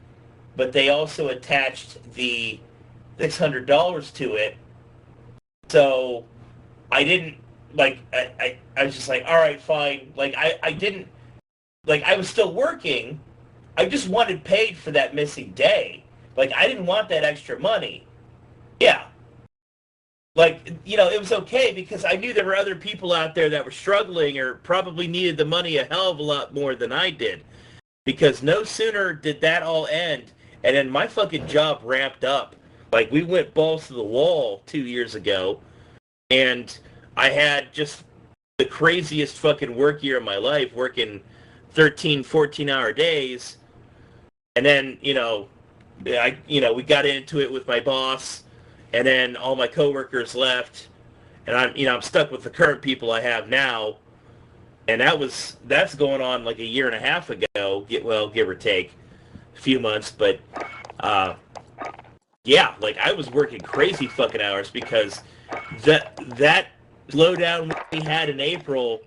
but they also attached the $600 to it. So I didn't like I was just like, all right, fine. Like I didn't like I was still working. I just wanted paid for that missing day. Like I didn't want that extra money. Yeah. Like, it was okay because I knew there were other people out there that were struggling or probably needed the money a hell of a lot more than I did. Because no sooner did that all end, and then my fucking job ramped up. Like, we went balls to the wall 2 years ago, and I had just the craziest fucking work year of my life, working 13, 14-hour days. And then, we got into it with my boss, and then all my coworkers left, and I'm stuck with the current people I have now. And that's going on like a year and a half ago, give or take a few months. But yeah, like I was working crazy fucking hours because that slowdown we had in April,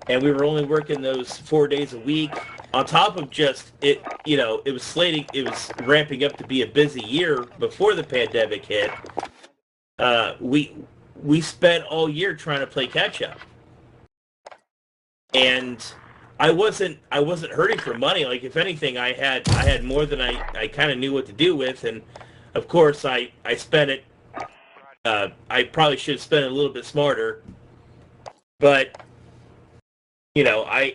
and we were only working those 4 days a week. On top of just it, it was ramping up to be a busy year before the pandemic hit. We spent all year trying to play catch up. And I wasn't hurting for money. Like if anything, I had more than I kind of knew what to do with, and of course I spent it. I probably should have spent it a little bit smarter, but I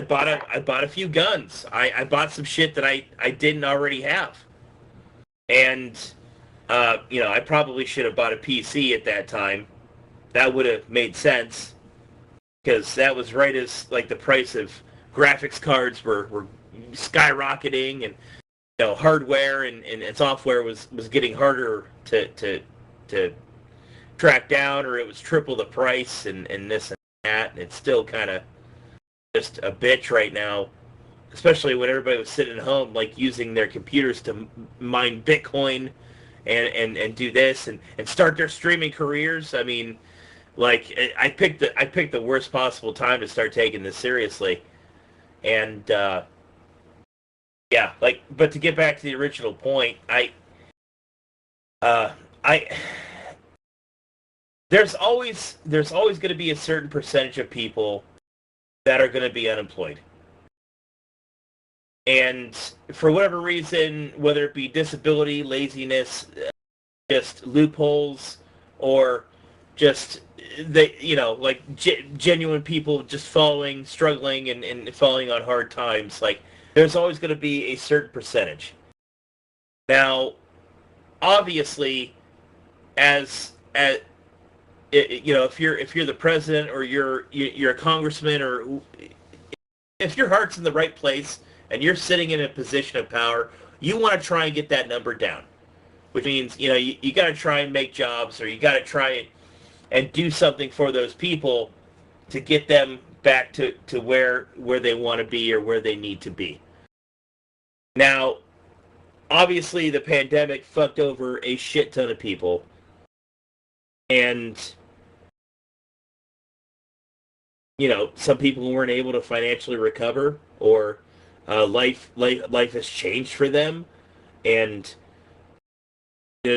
bought a few guns. I bought some shit that I didn't already have, and I probably should have bought a PC at that time. That would have made sense. Because that was right as like the price of graphics cards were skyrocketing, and hardware and software was getting harder to track down, or it was triple the price and this and that, and it's still kind of just a bitch right now, especially when everybody was sitting at home like using their computers to mine Bitcoin and do this and start their streaming careers. I mean, like I picked the worst possible time to start taking this seriously, and yeah, like, but to get back to the original point, I there's always going to be a certain percentage of people that are going to be unemployed. And for whatever reason, whether it be disability, laziness, just loopholes, or just like genuine people just struggling and falling on hard times, like there's always going to be a certain percentage. Now, obviously, if you're the president or you're a congressman, or if your heart's in the right place and you're sitting in a position of power, you want to try and get that number down, which means you got to try and make jobs, or you got to try and do something for those people to get them back to where they want to be or where they need to be. Now, obviously, the pandemic fucked over a shit ton of people, and some people weren't able to financially recover, or life has changed for them, and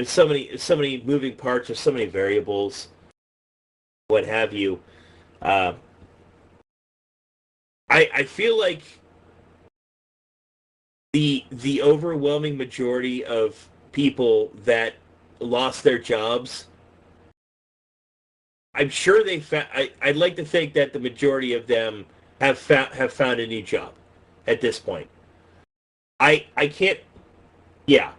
so many moving parts, or so many variables, what have you. I feel like the overwhelming majority of people that lost their jobs, I'm sure I'd like to think that the majority of them have found a new job at this point. I can't. Yeah,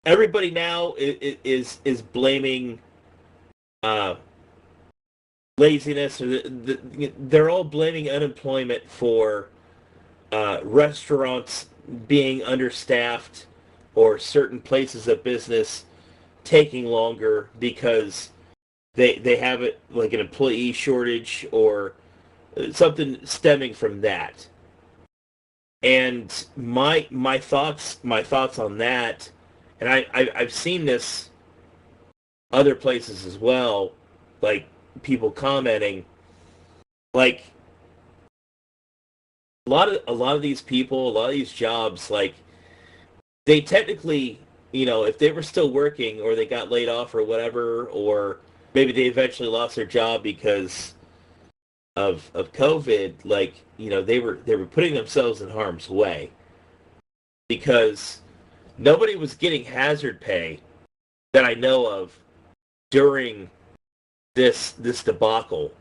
everybody now is blaming laziness, or they're all blaming unemployment for restaurants being understaffed, or certain places of business taking longer because they have it, like an employee shortage or something stemming from that. And my thoughts on that, and I've seen this other places as well, like people commenting, like a lot of these people, a lot of these jobs, like they technically, if they were still working, or they got laid off or whatever, or maybe they eventually lost their job because of COVID, like, they were putting themselves in harm's way, because nobody was getting hazard pay that I know of during this debacle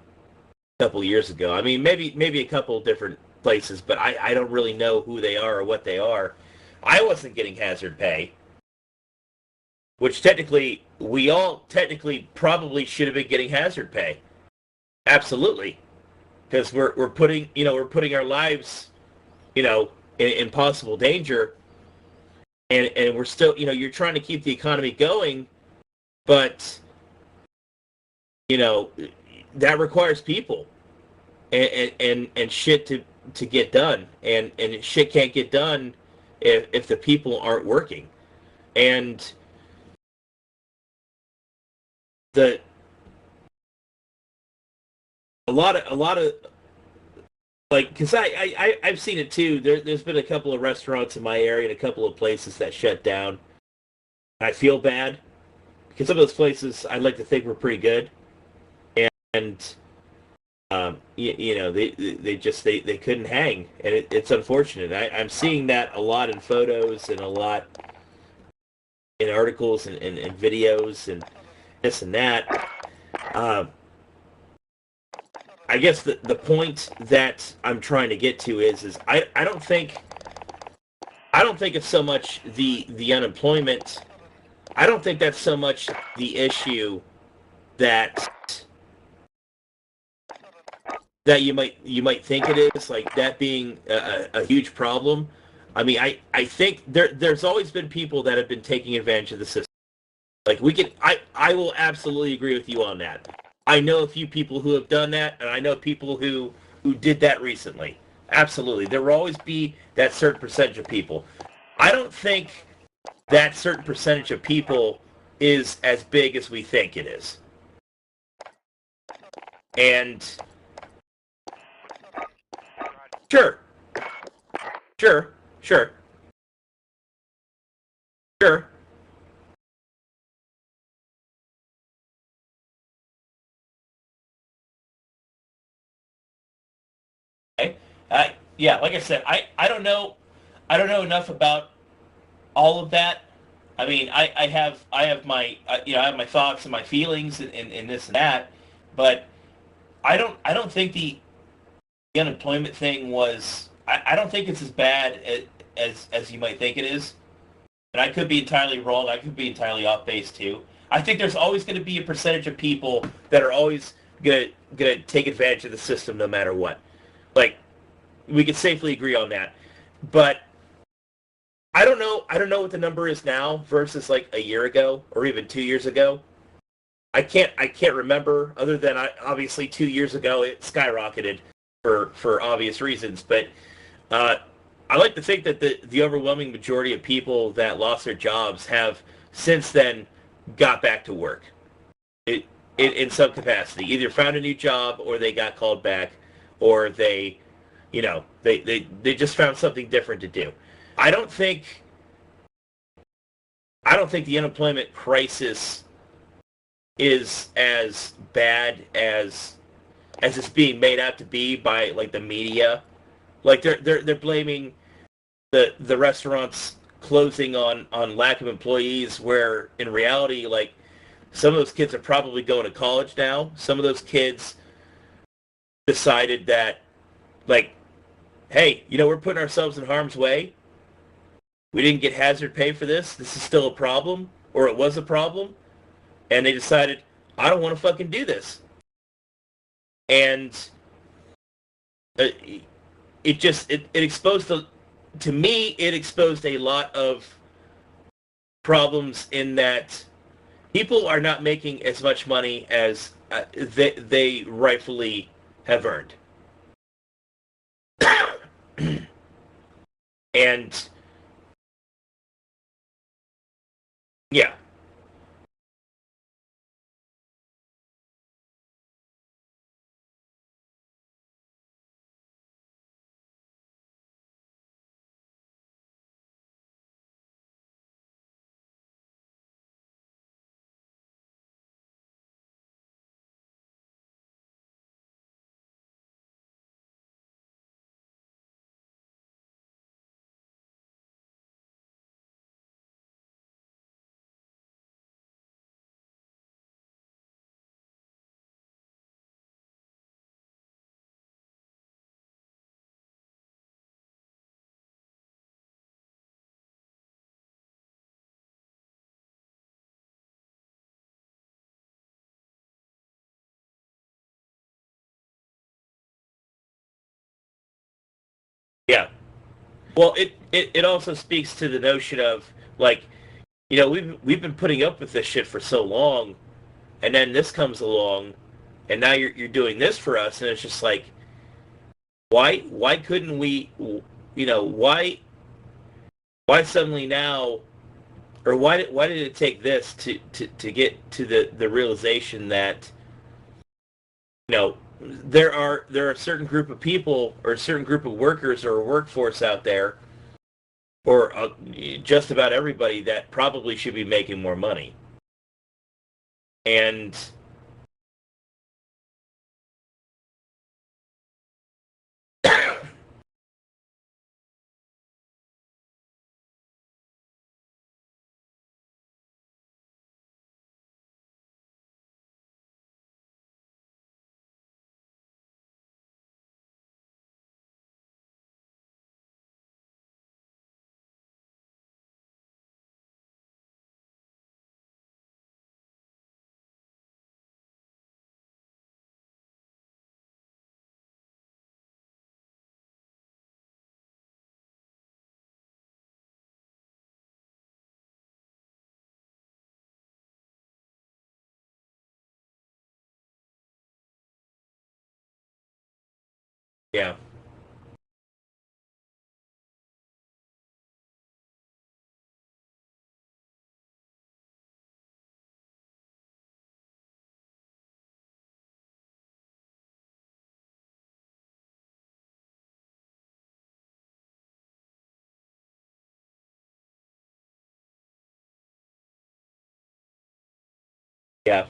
a couple of years ago. I mean, maybe a couple of different places, but I don't really know who they are or what they are. I wasn't getting hazard pay, which technically we all probably should have been getting hazard pay. Absolutely, because we're putting our lives in possible danger, and we're still you're trying to keep the economy going, but that requires people and shit to get done, and shit can't get done if the people aren't working. And a lot of like, because I've seen it too. There's been a couple of restaurants in my area and a couple of places that shut down. I feel bad because some of those places I'd like to think were pretty good, and they couldn't hang, and it's unfortunate. I'm seeing that a lot in photos and a lot in articles and videos and this and that. I guess the point that I'm trying to get to is I don't think it's so much the unemployment. I don't think that's so much the issue that you might think it is, like that being a huge problem. I mean, I think there's always been people that have been taking advantage of the system. Like I will absolutely agree with you on that. I know a few people who have done that, and I know people who did that recently. Absolutely. There will always be that certain percentage of people. I don't think that certain percentage of people is as big as we think it is. And sure. Yeah, like I said, I don't know enough about all of that. I mean, I have my I have my thoughts and my feelings and this and that, but I don't think the unemployment thing was I don't think it's as bad as you might think it is. And I could be entirely wrong. I could be entirely off base too. I think there's always going to be a percentage of people that are always gonna take advantage of the system no matter what. Like we could safely agree on that. But I don't know. I don't know what the number is now versus like a year ago or even 2 years ago. I can't remember other than obviously 2 years ago it skyrocketed for obvious reasons. But uh, I like to think that the overwhelming majority of people that lost their jobs have since then got back to work. It, in some capacity, either found a new job or they got called back, or they, they just found something different to do. I don't think I don't think the unemployment crisis is as bad as it's being made out to be by like the media. Like they're blaming the restaurants closing on lack of employees, where in reality, like some of those kids are probably going to college now. Some of those kids decided that, like, hey, we're putting ourselves in harm's way. We didn't get hazard pay for this. This is still a problem, or it was a problem, and they decided, I don't want to fucking do this. And uh, it exposed to me, it exposed a lot of problems in that people are not making as much money as they rightfully have earned. And yeah, yeah. Well, it also speaks to the notion of like, we've been putting up with this shit for so long, and then this comes along, and now you're doing this for us, and it's just like, why couldn't we, why suddenly now, or why did it take this to get to the realization that there are a certain group of people or a certain group of workers or a workforce out there, or just about everybody, that probably should be making more money. And yeah, yeah,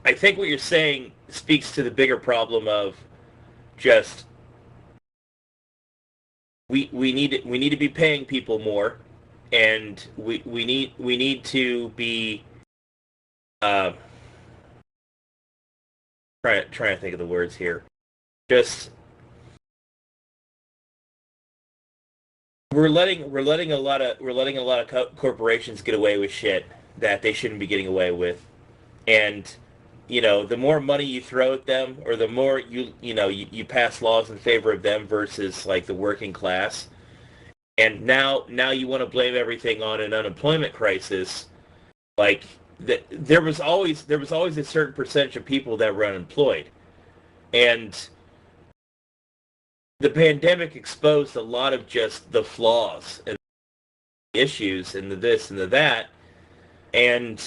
I think what you're saying speaks to the bigger problem of just we need to be paying people more, and we need to be trying to think of the words here. Just we're letting a lot of corporations get away with shit that they shouldn't be getting away with, and the more money you throw at them, or the more you pass laws in favor of them versus like the working class. And now you want to blame everything on an unemployment crisis. Like there was always a certain percentage of people that were unemployed, and the pandemic exposed a lot of just the flaws and the issues and the this and the that. And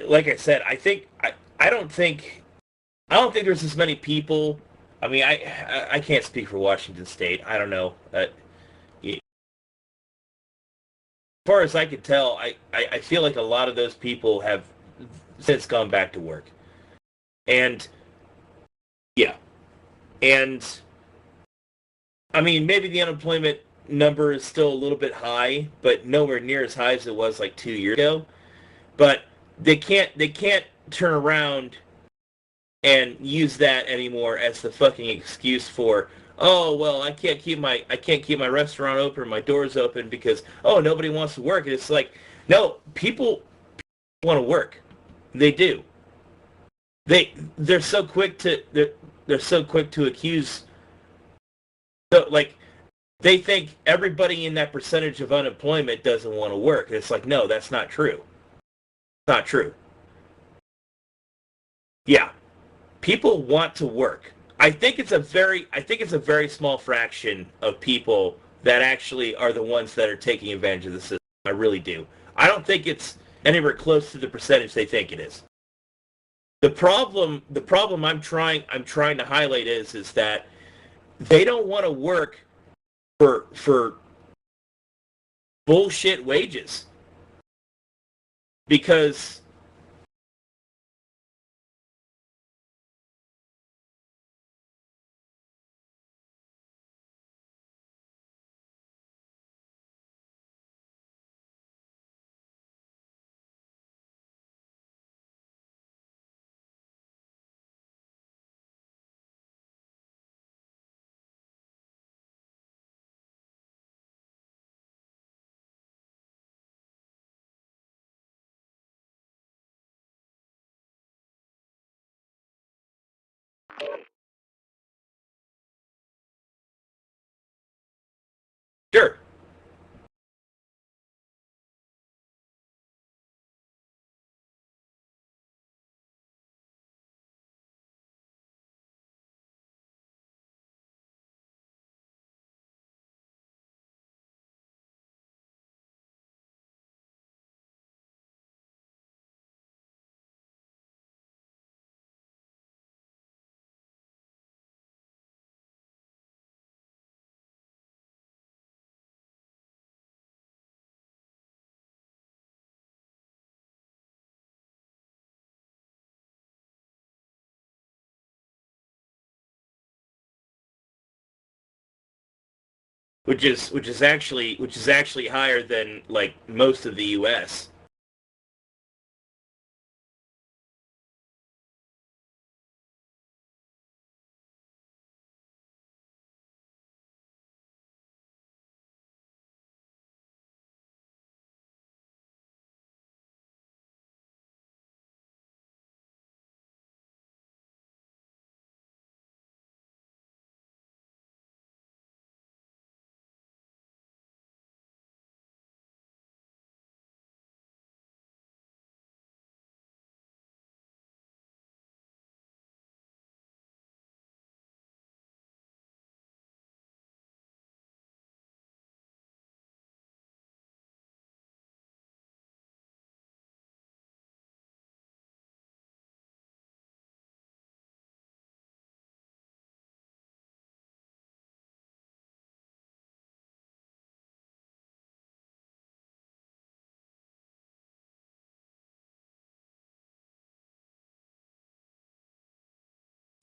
like I said, I don't think there's as many people. I mean, I can't speak for Washington State. I don't know. As far as I could tell, I feel like a lot of those people have since gone back to work. And yeah, and I mean, maybe the unemployment number is still a little bit high, but nowhere near as high as it was like 2 years ago. But they can't turn around and use that anymore as the fucking excuse for, oh well, I can't keep my restaurant open or my doors open because nobody wants to work. And it's like, no, people want to work. They do. They're so quick to they're so quick to accuse. So like they think everybody in that percentage of unemployment doesn't want to work. And it's like, no, that's not true. It's not true. Yeah, people want to work. I think it's a very small fraction of people that actually are the ones that are taking advantage of the system. I really do. I don't think it's anywhere close to the percentage they think it is. The problem I'm trying to highlight is that they don't want to work for bullshit wages because sure. Which is actually higher than like most of the U.S.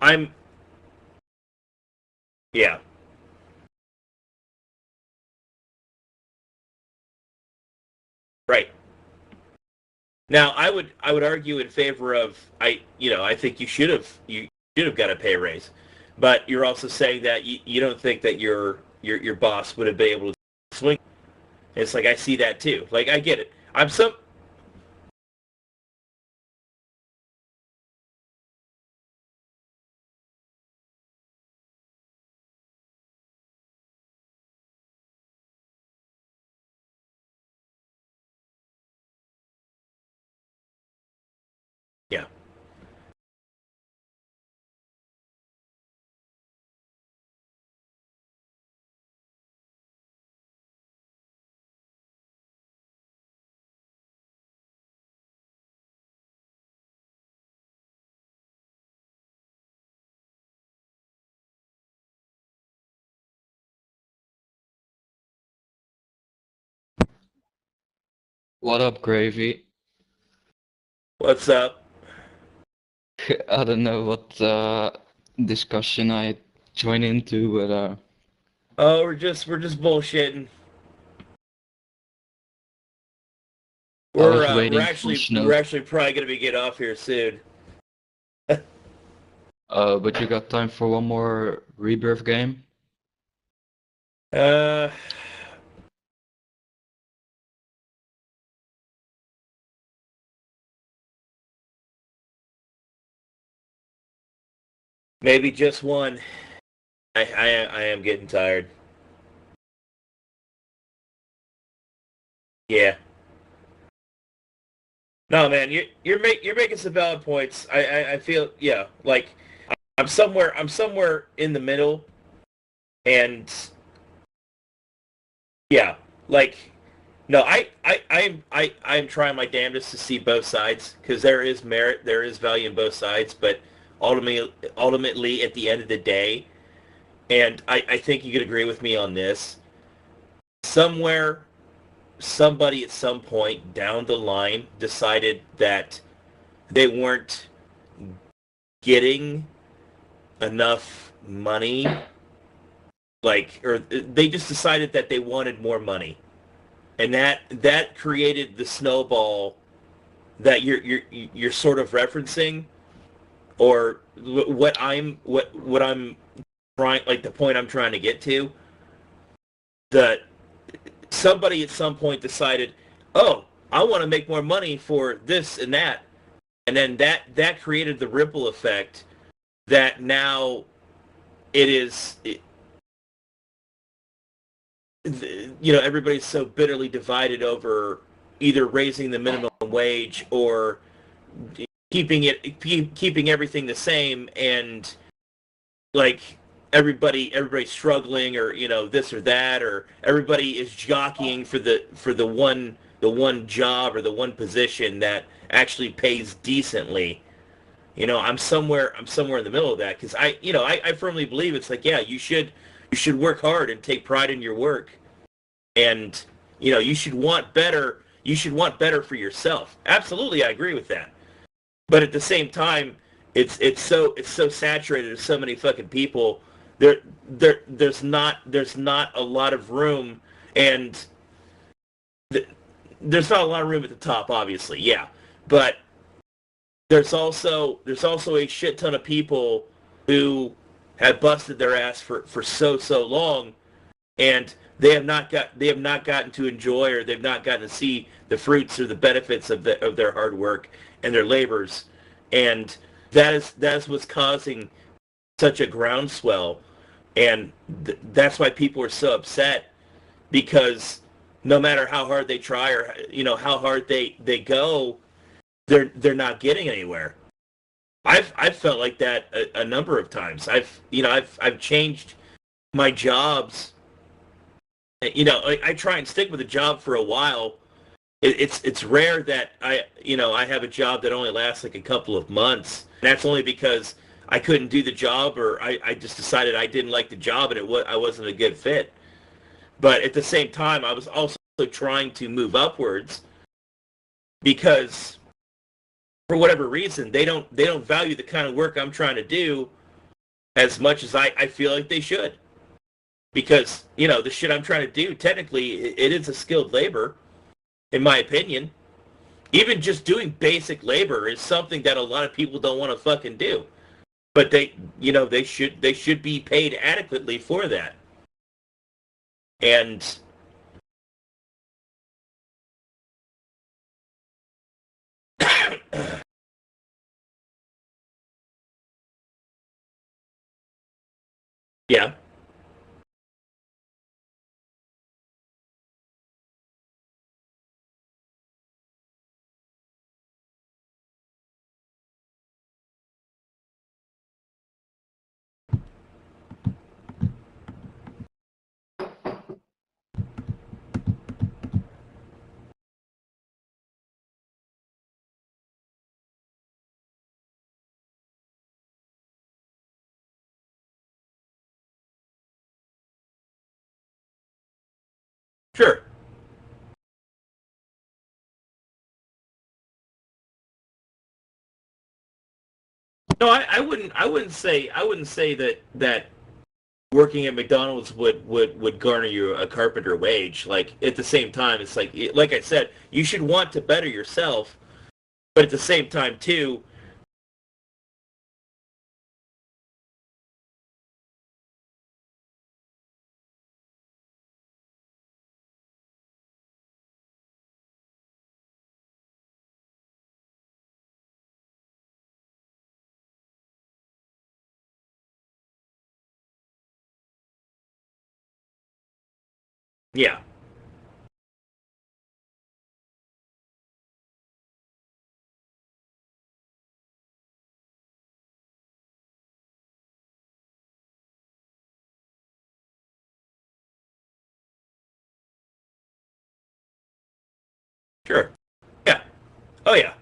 I'm, yeah. Right. Now, I would argue in favor of I think you should have got a pay raise, but you're also saying that you don't think that your boss would have been able to swing. It's like I see that too. Like I get it. I'm some yeah. What up, Gravy? What's up? I don't know what discussion I join into, but Oh, we're just bullshitting. I was We're waiting for actually snow. we're actually probably gonna be getting off here soon. But you got time for one more rebirth game? Uh, maybe just one. I am getting tired. Yeah. No, man, you're making some valid points. I feel yeah, like I'm somewhere in the middle, and yeah, like no, I'm trying my damnedest to see both sides because there is merit, there is value in both sides, but ultimately at the end of the day, and I think you could agree with me on this. Somewhere, somebody at some point down the line decided that they weren't getting enough money, like, or they just decided that they wanted more money, and that created the snowball that you're sort of referencing, or what I'm trying, like the point I'm trying to get to, that somebody at some point decided, oh, I want to make more money for this and that, and then that created the ripple effect that now it is everybody's so bitterly divided over either raising the minimum wage or keeping everything the same, and like everybody's struggling, or this or that, or everybody is jockeying for the one job or the one position that actually pays decently. I'm somewhere in the middle of that, because I firmly believe it's like, yeah, you should work hard and take pride in your work, and you should want better for yourself. Absolutely, I agree with that. But at the same time, it's so saturated with so many fucking people. There's not a lot of room, and th- there's not a lot of room at the top, obviously, yeah. But there's also a shit ton of people who have busted their ass for so long, and they have not gotten to enjoy, or they've not gotten to see the fruits or the benefits of their hard work and their labors, and that is what's causing such a groundswell, and that's why people are so upset, because no matter how hard they try, or how hard they go, they're not getting anywhere. I've felt like that a number of times. I've changed my jobs. I try and stick with a job for a while. It's rare that I have a job that only lasts like a couple of months. That's only because I couldn't do the job, or I just decided I didn't like the job, and I wasn't a good fit. But at the same time, I was also trying to move upwards, because for whatever reason they don't value the kind of work I'm trying to do, as much as I feel like they should. Because, the shit I'm trying to do, technically, it is a skilled labor, in my opinion. Even just doing basic labor is something that a lot of people don't want to fucking do. But they should be paid adequately for that. And yeah. Sure. No, I wouldn't say that working at McDonald's would garner you a carpenter wage. Like, at the same time, it's like I said, you should want to better yourself, but at the same time too, yeah, sure, yeah, oh yeah,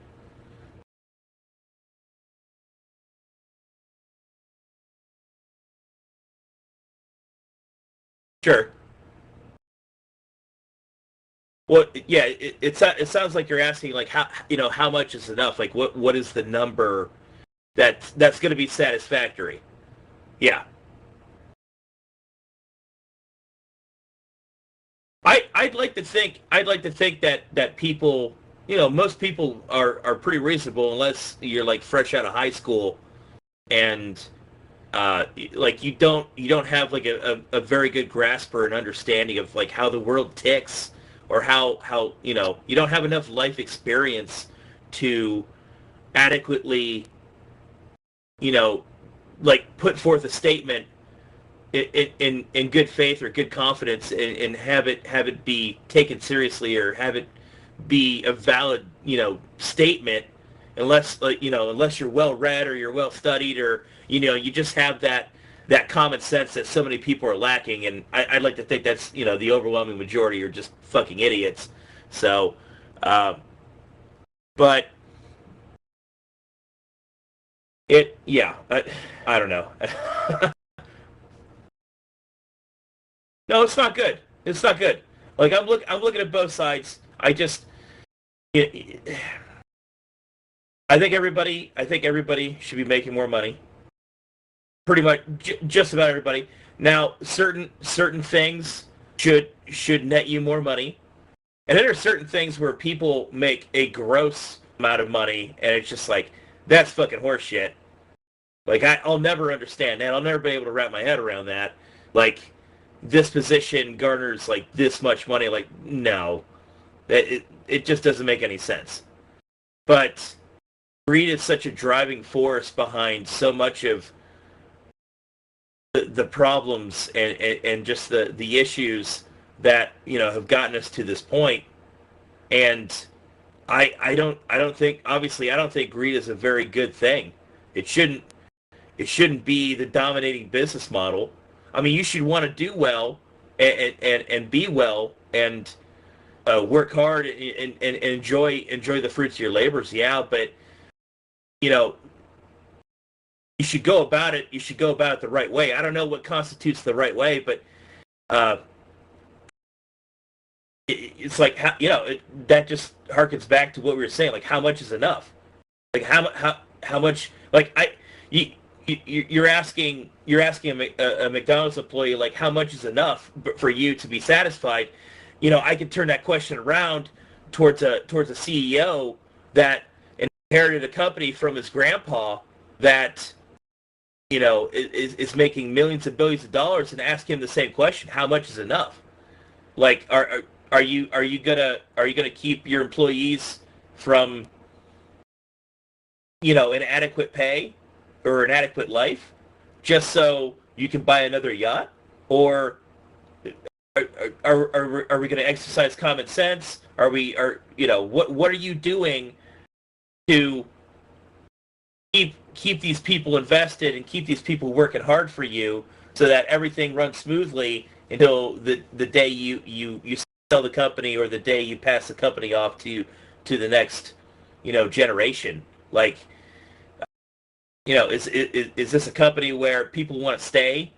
sure. Well, yeah, it sounds like you're asking, like, how much is enough? Like, what is the number that's going to be satisfactory? Yeah, I'd like to think that people, most people are pretty reasonable, unless you're like fresh out of high school and like you don't have like a very good grasp or an understanding of like how the world ticks, or how you don't have enough life experience to adequately, you know like, put forth a statement in good faith or good confidence, and have it be taken seriously, or have it be a valid, statement, unless you're well read, or you're well studied, or you just have that common sense that so many people are lacking. And I'd like to think that's, the overwhelming majority are just fucking idiots. So, but yeah, I don't know. No, it's not good. It's not good. Like, I'm looking at both sides. It, I think everybody should be making more money. Pretty much, just about everybody. Now, certain things should net you more money, and then there are certain things where people make a gross amount of money, and it's just like, that's fucking horseshit. Like, I'll never understand that. I'll never be able to wrap my head around that. Like, this position garners like this much money. Like, no, it just doesn't make any sense. But greed is such a driving force behind so much of the problems, and just the issues that have gotten us to this point. And I don't think, obviously, I don't think greed is a very good thing. It shouldn't be the dominating business model. I mean, you should want to do well, and be well, and work hard, and enjoy the fruits of your labors. Yeah, but you know you should go about it. You should go about it the right way. I don't know what constitutes the right way, but uh, it's like, that just harkens back to what we were saying. Like, how much is enough? Like, how much? Like, you you're asking a McDonald's employee like how much is enough for you to be satisfied. I could turn that question around towards a CEO that inherited a company from his grandpa that is making millions and billions of dollars, and ask him the same question: how much is enough? Like, are you gonna keep your employees from inadequate pay or an adequate life just so you can buy another yacht? Or are we going to exercise common sense? What are you doing to keep these people invested and keep these people working hard for you so that everything runs smoothly until the day you sell the company, or the day you pass the company off to the next generation? Like, is this a company where people want to stay?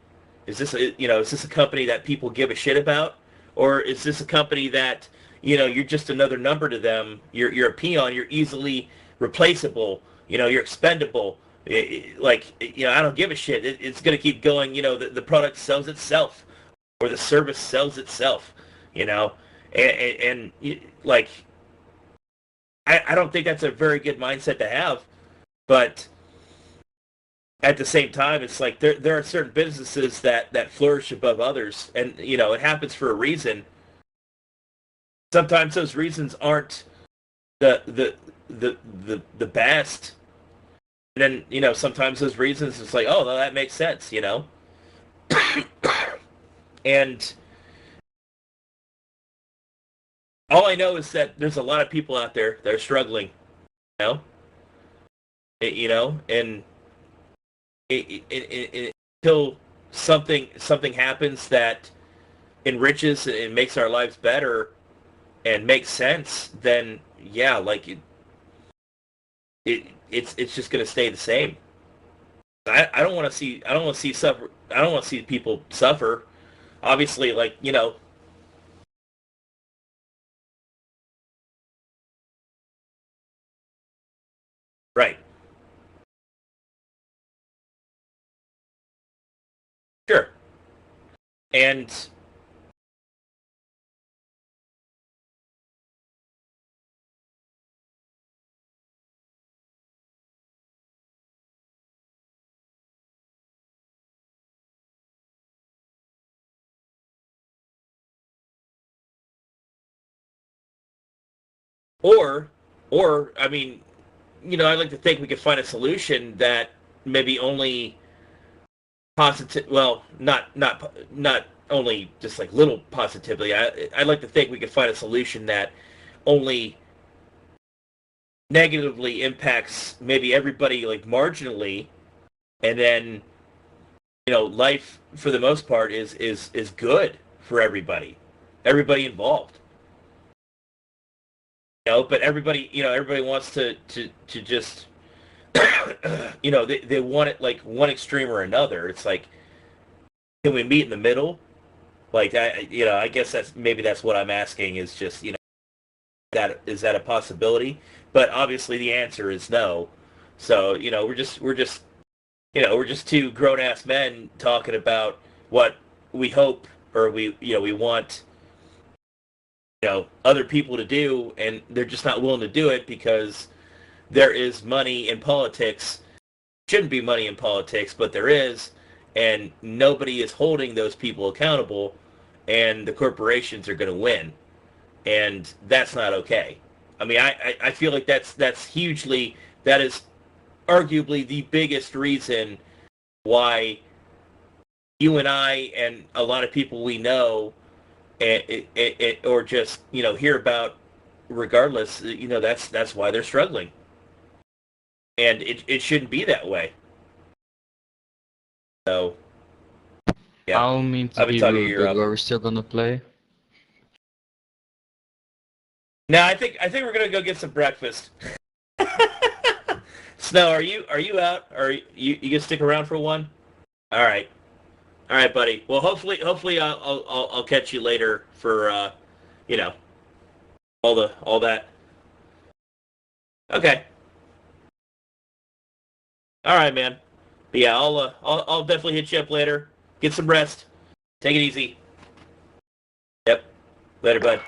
Is this a company that people give a shit about? Or is this a company that, you're just another number to them? You're a peon. You're easily replaceable. You're expendable. I don't give a shit. It's going to keep going. The product sells itself, or the service sells itself. And like, I don't think that's a very good mindset to have. But at the same time, it's like there are certain businesses that flourish above others, and it happens for a reason. Sometimes those reasons aren't the best, and then sometimes those reasons, it's like, oh, well, that makes sense, and all I know is that there's a lot of people out there that are struggling, and until something happens that enriches and makes our lives better and makes sense, then yeah, like it's just going to stay the same. I don't want to see people suffer. Obviously, like, right. Sure. And or I mean, I like to think we could find a solution that maybe only positive, well, not only just like little positively. I'd like to think we could find a solution that only negatively impacts maybe everybody, like, marginally, and then life for the most part is good for everybody involved. But everybody wants to just they want it like one extreme or another. It's like, can we meet in the middle? Like, I guess that's what I'm asking, is just, that is that a possibility? But obviously the answer is no. So, we're just two grown ass men talking about what we hope, or we want other people to do, and they're just not willing to do it because there is money in politics. Shouldn't be money in politics, but there is, and nobody is holding those people accountable, and the corporations are going to win, and that's not okay. I mean, I feel like that is arguably the biggest reason why you and I and a lot of people we know, or just hear about, regardless, that's why they're struggling, and it shouldn't be that way. So yeah, I don't mean to I've been be talking rude, your but up. are we still gonna play? Now I think we're gonna go get some breakfast. Snow, are you out? Or you gonna stick around for one? All right. All right, buddy. Well, hopefully I'll catch you later for you know all that. Okay. All right, man. But yeah, I'll definitely hit you up later. Get some rest. Take it easy. Yep. Later, bud.